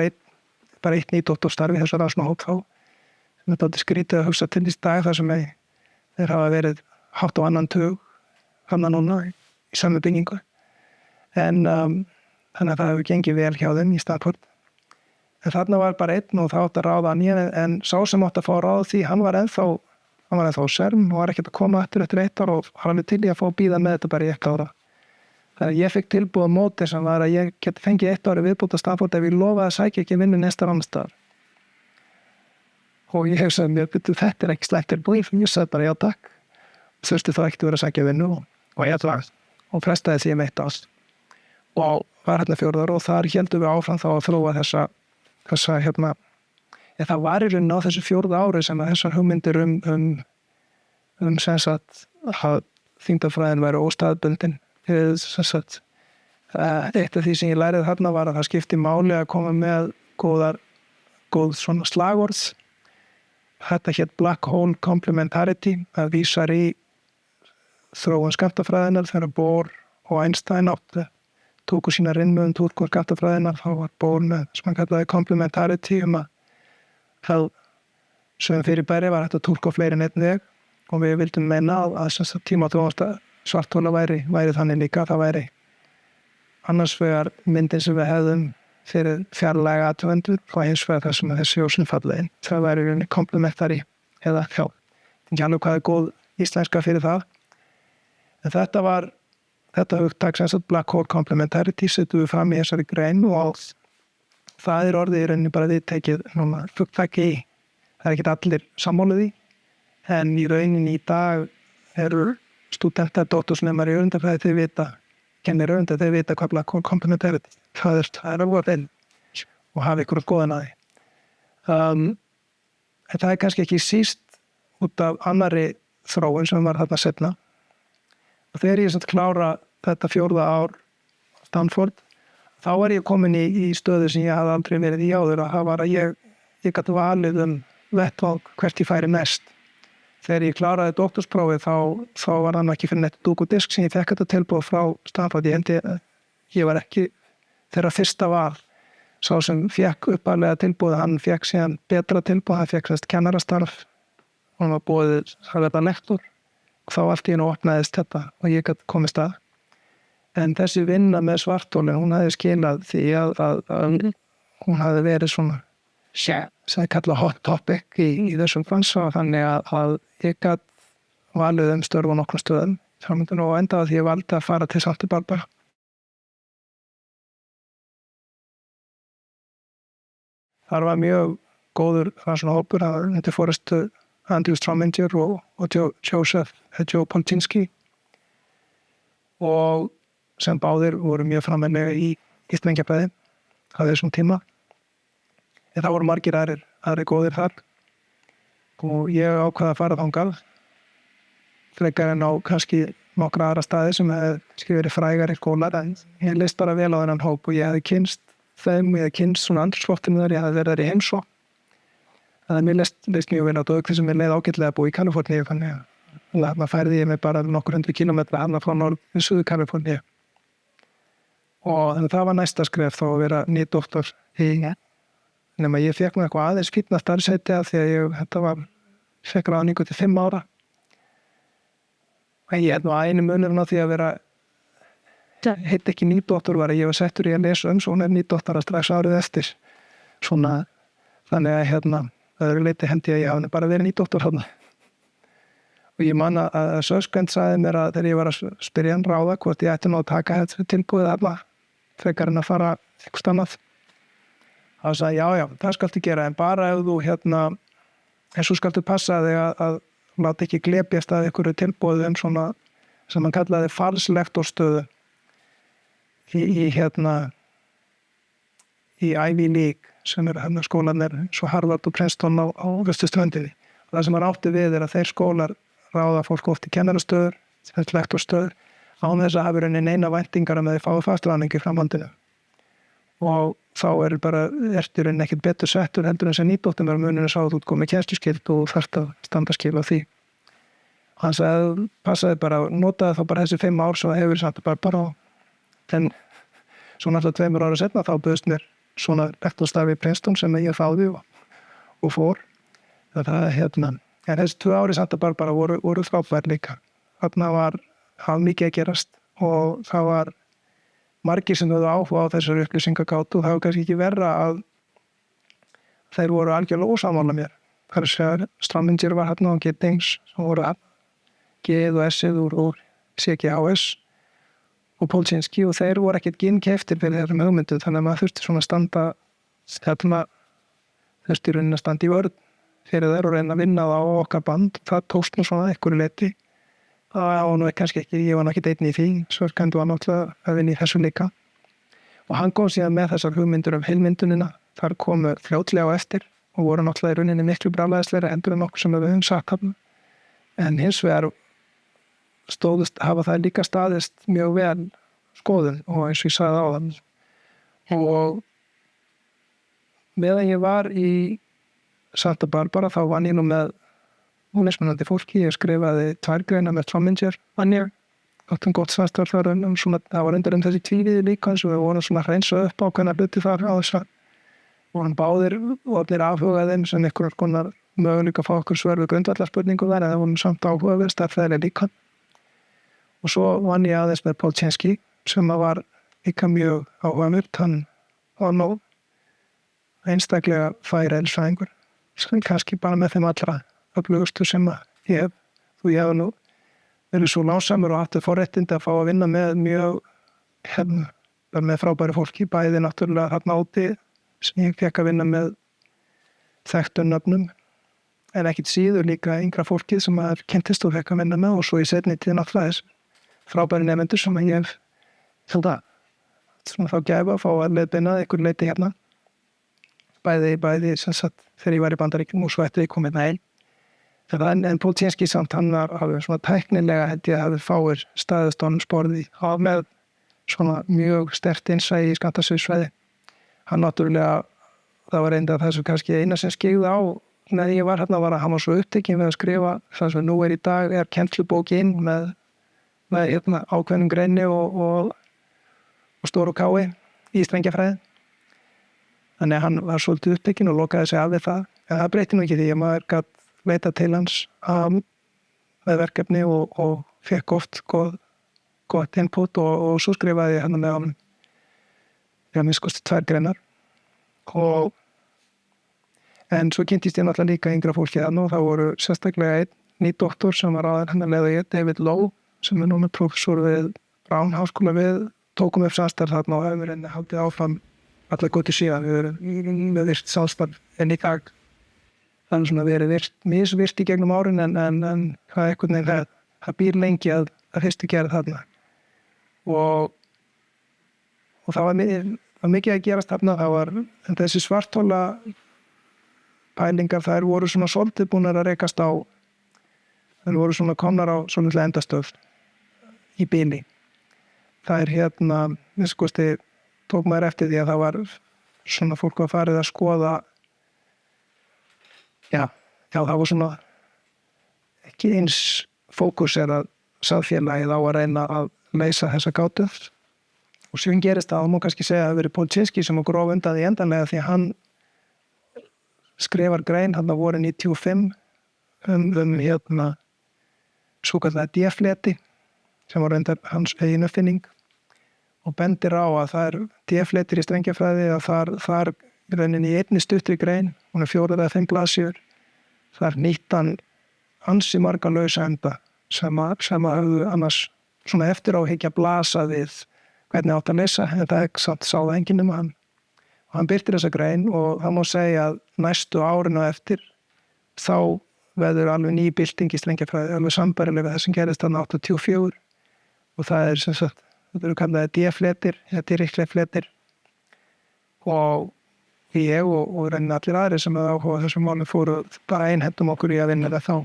[SPEAKER 1] bara eitt nýdóttorstarfi þessar rannsóknarhóp þá. Sem þetta skrítið að hugsa til í dag þar sem þeir hafa verið hátt á annan tug þarna núna í samu byggingu. En þannig að það hefur gengið vel hjá þeim í Stanford. En þarna var bara einn og það átti að ráða hann en sá sem átti að fá að ráða því hann var ennþá serm og var ekkert að koma eftir 1 ár og hann var til í að fá að bíða með þetta bara í 1 ára. Þannig að ég fikk tilbúið á móti sem var að ég geti fengið 1 ári viðbót að Stanford ef ég lofaði að sækja ekki vinnu næsta annar staðar. Og ég hef sagði mér, þetta ekki slæmt tilbúið, ég sagði bara já takk. Þurfti þá ekki vera að sækja vinnu og ég tlagst og frestaði því 1 ár. Og var 4 ára og þar héldum við áfram þá að þróa þessa það var í rauninni á þessu 4. ári sem að þessar hugmyndir sem sagt að þyngdarfræðin væri óstaðbundin. Eitt af því sem ég lærið þarna var að það skipti máli að koma með góð svona slagorð. Þetta hét Black Hole Complementarity, það vísar í þróun skammtafræðinnar þegar Bohr og Einstein tóku sína rinnmöðum túlkun skammtafræðinnar, þá var Bohr með sem hann kallaði complementarity að sem fyrirbæri var hægt að túlka fleiri en einn veg og við vildum meina að tímaþróun svarthóla væri þannig líka, það væri annars vegar myndin sem við hefðum fyrir fjarlæga athugendur og hins vegar það sem þessi ljósin falla inn. Það væri komplementari eða ekki alveg hvað góð íslenska fyrir það. En þetta hugtak sem sagt Black Hole Complementarity settum við fram í þessari grein og það orðið í rauninni bara viðtekið fulltaki í. Það ekki allir sammáluði, en í rauninni í dag eru stúdentar, doktorsnemar í öfundafræði, þeir vita, kennir öfunda, þeir vita hvað black hole complementarity. Það er alveg vel og hafa ykkur góðan að því. En það er kannski ekki síst út af annarri þróun sem var þarna seinna. Og þegar ég satt klára þetta 4. ár Stanford, þá var ég komin í stöðu sem ég hafði aldrei verið í áður, að það var að ég gat valið vettvang hvert ég færi mest. Þegar ég kláraði doktorsprófið þá var það ekki fyrir neitt dúk og disk sem ég fekk þetta tilboð frá Stanford. Ég var ekki þeirra fyrsta val. Sá sem fekk uppalega tilboð, hann fekk síðan betra tilboð, hann fekk semst kennarastarf, hann var boðið að verða lektor. Þá allt í einu opnaðist þetta og ég gat komist að. En þessi vinna með svartholin, hún hafði skilað því að hún hafði verið svona sem kalla hot topic í þessum fansa, þannig að ég gat valið störf á nokkrum stöðum og endaði því ég valdi að fara til Santa Barbara. Þar var mjög góður rannsóknarhópur, þetta fórustu Andrew Strominger og Joseph Polchinski, og sem báðir voru mjög frammennilega í íslenskunarfræði á þessum tíma. En það voru margir aðrir góðir þar og ég ákvað að fara þangað frekar en á kannski nokkra aðra staði sem hefði verið frægari skólar, en ég leist bara vel á þennan hóp og ég hefði kynnst þeim, ég hefði kynnst svona andrúmsloftinu þar, ég hefði verið þar í heimsókn. Þannig að mér leist mjög vel á þetta, þess að mér leið ágætlega að búa í Kaliforníu, þannig að þarna færði ég mig bara nokkur 100 kílómetra þarna frá norður suður Kaliforníu. Og þannig að það var næsta skref þá að vera nýdoktor nema ég fekk mér eitthvað aðeins fínna starfsheiti af því að ég fekk ráðningu til 5 ára. En ég nú einu munurinn á því að vera heit ekki nýdoktor var að ég var settur í að lesa umsóknir nýdoktora strax árið eftir. Svona, þannig að öðru leyti hendi ég hafði bara verið nýdoktor þarna. Og ég man að Söskvend sagði mér að þegar ég var að spyrja hann ráða hvort ég ætti nú að taka þetta tilbúið þarna frekar en að fara eitthvað annað. Þá sagði já, það skaltu gera, en bara ef þú en svo skaltu passa þig að láta ekki glepjast að einhverju tilboðum svona sem hann kallaði falslektorstöðu í Ivy League sem skólanir svo Harvard og Princeton á Vesturströndinni. Það sem hann átti við að þeir skólar ráða fólk oft í kennarastöður, lektorstöður, án þess að hafa raunin eina væntingar að þeir fái fastráðningu í framhaldinu. Og þá ertu raunin ekkert betur settur heldur en sem nýdoktor var muninu sá að þú komið kennsluskyldu og þarft að standa skil á því. Hann sagði, passaði bara, notaði þá bara þessi 5 ár sem það hefur samt bara en svo náttúrulega 2 ára setna þá bauðst mér svona lektorstarfi í Princeton sem ég þáði og fór. En þessi 2 ári Santa Barbara voru frábær líka. Þarna var mikið að gerast og það var margir sem höfðu áhuga á þessari upplýsingagátu og það var kannski ekki verra að þeir voru algjörlega ósammála mér. Það er að segja, Strominger var hérna og Giddings sem voru G-ið og S-ið úr CGHS og Polchinski, og þeir voru ekkert ginnkeyptir fyrir þessum hugmyndu, þannig að maður þurfti svona að standa þurfti í rauninni að standa í vörn fyrir þeir og reyna að vinna það á okkar band. Það tókst nú svona einhverju leyti. Það var nú kannski ekki, ég var nú ekki einn í því, svo kannski var náttúrulega að vinna í þessu líka. Og hann kom síðan með þessar hugmyndur heilmyndunina, þar komu fljótlega á eftir og voru náttúrulega í rauninni miklu brjálæðisleira heldur en nokkuð sem við höfum sagt þarna. En hins vegar hafa það líka staðist mjög vel skoðun og eins og ég sagði áðan. Og meðan ég var í Santa Barbara þá vann ég nú með mismunandi fólki. Ég skrifaði 2 greinar með Strominger, áttum gott samstarf þar svona, það var undir þessi tvíviði líka eins og við vorum svona hreinsa upp á hvernig hluti þar á þess að vorum báðir orðnir áhugaðum sem einhverjar konar möguleika að fá okkur svör við grundvallarspurningu þar, en það vorum samt áhuga við starffræðilega líka. Og svo vann ég aðeins með Polchinski sem var líka mjög áhugaður. Hann var nú einstaklega fær eðlisfræðingur, kannski bara með þeim allra öflugustu sem ég hef nú verið svo lánsamur og haft forréttindi að fá að vinna með mjög með frábæri fólki, bæði náttúrulega þarna úti sem ég fekk að vinna með þekktum nöfnum en ekkit síður líka yngra fólkið sem maður kynntist og fekk að vinna með og svo í seinni tíð náttúrulega þess frábæri nefnendur sem ég hef svona þá gæfa að fá að leiðbeina einhver leiti hérna bæði sem sagt þegar ég var í Bandaríkjum og svo eftir ég kom hérna einn en Polchinski samt hann var svona tæknilega held ég að hafi fáir staðist honum sporði á með svona mjög sterkt innsæi í skammtasviðsfræði hann náttúrulega það var reynda þessu kannski eina sem skeigði á með ég var hérna var að hann var svo upptekinn við að skrifa þess að nú í dag kennslubókin með hérna ákveðnum greini og stóru kái í strengjafræði. Þannig að hann var svolítið upptekinn og lokaði sig af við það. En það breyti nú ekki því að maður gat leita til hans með verkefni og fekk oft gott input og svo skrifaði ég hann með honum minnst 2 greinar. En svo kynntist ég náttúrulega líka yngra fólkið þarna og það voru sérstaklega einn ný doktor sem var aðeins hann að leiða ég, David Lowe, sem er núna prófessor við Brown háskóla við tókum upp samstarf þarna og hefur henni haldið áfram allar gótið síðan við erum með virt samstarf en í dag þannig svona verið misvirt í gegnum árin en hvað einhvern veginn það býr lengi að fyrstu gera þarna og það var mikið að gerast þarna það var þessi svarthóla pælingar þær voru svona svolítið búnar að rekast á þær voru svona komnar á svona endastöð í bíli það hérna minnskosti tók maður eftir því að það var svona fólk að farið að skoða já það var svona ekki eins fókuserað samfélagið á að reyna að leysa þessa gátu og svo gerist það má kannski segja að það verið Polchinski sem okkur óvundaði endanlega því að hann skrifar grein hann voru 95 hérna svo kallega D-fleti sem var reyndar hans eigin uppfinning og bendir á að það er D-fletir í strengjafræði að þar í rauninni í einni stuttri grein, hún er 4 eða 5 blaðsíður, þar nýtt hann ansi marga lausa enda sem að höfðu annars svona eftir áhyggja blasa við hvernig átt að lesa, en það samt sá það enginn hann. Og hann birtir þessa grein og það má segja að næstu árin og eftir þá verður alveg ný bylting í strengjafræði, alveg sambærileg við það sem gerist þarna 84 og það er sem sagt, þetta eru kallaði D-fletir, D-riklefletir og ég og reyna allir aðri sem hefði áhuga þessum málum fóru bara einhendum okkur í að vinna það þá.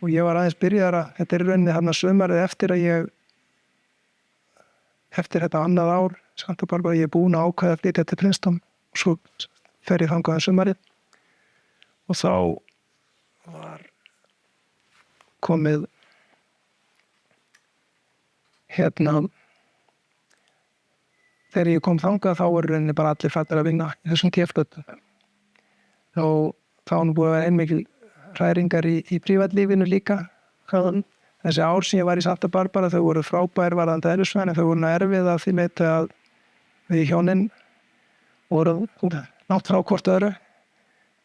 [SPEAKER 1] Og ég var aðeins byrjaðar að, þetta er rauninni þarna sumarið eftir þetta annað ár, samt og bara ég er búin að ákveða að flytja til Princeton og svo fer ég þangað sumarið og þá var komið hérna þegar ég kom þangað þá voru rauninni bara allir fættir að vinna í þessum T-flötum þá nú búið að vera einmikil hræringar í prívatlífinu líka þessi ár sem ég var í Santa Barbara þau voru frábær varðandi eðlisfræði en þau voru erfið að því leyti að við hjónin voru nátt frá hvort öðru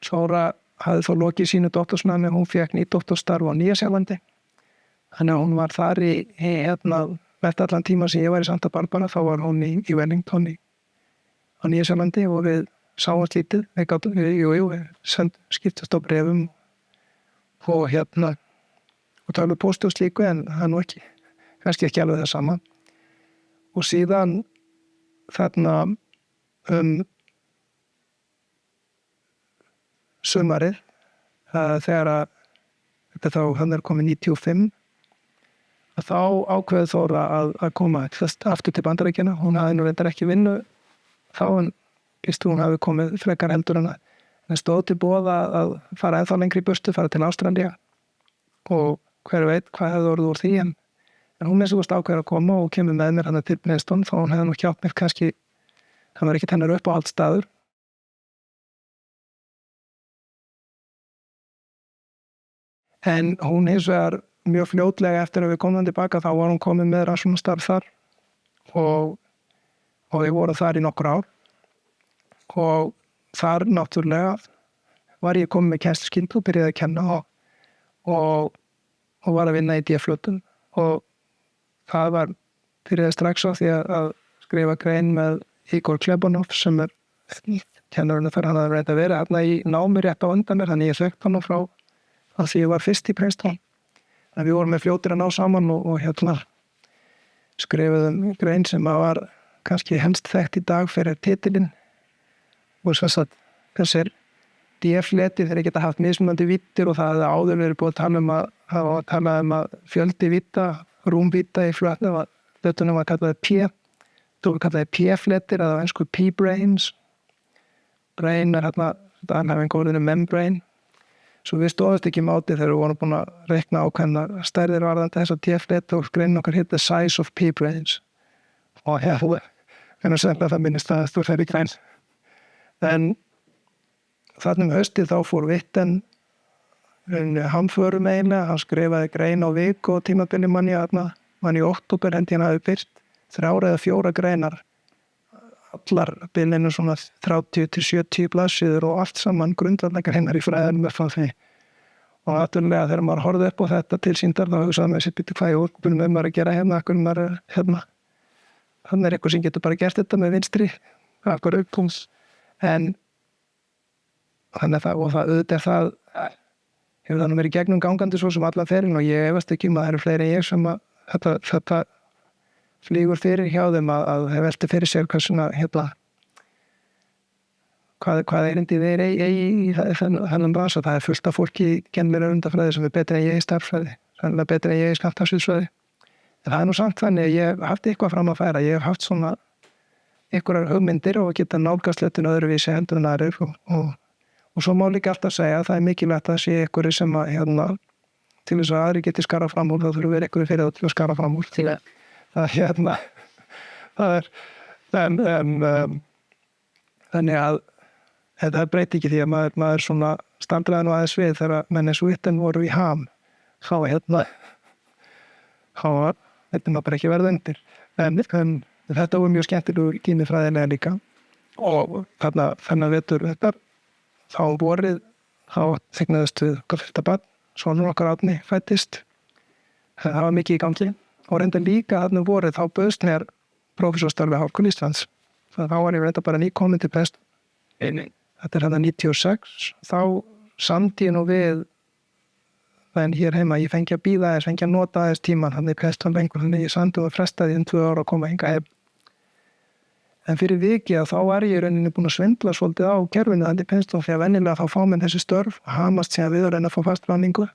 [SPEAKER 1] Sóra hafði þó lokið sínu doktorsnámi hún fékk nýtt doktorstarf á Nýja-Sjálandi þannig að hún var þar í hérna með allan tíma sem ég var í Santa Barbara þá var hún í Wellington á Nýja-Sjálandi og við sáumst lítið við skiptast á bréfum og hérna og tala pósti og slíku en það er nú ekki kannski ekki alveg það sama og síðan þarna sumarið þegar að þetta þá hann er komið 95 að þá ákveði Þóra að koma aftur til Bandaríkjanna hún hafði nú reyndar ekki vinnu þá en fyrst hún hafi komið frekar heldur en stóð til boða að fara ennþá lengri í burtu, fara til Ástralía og hver veit hvað hefði orðið úr því en hún er svo ákveður að koma og kemur með mér hann til Princeton þá hún hefði nú hjálpt mér kannski það var ekki hennar upp á allt staður en hún hins vegar mjög fljótlega eftir að við komum tilbaka þá var hún komið með rannsóknastarf þar og við vorum þar í nokkur ár og þar náttúrulega var ég komið með kennsluskyldu og byrjaði að kenna og var að vinna í D-flötum og það var byrjaði strax á því að skrifa grein með Igor Klebonov sem er kennarinn þar, hann hafði reynt að vera hérna í námi rétt á undan mér, þannig ég þekkt hann frá að því ég var fyrst í Princeton. En við vorum með fljótir að ná saman og skrifuðum grein sem var kannski helst þekkt í dag fyrir titilinn og þessir DF-leti þeir geta haft mismunandi vittir og það hefði áður verið búið að tala um að fjöldi vitta, rúmvitta í flötnu var kallaði P, þú kallaði P-fletir eða einsku P-brains. Brain hérna, það er góðinu membrane. Svo við stóðumst ekki máti þegar við vorum búin að reikna ákveðna stærðir varðandi þess að T-fleti og greinin okkar hitt the size of P-brains. Og þannig að það minnist það stór þeirri grein. En þarna haustið þá fór Witten hamförum eiginlega, hann skrifaði grein á viku og tímabili mann í október hendi hann hafi birt 3 eða 4 greinar, allar bilinu svona 30 til 70 blaðsíður og allt saman grundvallargreinar í fræðinum upp á því. Og náttúrulega þegar maður horfði upp á þetta til síndar þá hugsaði maður sér býttu hvað ég úrbunum maður að gera hérna, þannig eitthvað sem getur bara gert þetta með vinstri, akkur upppunks. En þannig að það auðvitað það hefur það nú verið gegnum gangandi svo sem allan ferinn og ég efast ekki að það eru fleiri en ég sem að þetta flýgur fyrir hjá þeim að hef velti fyrir sér hvað erindi þeir í þennan bransa. Það er fullt af fólki í kennararundafræði sem er betri en ég í stærðfræði, sannlega betri en ég í skammtafsviðsfræði. En það er nú samt þannig að ég hef haft eitthvað fram að færa, ég hef haft svona einhverjar hugmyndir og geta nálgast hlutina öðruvísi heldur en aðrir og svo má líka alltaf segja að það er mikilvægt að það sé einhverju sem að til þess að aðri geti skarað fram úr þá þurfum við einhverju fyrir að skara fram úr þannig að þetta breyti ekki því að maður svona standraði nú aðeins við þegar menn eins og Witten voru í ham þá var þetta má bara ekki verða undir en þetta var mjög skemmtilegur tími fræðilega líka og þennan vetur þetta þá vorið þá þegnaðist við okkar fyrsta barn, sonur okkar Árni fæddist. Það var mikið í gangi og reyndar líka þarna vorið þá bauðst mér prófessorsstarf við Háskóla Íslands. Þá var ég reyndar bara nýkomin til Preston. Þetta er hérna 96. Þá samdi ég nú við en hér heima, ég fengi að bíða aðeins, fengi að nota aðeins tíman hann í Preston lengur, þannig ég samdi og frestaði 2 ára að koma hingað heim. En fyrir vikið þá var ég í rauninni búin að svindla svolítið á kerfinu þannig Princeton því að venjulega þá fá menn þessi störf hamast síðan við að reyna að fá fastráðningu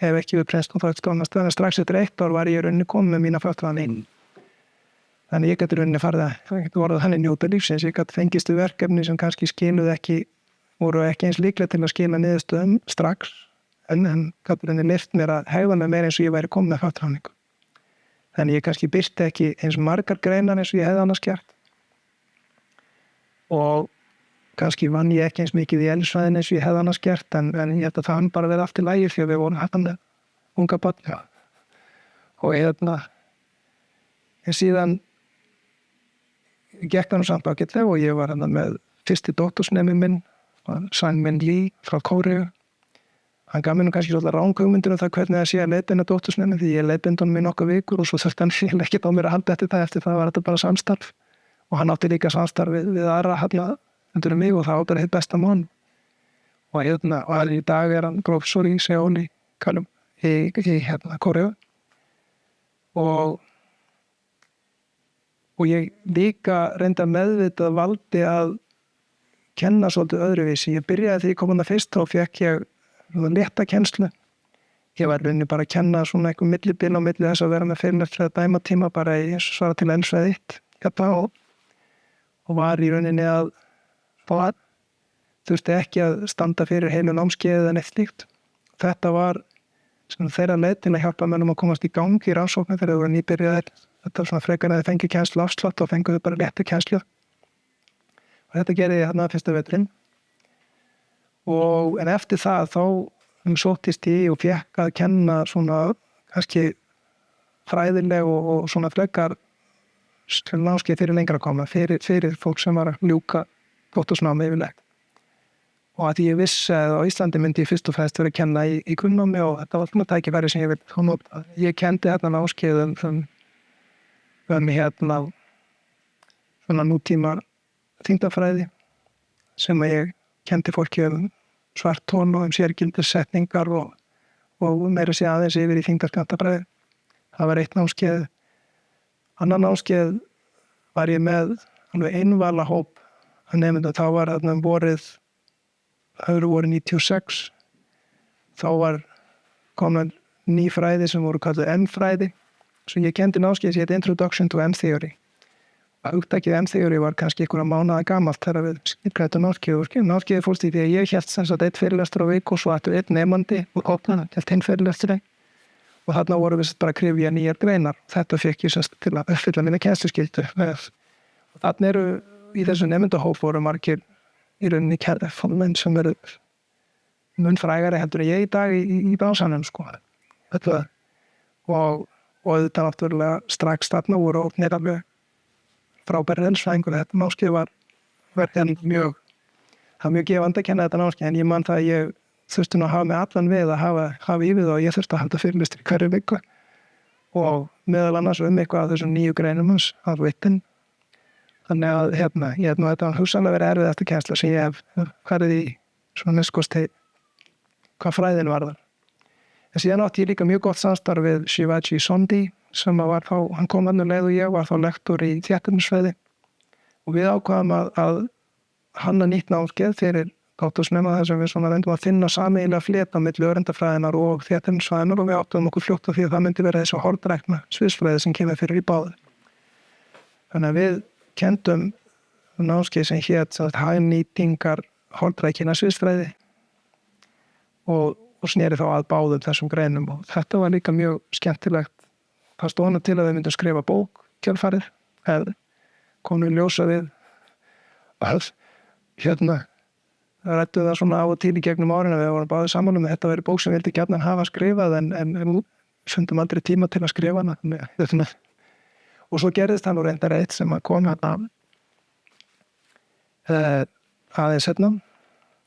[SPEAKER 1] ef ekki við Princeton þá eftir skólast en strax eftir 1 ár var ég í rauninni komið með mína fastráðningu. Þannig ég gæti í rauninni orðað þannig njóta lífsins, ég gæti fengist við verkefni sem kannski voru ekki eins líklega til að skila niðurstöðum strax en gæti í rauninni leyft mér að hegða mig meira eins og ég væri komið með fastráðningu. Þannig ég kannski birti ekki eins margar greinar eins og ég hefði annars gert. Og kannski vann ég ekki eins mikið í eldfræðinni eins og ég hefði annars gert en ég held að það hann bara verið allt í lagi því að við vorum hættan með unga barn. Og en síðan gekk það nú samt ágætlega og ég var hérna með fyrsti doktorsnemi minn, Sang-Min Lee frá Kóreu. Hann gaf mér nú kannski svolítið ranghugmyndir það hvernig það sé að leiðbeina doktorsnemi því ég leiðbeindi honum í nokkuð vikur og svo þurfti hann eiginlega ekkert á mér að halda eftir það var þetta bara samstarf. Og hann átti líka samstarf við aðra heldur en mig og það var bara hitt besta mál. Og í dag er hann prófessor í Seoul í Kóreu. Og ég líka reynda meðvitað valdi að kenna svolítið öðruvísi. Ég byrjaði því ég kom hana fyrst og fekk ég létta kennslu. Ég var rauninni bara að kenna svona einhver millibil á milli þess að vera með fyrirlestra dæmatíma bara í svara til ensveið 1 og var í rauninni að þurfti ekki að standa fyrir heilu námskeið eða neitt slíkt. Þetta var þeirra leið til að hjálpa mönnum að komast í gang í rannsóknum þegar þau voru nýbyrjaðir. Þetta var svona frekar að þau fengi kennslu afslátt og fenguðu bara léttu kennslu. Og þetta gerði ég hérna fyrsta veturinn. En eftir það þá sóttist ég og fékk að kenna svona kannski fræðileg og svona frekar námskeið fyrir lengra að koma, fyrir fólk sem var að ljúka doktorsnámi yfirlegt. Og að ég vissi að á Íslandi myndi ég fyrst og fremst verið að kenna í grunnnámi og þetta var svona tækifæri sem ég vil nota. Ég kenndi hérna námskeiðum svona nútíma þyngdarfræði sem að ég kendi fólki svarthol og sérgildissetningar og meira sé aðeins yfir í þyngdarskammtafræði. Það var eitt námskeið. Annan námskeið var ég með alveg einvala hóp að nemendum. Þá var þarna öðru voru 96. Þá var komin ný fræði sem voru kallað M-fræði. Svo ég kendi námskeið sem heit Introduction to M-theory. Hugtakið M-theory var kannski einhverja mánaða gamalt þegar við skilgrættum námskeið. Námskeiðið fólst í því að ég hélt sem sagt einn fyrirlestur á viku og svo ættu einn nemandi og kopna hélt hinn fyrirlestur. Og þarna voru við bara að krifja nýjar greinar. Þetta fekk ég semst til að uppfylla mína kennsluskyldu. Og þarna eru í þessu nemendahóp voru margir í rauninni menn sem eru mun frægari heldur en ég í dag í bransanum sko. Og þetta náttúrulega strax þarna voru óknir alveg frábæri reynsfræðingur. Þetta námskeið var mjög gefandi að kenna þetta námskeið, en ég man það að ég þurfti nú að hafa mig allan við að hafa í við og ég þurfti að halda fyrirlestur í hverju viku og meðal annars eitthvað af þessum 9 greinum hans af vittin. Þannig að ég hef nú þetta hugsanlega verið erfiðasta kennsla sem ég hef farið í svona minnskosti hvað fræðin varðar. En síðan átti ég líka mjög gott samstarf við Shivaji Sondhi sem var þá, hann kom annur leið og ég var þá lektor í þéttingsfræði og við ákvaðum að hanna nýtt námskeið fyrir doktorsnema þar sem við svona reyndum að finna sameiginlega fleta milli öreindafræðinar og þéttingsfræðinar og við áttum okkur fljótt á því að það myndi vera þessi hornrækna sviðsfræði sem kemur fyrir í báðu. Þannig að við kendum námskeið sem hét hagnýtingar hornrækina sviðsfræði og sneri þá að báðum þessum greinum og þetta var líka mjög skemmtilegt. Það stóð hana til að við myndum skrifa bók kjölfarið, komum við ljósa við rættu það svona á og til í gegnum árin að við vorum báðið saman um þetta verið bók sem við vildi gjarnan hafa skrifað en fundum aldrei tíma til að skrifa hana. Og svo gerðist það nú reyndar eitt sem að kom aðeins setna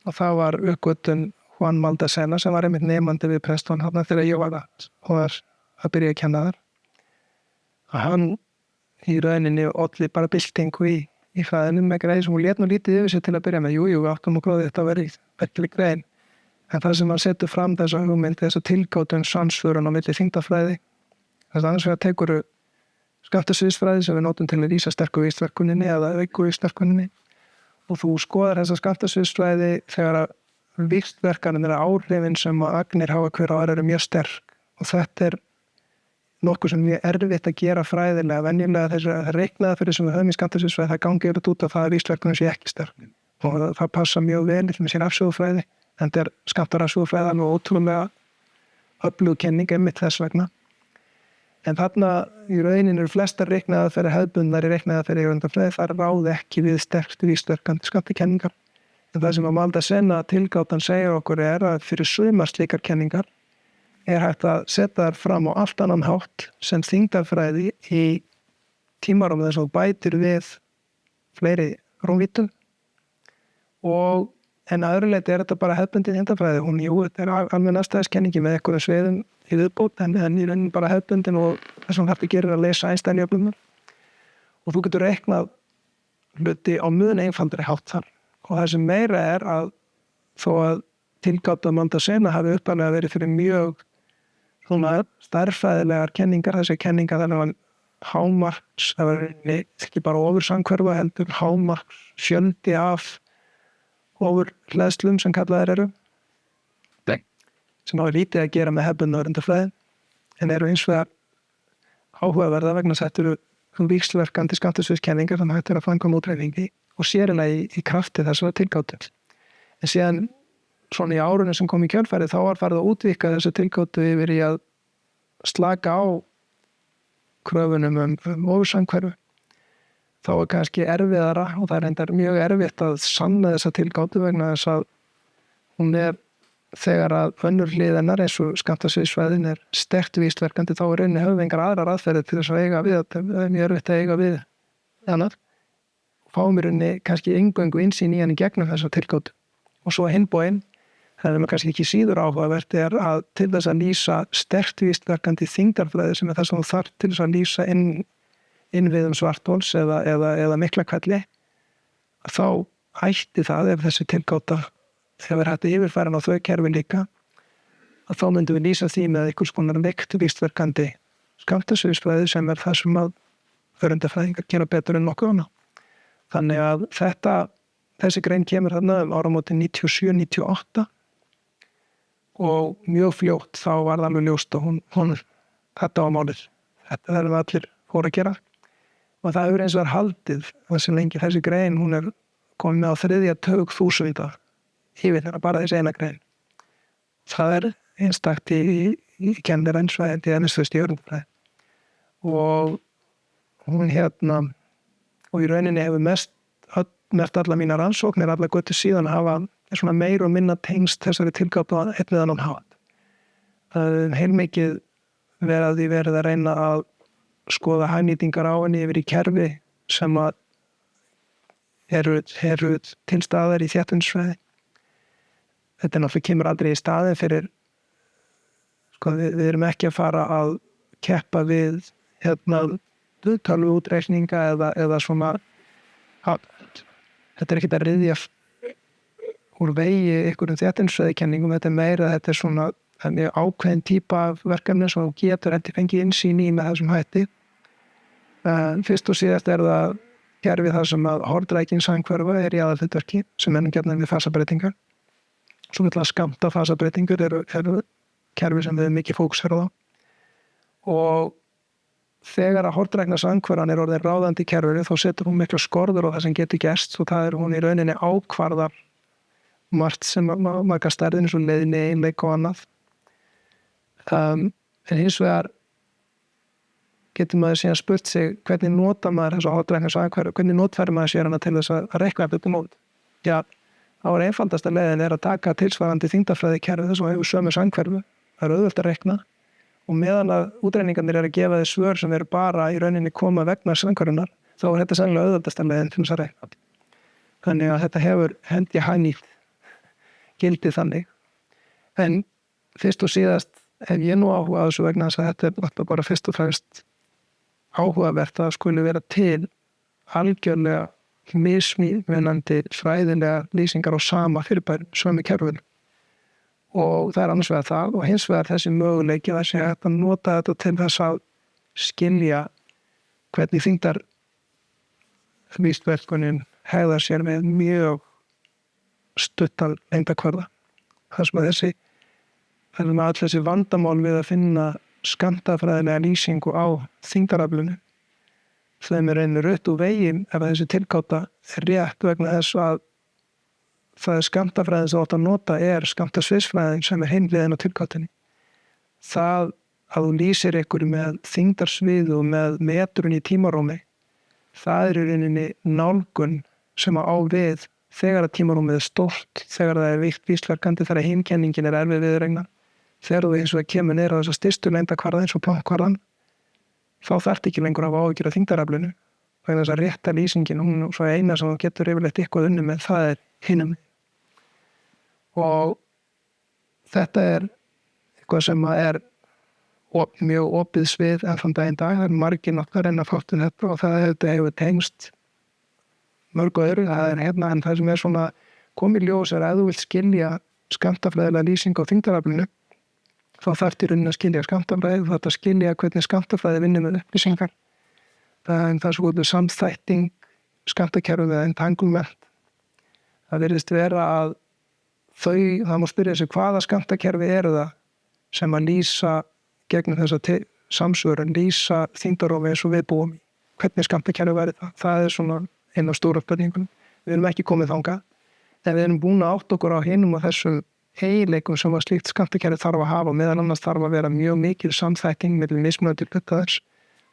[SPEAKER 1] og það var uppgötvun Juan Maldacena sem var einmitt nemandi við Preston þegar ég var að byrja að kenna þar. Að hann í rauninni olli bara byltingu í fræðinum með greið sem hún lét nú lítið yfir sig til að byrja með. Jú, við áttum og gróði þetta verið verkefli grein. En það sem hann setur fram þessa hugmynd, þessa tilgáttun svansförun á milli þyngdarfræði. Þess að annars vegar tekur skammtasviðsfræði sem við notum til að lýsa sterku víxlverkuninni eða auku víxlverkuninni og þú skoðar þessa skammtasviðsfræði þegar að víxlverkanir eru áhrifin sem að agnir hafa hver á aðra eru mjög sterk og þetta er nokkuð sem mjög erfitt að gera fræðilega. Venjulega þessar reiknaðaferðir sem við höfum í skammtasviðsfræði það gangið út af það að víxlverkunin sé ekki sterk og það passa mjög vel með sín rafsögufræði en þetta er skammtarafsögufræði alveg ótrúlega öflug kenning einmitt þess vegna. En þarna í rauninni eru flestar reiknaðaferðir hefðbundnar í reiknaðaferðir í öndafræði þar ráði ekki við sterkt víxlverkandi skammtakenningar. En það sem að Maldacena tilgáttan segir okkur er að fyrir sumar slíkar kenningar er hægt að setja þær fram á allt annan hátt sem þyngdarfræði í tímarum þess að bætir við fleiri rúmvítum en að öðru leyti er þetta bara hefðbundin þyngdarfræði. Þetta er alveg næstæðiskenningi með einhverjum sveiðum í viðbót en í rauninni bara hefðbundin og þess vegna þarf að gera að lesa Einstein-jöfnurnar og þú getur reiknað hluti á mun einfaldari hátt þar. Og það sem meira er að þó að tilgáta Maldacena hafi upphaflega verið fyrir mjög svona stærðfræðilegar kenningar, þessi kenningar þannig að hámarks, það var ekki bara ofursamhverfa heldur hámarks fjöldi af ofurhleðslum sem kallaðir eru sem hafa lítið að gera með hefðbundna öreindafræði en eru eins vegar áhugaverða vegna þess að þetta eru víxlverkandi skammtasviðskenningar þannig að þetta er að fanga útreikningi og sérlega í krafti þessara tilgátu. En síðan svona í árunum sem kom í kjölfærið þá var farið að útvíkka þessu tilgátu yfir í að slaka á kröfunum ofursamhverfu. Þá er kannski erfiðara og það er reyndar mjög erfitt að sanna þessa tilgátu vegna þess að hún er þegar að önnur hlið hennar eins og skammtasviðsfræðin er sterkt víxlverkandi þá er rauninni höfum engar aðrar aðferðir til þess að eiga við þetta er mjög erfitt að eiga við annað. Fáum í rauninni kannski eingöngu innsýn í henni gegnum þessa tilgátu og svo hinbóin það er kannski ekki síður áhugavert er að til þess að lýsa sterkt víxlverkandi þyngdarfræði sem er það sem þú þarf til þess að lýsa innviðum svarthols eða miklahvelli þá ætti það ef þessi tilgáta hefur hægt að yfirfæra á þau kerfi líka, að þá myndum við lýsa því með einhvers konar veikt víxlverkandi skammtasviðsfræði sem það sem að örundafræðingar gera betur en nokkuð annað. Þannig að þessi grein kemur þarna áramótin 97-98 og mjög fljótt þá var það alveg ljóst og hún þetta var málið. Þetta verðum við allir fóru að gera og það hefur eins og haldið þessi lengi. Þessi grein hún komin með á 3. tug þúsunda yfir þeirra bara þessi eina grein. Það einstakt í kennarensfræði til ennistöðst í örundafræði og hún og í rauninni hefur mest alla mína rannsóknir, alla götu síðan hafa svona meir og minna tengst þessari tilgátu á einn við annan hátt. Það heilmikið verið að reyna að skoða hagnýtingar á henni yfir í kerfi sem að eru til staðar í þéttbýlisfræði. Þetta náttúrulega kemur aldrei í staðinn fyrir við erum ekki að fara að keppa við tölvuútreikninga eða svona þetta ekkert að ryðja úr vegi einhverjum þéttbýlisfræðikenningum. Þetta meira, þetta svona mjög ákveðin típa af verkefni sem þú getur ekki fengið innsýn í með þessum hætti. Fyrst og síðast það kerfi þar sem að hornrækingshangkverfa í aðalhlutverki sem gjarnan við fasabreytingar. Svo kallar skammta fasabreytingur eru kerfi sem við mikið fókusera á. Og þegar að hornrækingshangkverfan orðin ráðandi í kerfinu þá setur hún miklu skorður á það sem getur gerst og það hún í rauninni ákvarðar margt sem marga stærðin eins og leiðni, einleik og annað. En hins vegar getur maður síðan spurt sig hvernig nota maður þessu hornrækingshangkverfi, hvernig notfærir maður sér hana til þess að reikna upp mót. Já, þá einfaldasta leiðin að taka tilsvarandi þyngdarfræði kerfi þess að hefur sömu hangkverfi. Það auðvelt að reikna og meðan að útreiningarnir að gefa þið svör sem eru bara í rauninni koma vegna hangkverfunar, þá þetta sennilega auðveldasta leiðin til þess að reikna. Þannig að þetta hefur hendi hagnýtt gildið þannig. En fyrst og síðast hef ég nú áhuga á þessu vegna þess að þetta er bara fyrst og fremst áhugavert að skuli vera til algjörlega mismunandi fræðilega lýsingar á sama fyrirbæri, sömu kerfinu. Og það annars vegar það og hins vegar þessi möguleiki að sé hægt að nota þetta til þess að skilja hvernig þyngdar vísverkunin hegðar sér með mjög stuttan lengdarkvarða. Það sem að öll þessi vandamál við að finna skammtafræðilega lýsingu á þyngdaraflinu þeim reynir rutt úr veginn ef þessi tilgáta rétt vegna þess að það skammtafræðin sem átt að nota skammtasviðsfræðin sem hinliðin á tilgátunni. Það að þú lýsir einhverju með þyngdarsvið og með metrun í tímarúmi, það í rauninni nálgun sem á við þegar að tímarúmið stórt, þegar það víkt vísverkandi, þegar heimkenningin erfið viðregna. Þegar þú eins og kemur niður á þessa stystu lengdarkvarða eins og plankkvarðan, þá þarft ekki lengur að hafa áhyggjur af þyngdaraflinu. Vegna þess að rétta lýsingin, hún svo eina sem þú getur yfirleitt eitthvað unni með, það hinum. Og þetta eitthvað sem mjög opið svið en þann daginn dag. Það margir náttúrulega reyna að fátt þetta og það hefur tengst mörgu öðru. Það en það sem svona komið ljós að þú vilt skilja skammtafræðilega lýsing á þyngdaraflinu, þá þarft í rauninni að skilja skammtafræði, þú þarft að skilja hvernig skammtafræði vinnur með upplýsingar. Það svo góður samþætting skammtakerfið eða entanglement. Það virðist vera að það má spyrja sig hvaða skammtakerfi það sem að lýsa gegnum þessa samsvörun, lýsa þyngdarofi eins og við búum í. Hvernig skammtakerfi væri það? Það svona einn af stóra spurningunum. Við erum ekki komið þangað, en við erum búin að átta okkur á hinum og þessum eiginleikum sem að slíkt skammtakerfi þarf að hafa, meðal annars þarf að vera mjög mikil samþætting milli mismunandi hluta þess.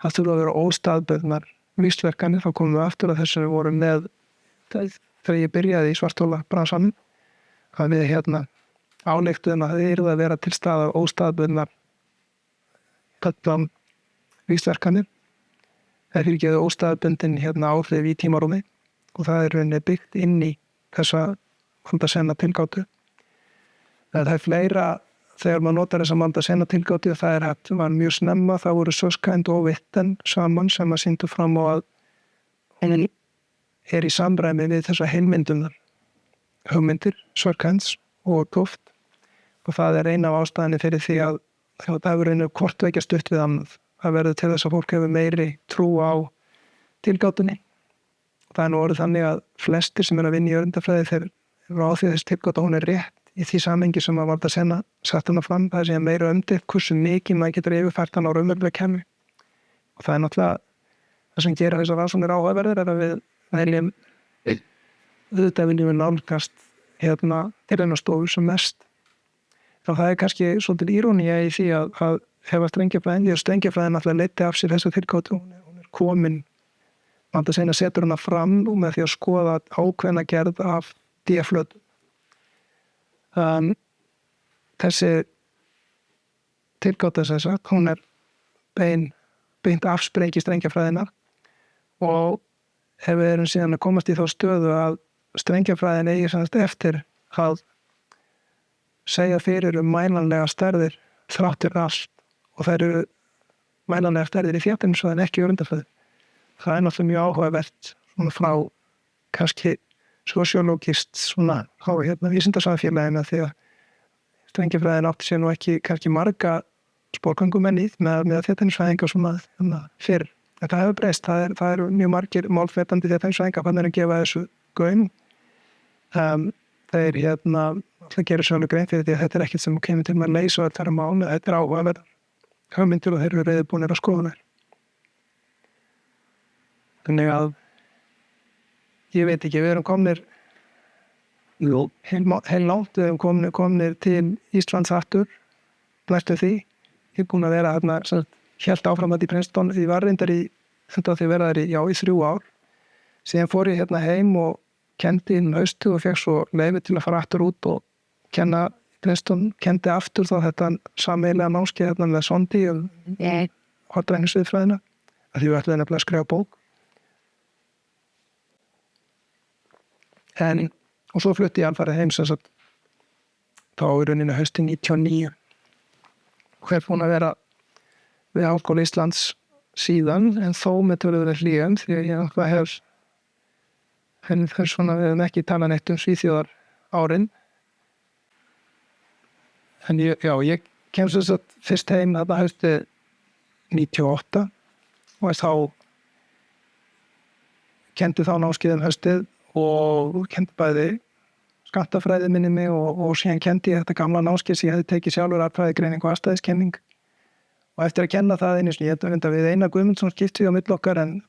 [SPEAKER 1] Það þurfa að vera óstaðbundnar vísverkanir. Þá komum við aftur að þessu við vorum með þegar ég byrjaði í svarthóla bransanum, að við ályktuðum að það yrði að vera til staðar óstaðbundnar vísverkanir. Það fyrir ekki óstaðbundin áhrif í tímarúmi og það rauninni byggt inn í þessa Mandasenna tilgátu. Það fleira þegar maður notar þessa Mandasenna tilgátu, það var mjög snemma, það voru Susskind og Witten saman sem að sýndu fram á að er í samræmi við þessa heilmyndunar hugmyndir, Sörkens og Toft, og það er eina af ástæðinni fyrir því að það hefur einu hvort vekja stutt við annað. Það verður til þess að fólk hefur meiri trú á tilgátunni. Það er nú orðið þannig að flestir sem að vinna í öryndafræði þeir eru á því að þessi tilgáta hún er rétt í því samhengi sem að valda senna sett hana fram. Það er síðan meira umdeilt hversu mikið maður getur yfirfært hann á raunverulega kerfi. Og það er náttúrulega það sem gerir þessar rannsóknir áhugaverðar er að við viljum nálgast tilraunastofur sem mest. Þá það er kannski svolítið írónía í því að hefa strengjafræðin alltaf leiddi af sér þessa tilgátu. Hún er komin, maður segna setur hana fram með því að skoða ákveðna gerð af díaflötu. Þessi tilgáta sem sagt, hún er beint afsprengi strengjafræðina og ef við erum síðan að komast í þá stöðu að strengjafræðin eigi semst eftir að segja fyrir mælanlega stærðir þráttur allt og þær eru mælanlega stærðir í þéttingsvæðin ekki í öryndafræði. Það er náttúrulega mjög áhugavert svona frá kannski sosiologist svona á vísindasamfélaginu því að strengjafræðin átti sér nú ekki kannski marga spórgöngumenn með þéttingsvæðinga svona fyrr. En það hefur breyst, það eru mjög margir málfetandi þéttingsvæðinga hvað er að gefa þessu gaum. Þeir alltaf gerir svo alveg grein fyrir því að þetta er ekkert sem kemur til með að leysa öll þeirra mál, þetta er áhugaverðar hugmyndir og þeir eru reiðubúnir að skoða þær. Þannig að ég veit ekki, við erum komnir heil langt, við erum komnir til Íslands aftur, næstu því. Ég er búin að vera hélt áfram að í Princeton, því var reyndar í 3 ár. Síðan fór ég heim og kendi inn haustu og fekk svo leyfi til að fara aftur út og kenna Princeton, kendi aftur þá þetta sameiginlega námskeið með Sondi hotræknisviðfræðina, að því við ætluðum nefnilega að skrifa bók. Og svo flutti ég alfarið heim sem sagt þá í rauninni haustið 99. Hver búin að vera við Háskóla Íslands síðan, en þó með töluverðar hlýjum, því að ég hef við hefum ekki talað neitt Svíþjóðar árin. En ég kem svo að fyrst heim þarna haustið 98 og þá kendi þá námskeiðum haustið og kendi bæði skammtafræði minni mig og síðan kendi ég þetta gamla námskeið sem ég hefði tekið sjálfur atkvæðagreining og afstæðiskenning. Og eftir að kenna það einu sinni, ég þetta við Einar Guðmundsson skipti á milli okkar en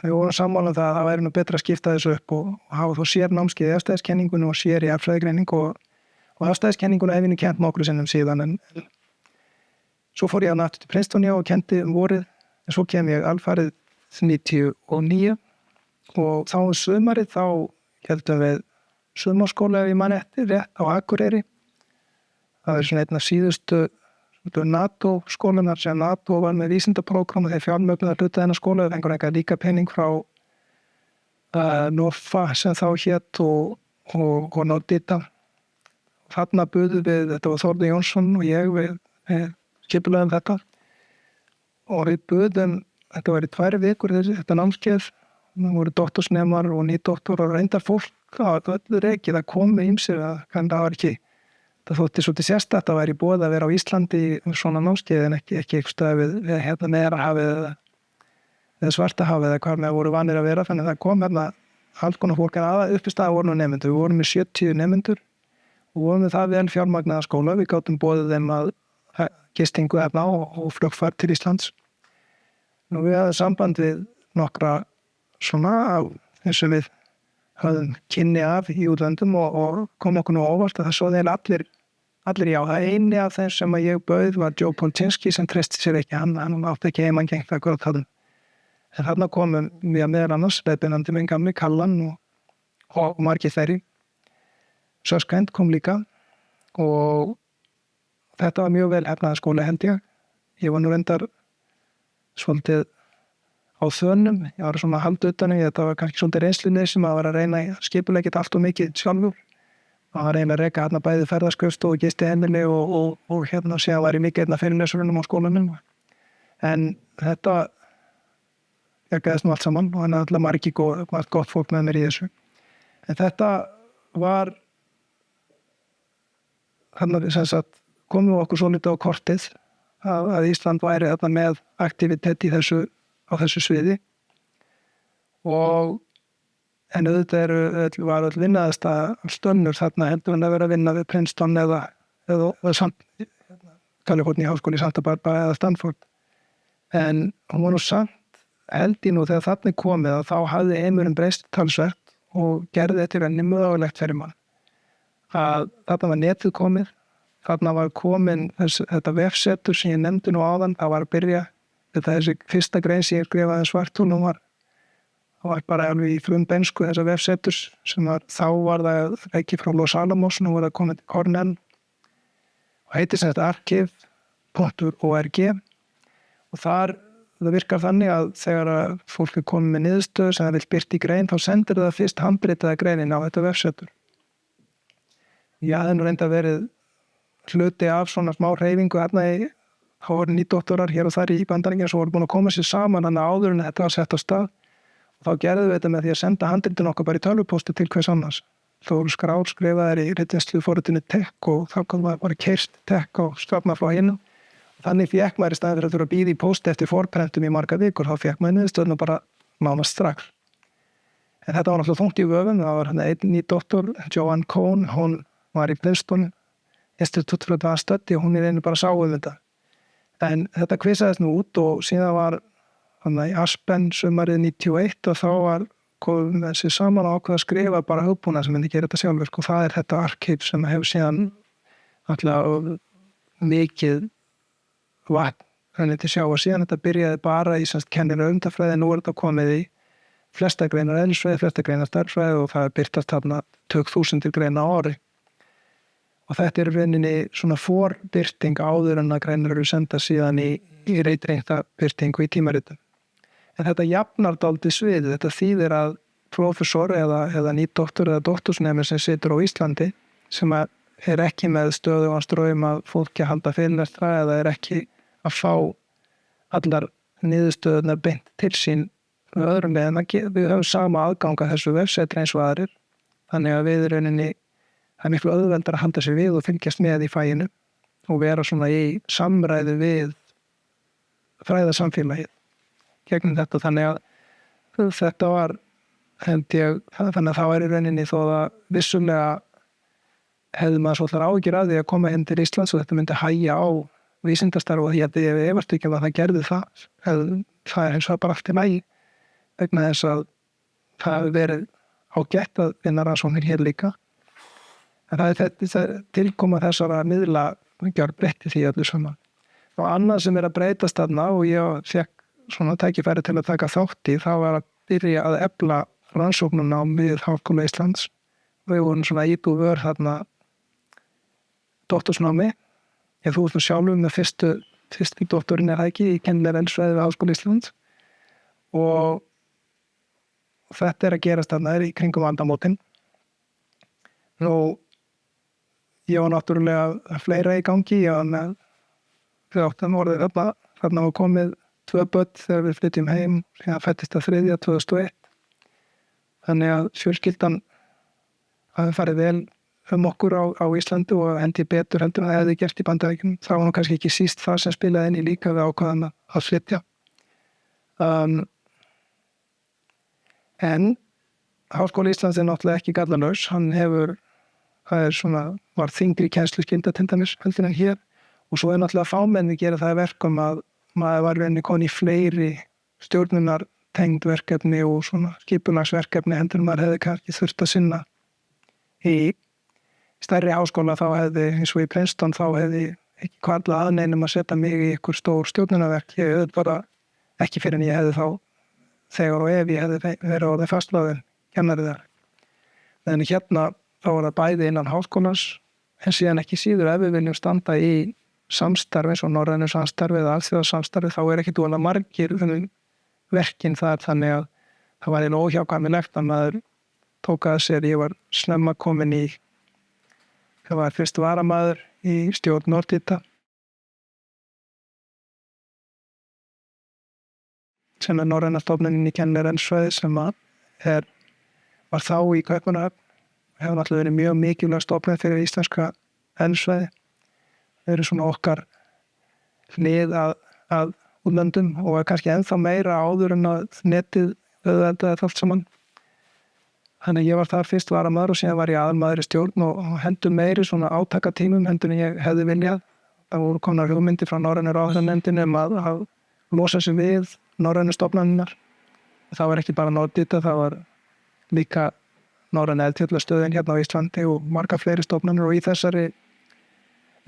[SPEAKER 1] við vorum sammála það að það væri nú betra að skipta þessu upp og hafa þó sér námskeið í afstæðiskenningunni og sér í afstæðisgreining og afstæðiskenninguna hef ég kennt nokkru sinnum síðan en svo fór ég að aftur til Princeton og kendi vorið en svo kem ég alfarið 99 og þá sumarið þá heldum við sumarskóla ef ég man eftir rétt á Akureyri. Það er svona einn af síðustu NATO-skólanar sem NATO var með vísindaprógram og þeir fjármögnuðu að hluta þennan skóla og fengur eitthvað líka pening frá NORFA sem þá hét og Nordita. Þarna buðum við, þetta var Þórður Jónsson og ég við skipulögum þetta og við buðum, þetta var í 2 vikur þetta námskeið, það voru doktorsnemar og nýdoktor og reyndar fólk á öllu reikið að koma ýmsir að það var ekki. Það þótti svolítið sérstakt að væri boðið að vera á Íslandi í svona námskeið en ekki eitthvað við Meðarahafið eða Svartahafið eða hvar með voru vanir að vera. Þannig að það kom alls konar fólk en upp í stað voru nemendur. Við vorum með 70 nemendur og vorum með það vel fjármagnaða skóla. Við gátum boðið þeim að gistingu og flugfar til Íslands. Nú við hafðum samband við nokkra svona eins og við höfðum kynni af í útlöndum og kom okkur nú óvart að það svo þeir allir já. Það eini af þeim sem að ég bauð var Joe Polchinski sem treysti sér ekki, hann átti ekki heimangengt akkurat þarna. En þarna komum við að meðal annars leiðbeinandi minn gamli Kallan og margir þeirri. Sörkens kom líka og þetta var mjög vel hefnaða skóla held ég. Ég var nú reyndar svolítið á þönum, ég var svona að halda utan í þetta var kannski svolítið reynslunni sem að vera að reyna að skipuleggja þetta allt og mikið sjálfur. Það var reyna að reka hérna bæði ferðarskriðstofu og gistiheimili og hérna síðan var ég mikið hérna fyrirlesurunum á skólanum. En þetta bjargaðist nú allt saman og hann er alltaf margt gott fólk með mér í þessu. En þetta var þannig að sem sagt komum við okkur svo litið á kortið að Ísland væri þarna með aktivitet á þessu sviði og en auðvitað var öll vinnaðasta stönnur þarna heldur en að vera að vinna við Princeton eða Kaliforníu háskóli í Santa Barbara eða Stanford. En hún var nú samt held ég nú þegar þarna komið að þá hafði heimurinn breyst talsvert og gerði þetta rauninni mögulegt fyrir mann. Að þarna var netið komið, þarna var komin þetta vefsetur sem ég nefndi nú áðan, það var að byrja þessi fyrsta grein sem ég skrifaði Svarthol það var bara alveg í frumbensku þessa vefseturs sem þá var það ekki frá Los Alamos, nú var það komið til Cornell og heitir sem þetta archive.org og það virkar þannig að þegar fólk komið með niðurstöðu sem það vil birta í grein þá sendir það fyrst handritaða greinin á þetta vefsetur. Ég hafði nú reynda verið hluti af svona smá hreyfingu þarna þá voru nýdoktorar hér og þar í Bandaríkjunum sem voru búin að koma sér saman þannig áður en þetta var sett á stað. Þá gerðum við þetta með því að senda handritin okkar bara í tölvupósti til hvers annars. Þá voru skrár skrifaðir í ritvinnslu forritinu Tech og þá kom maður bara keyrst Tech og stjórna frá hinum. Þannig fékk maður í staðinn fyrir að þurfa að bíða í pósti eftir forprentum í marga vikur, þá fékk maður niðurstöðuna bara nánast strax. En þetta var náttúrulega þungt í vöfum, það var einn ný doktor, Joanne Cohn, hún var í Princeton Institute for Advanced Study og hún einu bara sá þetta. En þetta kvisaðist nú út og síðan var þannig í Aspen sumarið 91 og þá var komið þessi saman og ákveða að skrifa bara hugbúna sem myndi gera þetta sjálfur og það er þetta arkiv sem hefur síðan alltaf mikið vatn til sjá og síðan þetta byrjaði bara í kennilega umtafræði, nú er þetta komið í flesta greinar eðlisfræði, flesta greinar stærðfræði og það byrtast þarna 2000 greina á ári og þetta er rauninni svona forbyrting áður en að greinar eru senda síðan í reytrengta byrtingu í tímaritum. En þetta jafnar dálítið sviðið, þetta þýðir að prófessor eða nýdoktor eða doktorsnemi sem situr á Íslandi sem er ekki með stöðugan straum að fólki að halda fyrirlestra eða er ekki að fá allar niðurstöðunar beint til sín með öðrum veginn við höfum sama aðganga þessu vefsetri eins og aðrir þannig að við rauninni það er miklu auðveldar að halda sér við og fylgjast með í faginu og vera svona í samræðu við fræðasamfélagið gegnum þetta þannig að þetta var held ég þannig að þá er í rauninni þó að vissulega hefði maður svolítið áhyggjur af því að koma inn til Íslands og þetta myndi hægja á vísindastarf og ég efast ekki að það gerði það er eins og bara allt í lagi vegna þess að það hefur verið ágætt að vinna rannsóknir hér líka en það er þetta tilkoma þessara miðla gjörbreytti því öllu saman og annað sem er að breytast þarna og ég fékk svona tækifæri til að taka þátt í það var að byrja að efla rannsóknuna við Háskóla Íslands við vorum svona íbúið þarna doktorsnámi þú ert nú sjálfur með fyrsti doktorinn er það ekki í kennilega eðlisfræði við Háskóla Íslands og þetta er að gerast þarna í kringum aldamótin nú ég var náttúrulega fleira í gangi ég var með við áttum orðið þarna var komið 2 börn þegar við flytjum heim síðan fæddist það 3. 2001 þannig að fjölskyldan hafi farið vel okkur á Íslandi og hendi betur heldur en það hefði gert í Bandaríkjunum það var nú kannski ekki síst það sem spilaði inn í líka við ákvaðum að flytja en Háskóli Íslands er náttúrulega ekki gallalaus hann hefur var þyngri kennsluskylda til dæmis heldur en hér og svo er náttúrulega fámenni gera það verkum að maður var reyni koni í fleiri stjórnunar tengd verkefni og svona skipulagsverkefni heldur maður hefði kannski þurft að sinna í stærri háskóla þá hefði eins og í Princeton þá hefði ekki kvarla aðneinum að setja mig í ykkur stór stjórnunarverk ég hefði bara ekki fyrir en ég hefði þá þegar og ef ég hefði verið á það fastláðin kennarið þar en hérna þá var það bæði innan háskólans en síðan ekki síður ef við viljum standa í samstarfi eins og norrænu samstarfi eða alþjóðasamstarfi þá er ekki dúlega margir verkin þar þannig að það var eiginlega óhjákvæmilegt að maður tók að sér ég var snemma komin í það var fyrst varamaður í stjórn Nordita sem Norræna stofnunin í kennilegar sem var þá í Kaupmannahöfn, hefur náttúrulega verið mjög mikilvæg stofnun fyrir íslenska ensvæði. Þau eru svona okkar hlið að útlöndum og kannski ennþá meira áður en að netið auðveldaði allt saman. Þannig ég var þar fyrst varamaður og síðan var ég aðalmaður í stjórn og heldur meiri svona átakatímum heldur en ég hefði viljað. Það voru komnar hugmyndir frá Norrænu ráðherranefndinni að losa sig við norrænu stofnanirnar. Það var ekki bara Nordita, það var líka Norræna eldfjallastöðin hérna á Íslandi og marga fleiri stofnanir og í þessari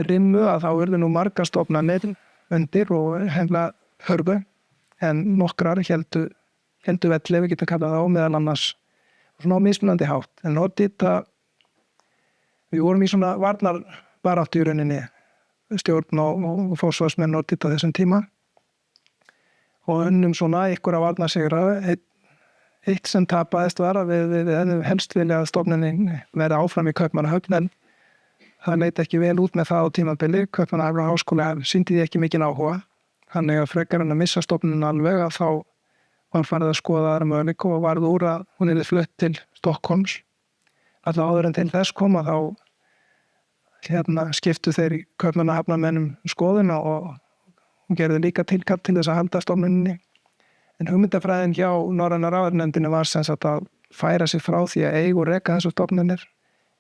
[SPEAKER 1] rimmu að þá urðu nú margar stofnanir undir og hefla hörgu en nokkrar heldu velli, við getum kallað það á meðal annars svona á mismunandi hátt. En Nordita, við vorum í svona varnarbaráttu í rauninni, stjórn og forsvarsmenn Nordita þessum tíma og unnum svona einhverja varnarsigra. Eitt sem tapaðist var að við helst vilja að stofnunin verði áfram í Kaupmannahöfn en það leit ekki vel út með það á tímabili. Kaupmannahafnar háskóli sýndi því ekki mikinn áhuga. Þannig að frekar en að missa stofnunin alveg að þá var farið að skoða aðra möguleika og varð úr að hún yrði flutt til Stokkólms. Alltaf áður en til þess koma þá skiptu þeir í Kaupmannahafnarmennum skoðun og gerðu líka tilkall til þess að halda stofnuninni. En hugmyndafræðin hjá Norræna ráðherranefndinni var sem sagt að færa sig frá því að eiga og reka þessu stofnunir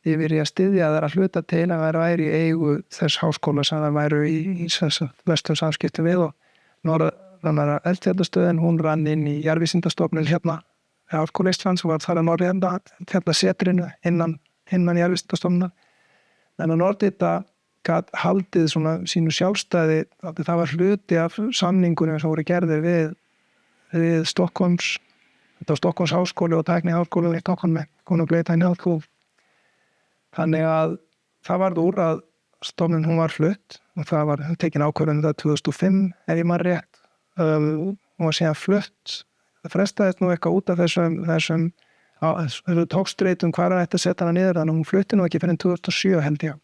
[SPEAKER 1] yfir í að styðja þær að hluta til að þær væri í eigu þess háskóla sem þær væru í vestum samskiptum við og Norræna eldfjallastöðin, hún rann inn í jarðvísindastofnun hérna Háskóla Íslands og var þar að Norræna eldfjallasetrinu innan jarðvísindastofnunar. En að Nordita gat haldið svona sínu sjálfstæði að það var hluti af samningunum sem voru gerðir við Stokkólms, þetta var Stokkólms háskóli og tækniháskólinn í Stokkólmi, konunglegi tækniháskóli. Þannig að það varð úr að stofnun hún var flutt og það var tekin ákvörðun það 2005 ef ég man rétt og síðan flutt. Það frestaðist nú eitthvað út af þessum tókstreitum hvar hann ætti að setja hana niður þannig að hún flutti nú ekki fyrir 2007 held ég.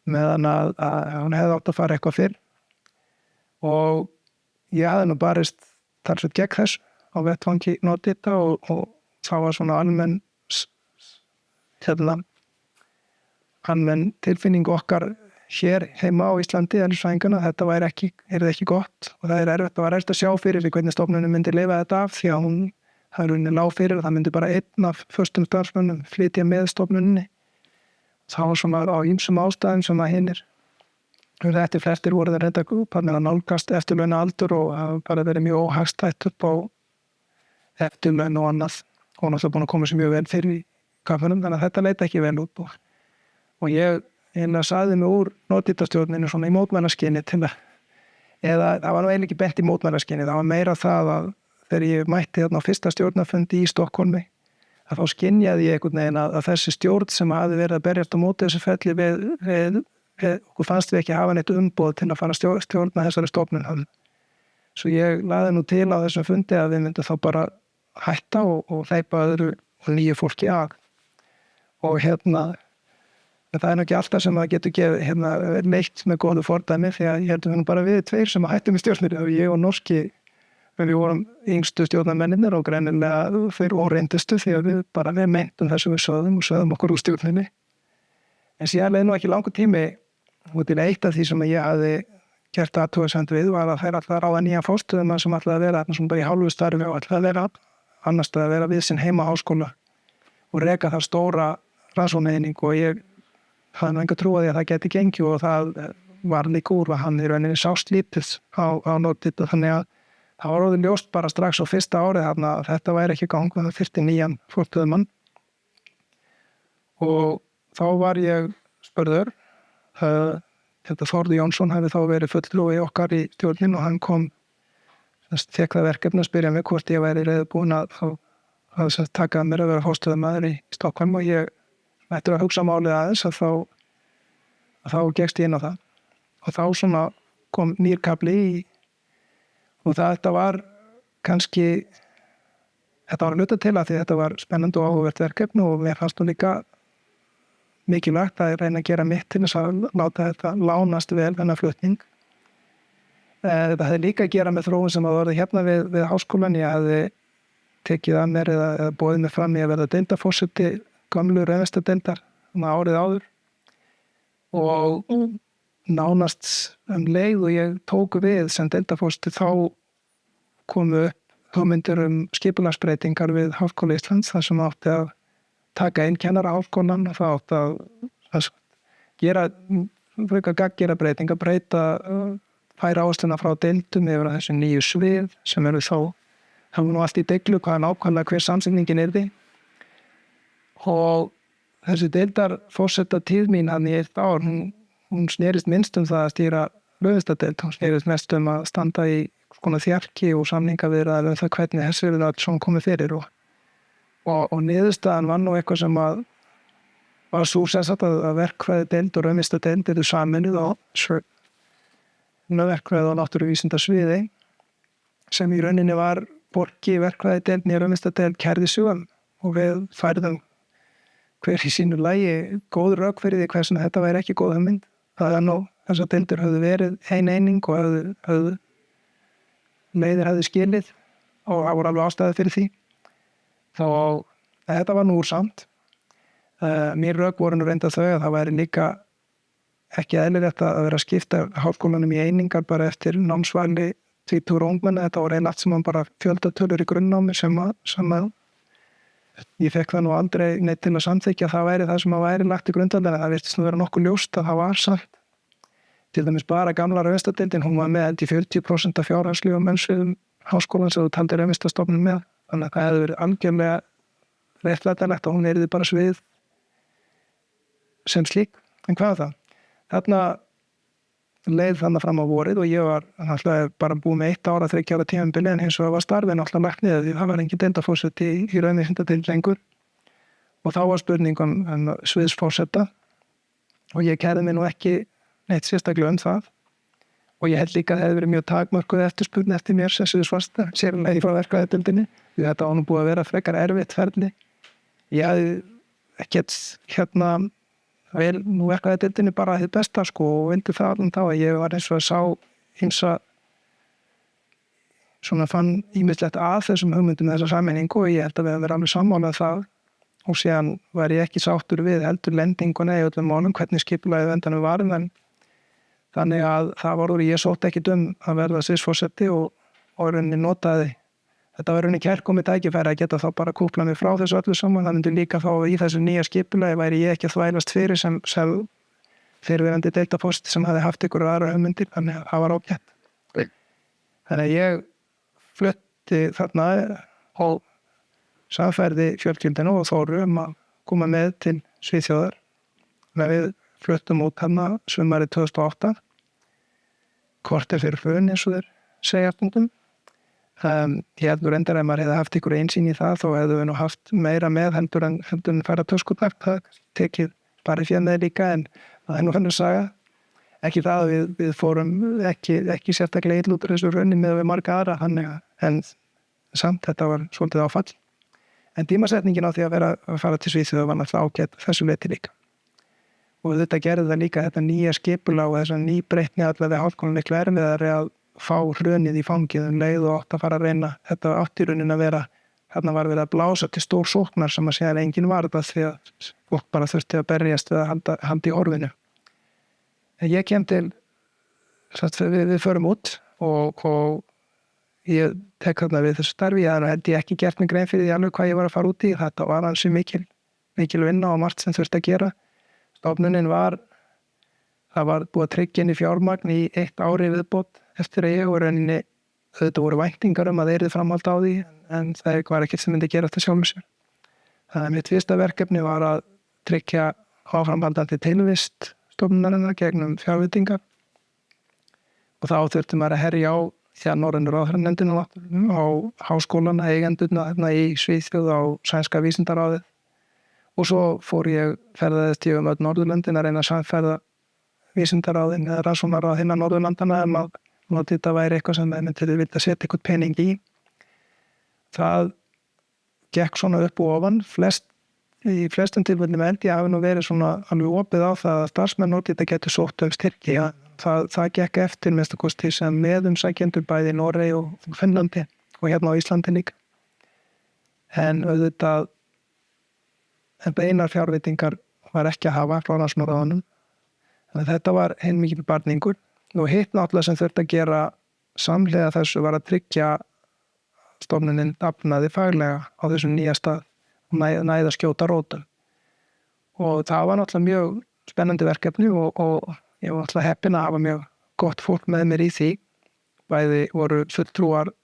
[SPEAKER 1] Meðan að hún hefði átt að fara eitthvað fyrr og ég hafði nú barist talsveit gegn þess á vettvangi Nordita og það var svona almenn tilfinning okkar hér heima á Íslandi eðlisfræðingana, þetta yrði ekki gott og það var erfitt að sjá fyrir því hvernig stofnunin myndi lifa þetta af því að það lág fyrir að það myndi bara einn af föstum starfsmönnum flytja með stofnuninni. Það var svona á ýmsum ástæðum sem að hinir þetta flestir voru það reynda að nálgast eftirlauna aldur og hafa bara verið mjög óhagstætt upp á eftirlaun og annað og náttúrulega búin að koma sér mjög vel fyrir í kaupmönnum þannig að þetta leit ekki vel út og ég sagði mig úr Nordita-stjórninu svona í mótmælaskyni eða það var nú eiginlega ekki bent í mótmælaskyni, það var meira það að þegar ég mætti þarna á fyrsta stjórnarfundi í Stokkólmi að þá skynjaði ég einhvern veginn að þessi stjórn sem hafi verið að berjast á móti þessu ferli við okkur fannst við ekki hafa neitt umboð til að fara að stjórna þessari stofnun. Svo ég lagði nú til á þessum fundi að við myndum þá bara hætta og hleypa öðru og nýju fólki að og en það nú ekki alltaf sem það getur leitt með góðu fordæmi því að ég heldur nú bara við tveir sem hættum í stjórnir og ég og norski við vorum yngstu stjórnarmennir og greinilega þeir óreyndustu því að við meintum þessu við sögðum okkur úr stjórninni. En síðan leið nú ekki langur tími og til eitt af því sem ég hafði gert athugasemd við var að þær alltaf ráða nýjan forstöðumann sem alltaf að vera svona bara í hálfu starfi og alltaf að vera annars að vera við sinn heima háskóla og reka þar stóra rannsóknareiningu og ég hafði nú enga trú á því að það geti gengið og það var líka úr að hann í rauninni sást lítið á Nordita þannig að það var orðið ljóst bara strax á fyrsta árið þarna að þetta væri ekki gang og það þyrfti nýjan forstöðumann og þá var ég spurður Þórður Jónsson hefði þá verið fulltrúi okkar í stjórnin og hann kom fékk það verkefni að spyrja mig hvort ég væri reiðubúin að taka mér að vera forstöðumaður í Stokkólm og ég eftir að hugsa málið aðeins að þá gekkst ég inn á það og þá svona kom nýr kafli í og þetta var kannski þetta var hluta til að því þetta var spennandi og áhugavert verkefni og mér fannst nú líka mikilvægt að reyna að gera mitt til þess að láta þetta lánast vel þennan flutning Það hefði líka að gera með þróun sem að orði hérna við háskólan. Ég hefði tekið að mér eða boðið mig fram í að verða deildarforseti gömlu raunvísindadeildar árið áður og nánast leið og ég tók við sem deildarforseti þá komu upp hugmyndir skipulagsbreytingar við Háskóla Íslands þar sem átti að taka inn kennaraháskólann og það átti að gera breytingar, færa áhersluna frá deildum yfir þessu nýju svið sem eru þá nú allt í deglu hvaða nákvæmlega hver samsetningin yrði og þessi deildarforseta tíð mín hann í 1 ár, hún snerist minnst það að stýra raunvísindadeild, hún snerist mest að standa í konar þjarki og samningaviðræður það hvernig þessi verður allt svona komið fyrir og niðurstaðan var nú eitthvað sem að var svo sessat að verkfræði deild og raunvísindadeild eru saminuð á verkfræði og náttúruvísindasviði sem í rauninni var borgi verkfræði deild nýja raunvísindadeild kærði sig og við færðum hver í sínu lagi góð rök fyrir því hversuna þetta væri ekki góð hugmynd. Það er nú þessar deildir höfðu verið eining og höfðu leiðir hefði skilið og það voru alveg ástæði fyrir því. Þá þetta var nú úr samt. Mér rök voru nú reynda þau að það væri líka ekki eðlilegt að vera að skipta háskólanum í einingar bara eftir námsvali 20 ungmenna. Þetta voru allt sem bara fjöldatölur í grunnnámi sem að ég fekk það nú aldrei neitt til að samþykja að það væri það sem að væri lagt í grundvallar. Það virtist nú vera nokkuð ljóst að það var samt. Til dæmis bara gamla raunvísindadeildin, hún var með held í 40% af fjárhagslegum mennsviðum háskólans sem þú taldir raunvísindastofnun með. Þannig að það hefði verið algjörlega réttlætanlegt að hún yrði bara svið sem slík. En hvað er það? Þarna leið þannig fram á vorið og ég var náttúrulega bara búið með 1 ára 3 ára tímabili en hins vegar var starfið náttúrulega lagt niður því það var engin deildarforseti í raunvísindadeild lengur og þá var spurning sviðsforseta og ég kærði mig nú ekki neitt sérstaklega það og ég held líka að það hefði verið mjög takmörkuð eftirspurn eftir mér sem sviðsforseta sérlega frá verkfræðideildinni því þetta var nú búið að vera frekar erfitt ferli. Ég hafði ekkert vel nú verkfræðideildinni bara hið besta og vildi það allan þá að ég var eins og að sá ýmsa svona fann ýmislegt að þessum hugmyndum þessa sameiningu og ég held að við hefum verið alveg sammálað það og síðan var ég ekki sáttur við heldur lendinguna í öllum málum hvernig skipulagið endanum var en þannig að það var úr ég sótt ekki að verða sviðsforseti og rauninni notaði þetta var rauninni kærkomið tækifæri að geta þá bara kúpla mig frá þessu öllu saman. Það myndi líka þá í þessu nýja skipulagi væri ég ekki að þvælast fyrir sem fyrirverandi deildarforseti sem hafði haft ykkur aðra hugmyndir þannig að það var ágætt. Þannig að ég flutti þarna og samferði fjölskyldinu og Þóru að koma með til Svíþjóðar. Við fluttum út þarna sumarið 2008 korter fyrir hrun eins og þeir segja stundum. Ég held nú reyndar að maður hefði haft ykkur einsýn í það þá hefðu við nú haft meira með heldur en fara töskutnar. Það tekið bara fjör með líka en það nú hendur saga. Ekki það að við fórum ekki sérstaklega illa út úr þessu hruni með við marga aðra en samt þetta var svolítið áfall. En tímasetningin á því að fara til Svíþjóðar var náttúrulega ágætt þessu leyti líka. Og þetta gerði það líka þetta nýja skipulag og þessa nýbreytni allavega háskólanum miklu erfiðari að fá hrunið í fangið leið og átt að fara að reyna. Þetta átti í rauninni að vera, þarna var verið að blása til stór sóknar sem að segja engin varða því að fólk bara þurfti að berjast við að halda í horfinu. En ég kem til, við förum út og ég tek þarna við þessu starfi, þannig held ég ekki gert mig grein fyrir því alveg hvað ég var að fara út í. Þetta var ansi mikil vinna og margt sem þurfti að gera. Stofnunin það var búið að tryggja inn í fjármagn í 1 ári viðbót eftir að ég rauninni, þetta voru væntingar að það yrði framhald á því en það var ekkert sem myndi gera þetta sjálfum sér. Þannig að mitt fyrsta verkefni var að tryggja áframhaldandi tilvist stofnunarinnar gegnum fjárveitingar og þá þurfti maður að herja á því að Norrænu ráðherranefndina á háskólan eigendurna í Svíþjóð á sænska vísindaráðið og svo fór ég ferðaðist ég öll Norðurlöndin að reyna að samferða vísindaráðin eða rannsóknaráð hinna Norðurlandana að þetta væri eitthvað sem myndi vilja setja eitthvað pening í. Það gekk svona upp og ofan. Í flestum tilfellum held ég hafi nú verið svona alveg opið á það að starfsmenn Norðurlanda getur sótt styrki. það gekk eftir mest að kosti sem meðumsækjendur bæði í Noregi og Finnlandi og hérna á Íslandi líka. En auðvitað beinar fjárveitingar var ekki að hafa frá rannsóknaráðunum. Þannig að þetta var heilmikill barningur. Og hitt náttúrulega sem þurfti að gera samhliða þessu var að tryggja stofnunin dafnaði faglega á þessum nýja stað og næða skjóta rótum. Og það var náttúrulega mjög spennandi verkefni og ég var náttúrulega heppinn að hafa mjög gott fólk með mér í því. Bæði voru fulltrúar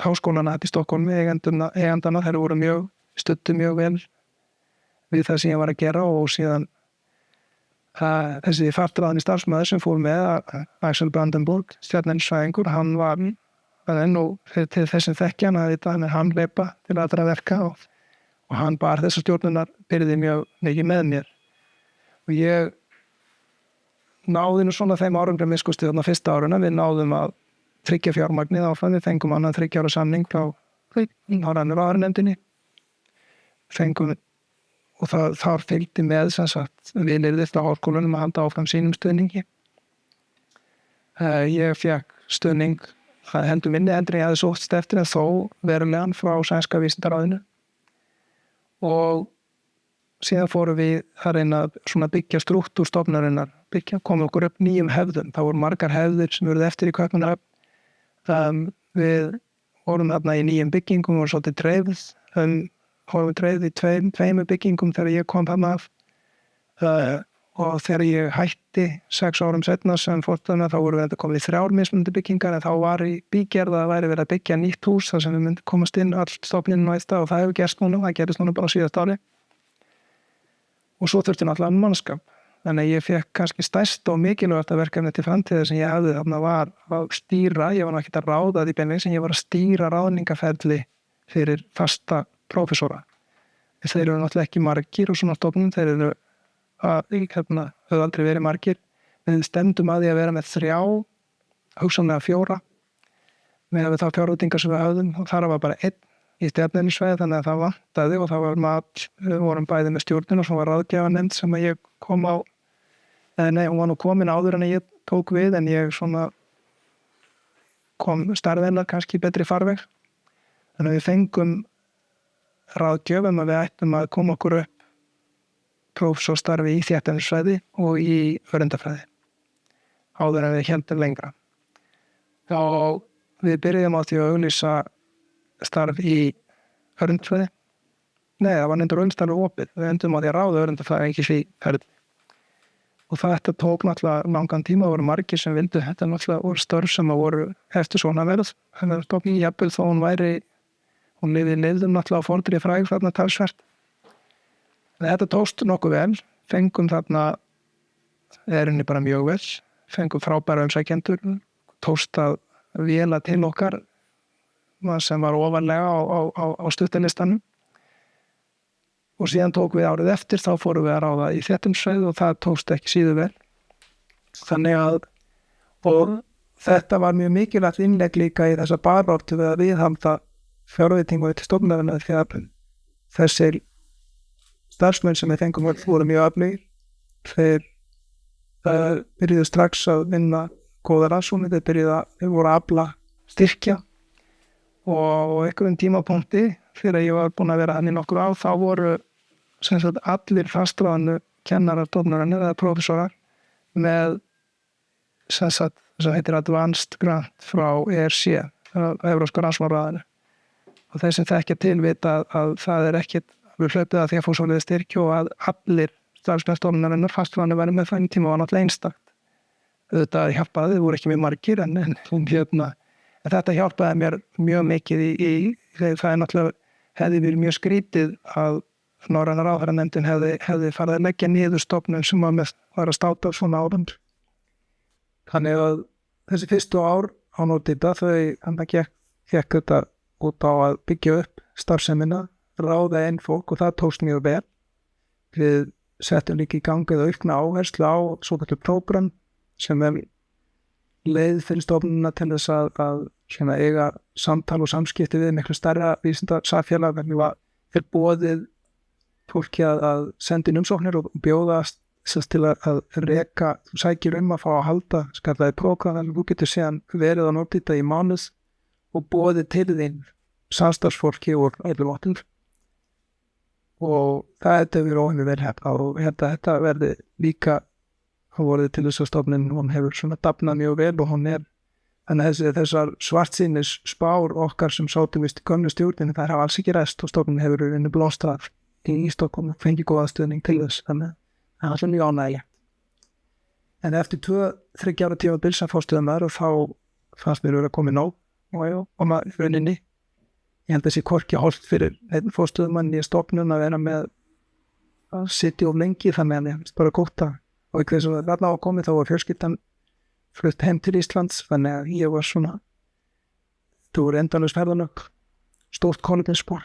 [SPEAKER 1] háskólana í Stokkólmi, eigendana, þeir voru studdu mjög vel við það sem ég var að gera og síðan þessi fartraðan í starfsmaður sem fór með Axel Brandenburg, stjarneðlisfræðingur, hann var til þessum þekkjan að hann leipa til allra verka og hann bar þessar stjórnunar byrði mjög mikið með mér og ég náði nú svona þeim árangri miskusti þarna fyrsta áruna, við náðum að tryggja fjármagnið áfram, við fengum annan 3 ára samning frá ráðherranefndinni fengum og þar fylgdi með sem sagt vilyrði frá háskólanum að halda áfram sínum stuðningi. Ég fékk stuðning heldur minni en ég hafði sótt eftir en þó verulegan frá sænska vísindaráðinu og síðan fórum við að reyna að byggja strúktúr stofnunarinnar, koma okkur upp nýjum hefðum. Það voru margar hefðir sem voru eftir í Kaupmannahöfn. Við vorum þarna í nýjum byggingum og svolítið dreifð. Vorum dreifð í tveimur byggingum þegar ég kom þarna af. Og þegar ég hætti 6 árum setna sem fórstjóri þá vorum við komið í 3 mismunandi byggingar en þá var í bígerð að væri verið að byggja nýtt hús þar sem við myndum komast inn all stofnunin á eitt stað og það hefur gerst núna, það gerist núna bara á síðasta ári. Og svo þurfti náttúrulega mannskap. Þannig að ég fekk kannski stærsta og mikilvægasta verkefni til framtíðar sem ég hafði þarna var að stýra, ég var náttúrulega ekki að ráða því beinleins en ég var að stýra ráðningaferli fyrir fasta prófessora. Þeir eru náttúrulega ekki margir og svona stofnun, þeir eru höfðu aldrei verið margir. Við stefndum að því að vera með 3, hugsanlega 4, með þá fjárveitingar sem við höfðum og þar var bara 1 í stjarneðlisfræði þannig að það vantaði og það var við vorum bæði með stjórnin og svo var ráðgjafarnefnd sem að ég kom á hún var nú komin áður en ég tók við en ég svona kom starfennar kannski í betri farveg þannig að við fengum ráðgjöf að við ættum að koma okkur upp prófessorstarfi í stjarneðlisfræði og í öreindafræði áður en við héldum lengra þá við byrjuðum á því að auglýsa starf í öreindafræði. Nei, það var nefndur öreindastarfi opið. Við endum á því að ráða öreindafræði ekki því ferð. Og þetta tók náttúrulega langan tíma, það voru margir sem vildu. Þetta náttúrulega voru störf sem voru eftir svona verð. Það var stofnun jafnvel þó hún lifðum náttúrulega á fordri fræg þarna talsvert. Þetta tókst nokkuð vel. Fengum þarna erinni bara mjög vel. Fengum frábæra umsækjendur. Tókst að véla til okkar sem var ofarlega á stuttalistanum og síðan tók við árið eftir þá fórum við að ráða í þéttumsvæði og það tókst ekki síður vel þannig að og þetta var mjög mikilvægt innlegg líka í þessa baráttu við að viðhalda fjárveitingu til stofnunarinnar því að þessir starfsmenn sem við fengum voru mjög öflugir þeir byrjuðu strax að vinna góða rannsóknir, þeir voru að afla styrkja og einhverjum tímapunkti þegar ég var búin að vera hann í nokkur ár þá voru sem sagt allir fastráðnu kennarar stofnunarinnar eða prófessorar með sem sagt sem heitir Advanced Grant frá ERC Evrópska rannsóknarráðinu og þeir sem þekkja til vita að það ekkert við hlaupið að því að fá svolítið styrkju og að allir starfsmenn stofnunarinnar fastráðnu væri með þannig tíma var náttúrulega einstakt auðvitað hjálpaði, þið voru ekki mjög margir en þetta hjálpaði mér mjög mikið í það náttúrulega hefði verið mjög skrítið að norræna ráðherranefndin hefði farið að leggja niður stofnun sem var að státa svona árangur. Þannig að þessi fyrstu ár á Nordita þannig gekk þetta út á að byggja upp starfsemina, ráða inn fólk og það tókst mjög vel. Við settum líka í gangið aukna áherslu á svokallað prógram sem leið fyrir stofnunina til þess að eiga samtal og samskipti við miklu stærra vísindasamfélag hvernig var boðið fólki að senda inn umsóknir og bjóða sem til að reka, þú sækir að fá að halda skallaði prógram, en þú getur síðan verið á Nordita í mánuð og boðið til þín samstarfsfólki úr öllum áttum og það hefði verið óhefni vel hefna og þetta verði líka þá voruð til þess að stofnin, hún hefur svona dafnað mjög vel og hún þannig að þessar svartsýnis spár okkar sem sátum vist í gömlu stjórninni, það hafa alls ekki rest og stofnin hefur verið blóstrað í Stockholm og fengið góða stuðning til þess, þannig það er alltaf mjög ánægilegt. En eftir 2-3 ára tímabil sem fórstuðamaður og þá fannst mér vera komið nóg og maður rauninni. Ég held að þessi hvorki holdt fyrir einn fórstuðamann í stofnun að vera með að sitja of lengi, þannig að ég finnst bara gott og ekki þess að þarna á komið þá var fjölskyldan flutt heim til Íslands, þannig að ég var svona, þú voru endalaus ferðalög, stórt kolefnisspor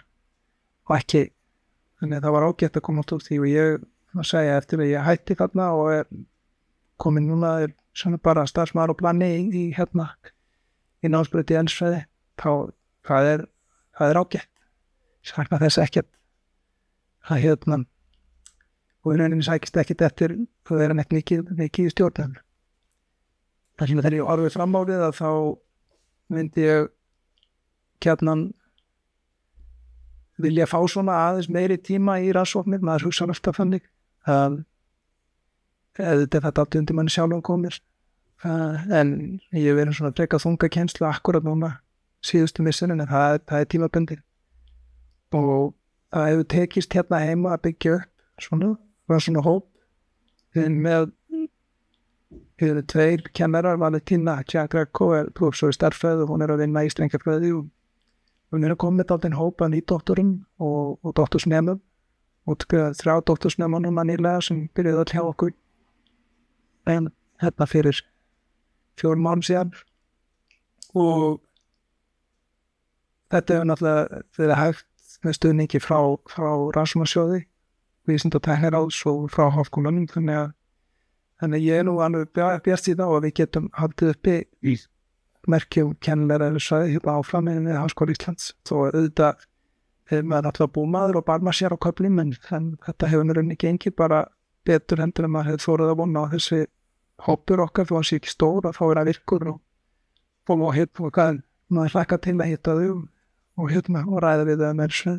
[SPEAKER 1] og ekki, þannig að það var ágætt að koma út úr því og ég að segja eftir að ég hætti þarna og komin núna svona bara starfsmaður og plani í námsbraut í eldfræði, þá það er ágætt, sakna þess ekkert að og í rauninni sækist ekkert eftir það er ekki mikið í stjórnum. Þannig að þegar ég horfið fram á við að þá myndi ég gjarnan vilja fá svona aðeins meiri tíma í rannsóknir, maður hugsa alltaf þannig þetta átti undir manni sjálfum komir en ég hef verið svona frekar þunga kennslu akkurat núna síðustu missunin en það er tímabundið og það hefur tekist hérna heima að byggja upp svona hóp með 2 kennarar, Valentína Tjagrakko er prófessor í stærðfræði og hún er að vinna í strengjafræði og hún er að koma með þáttinn hópa nýdoktorum og doktorsnemum og 3 doktorsnemar núna nýlega sem byrjuði að hjá okkur en hérna fyrir 4 mánuðum síðan og þetta hefur náttúrulega verið hægt með stuðningi frá rannsóknarsjóði, Vísinda- og tækniráðs og frá háskólanum þannig að ég er nú alveg bjart í það og við getum haldið uppi merkjum kennilega eða svæði áfram með Háskóla Íslands þó auðvitað hefur maður alltaf búmaður og barma sér á köflum en þetta hefur rauninni gengið bara betur hendur en maður hefur þórað að vona á þessi hópur okkar þó hann sé ekki stór og þá það virkur og hvað maður hlakka til að hitta þau og ræða við þau með þessu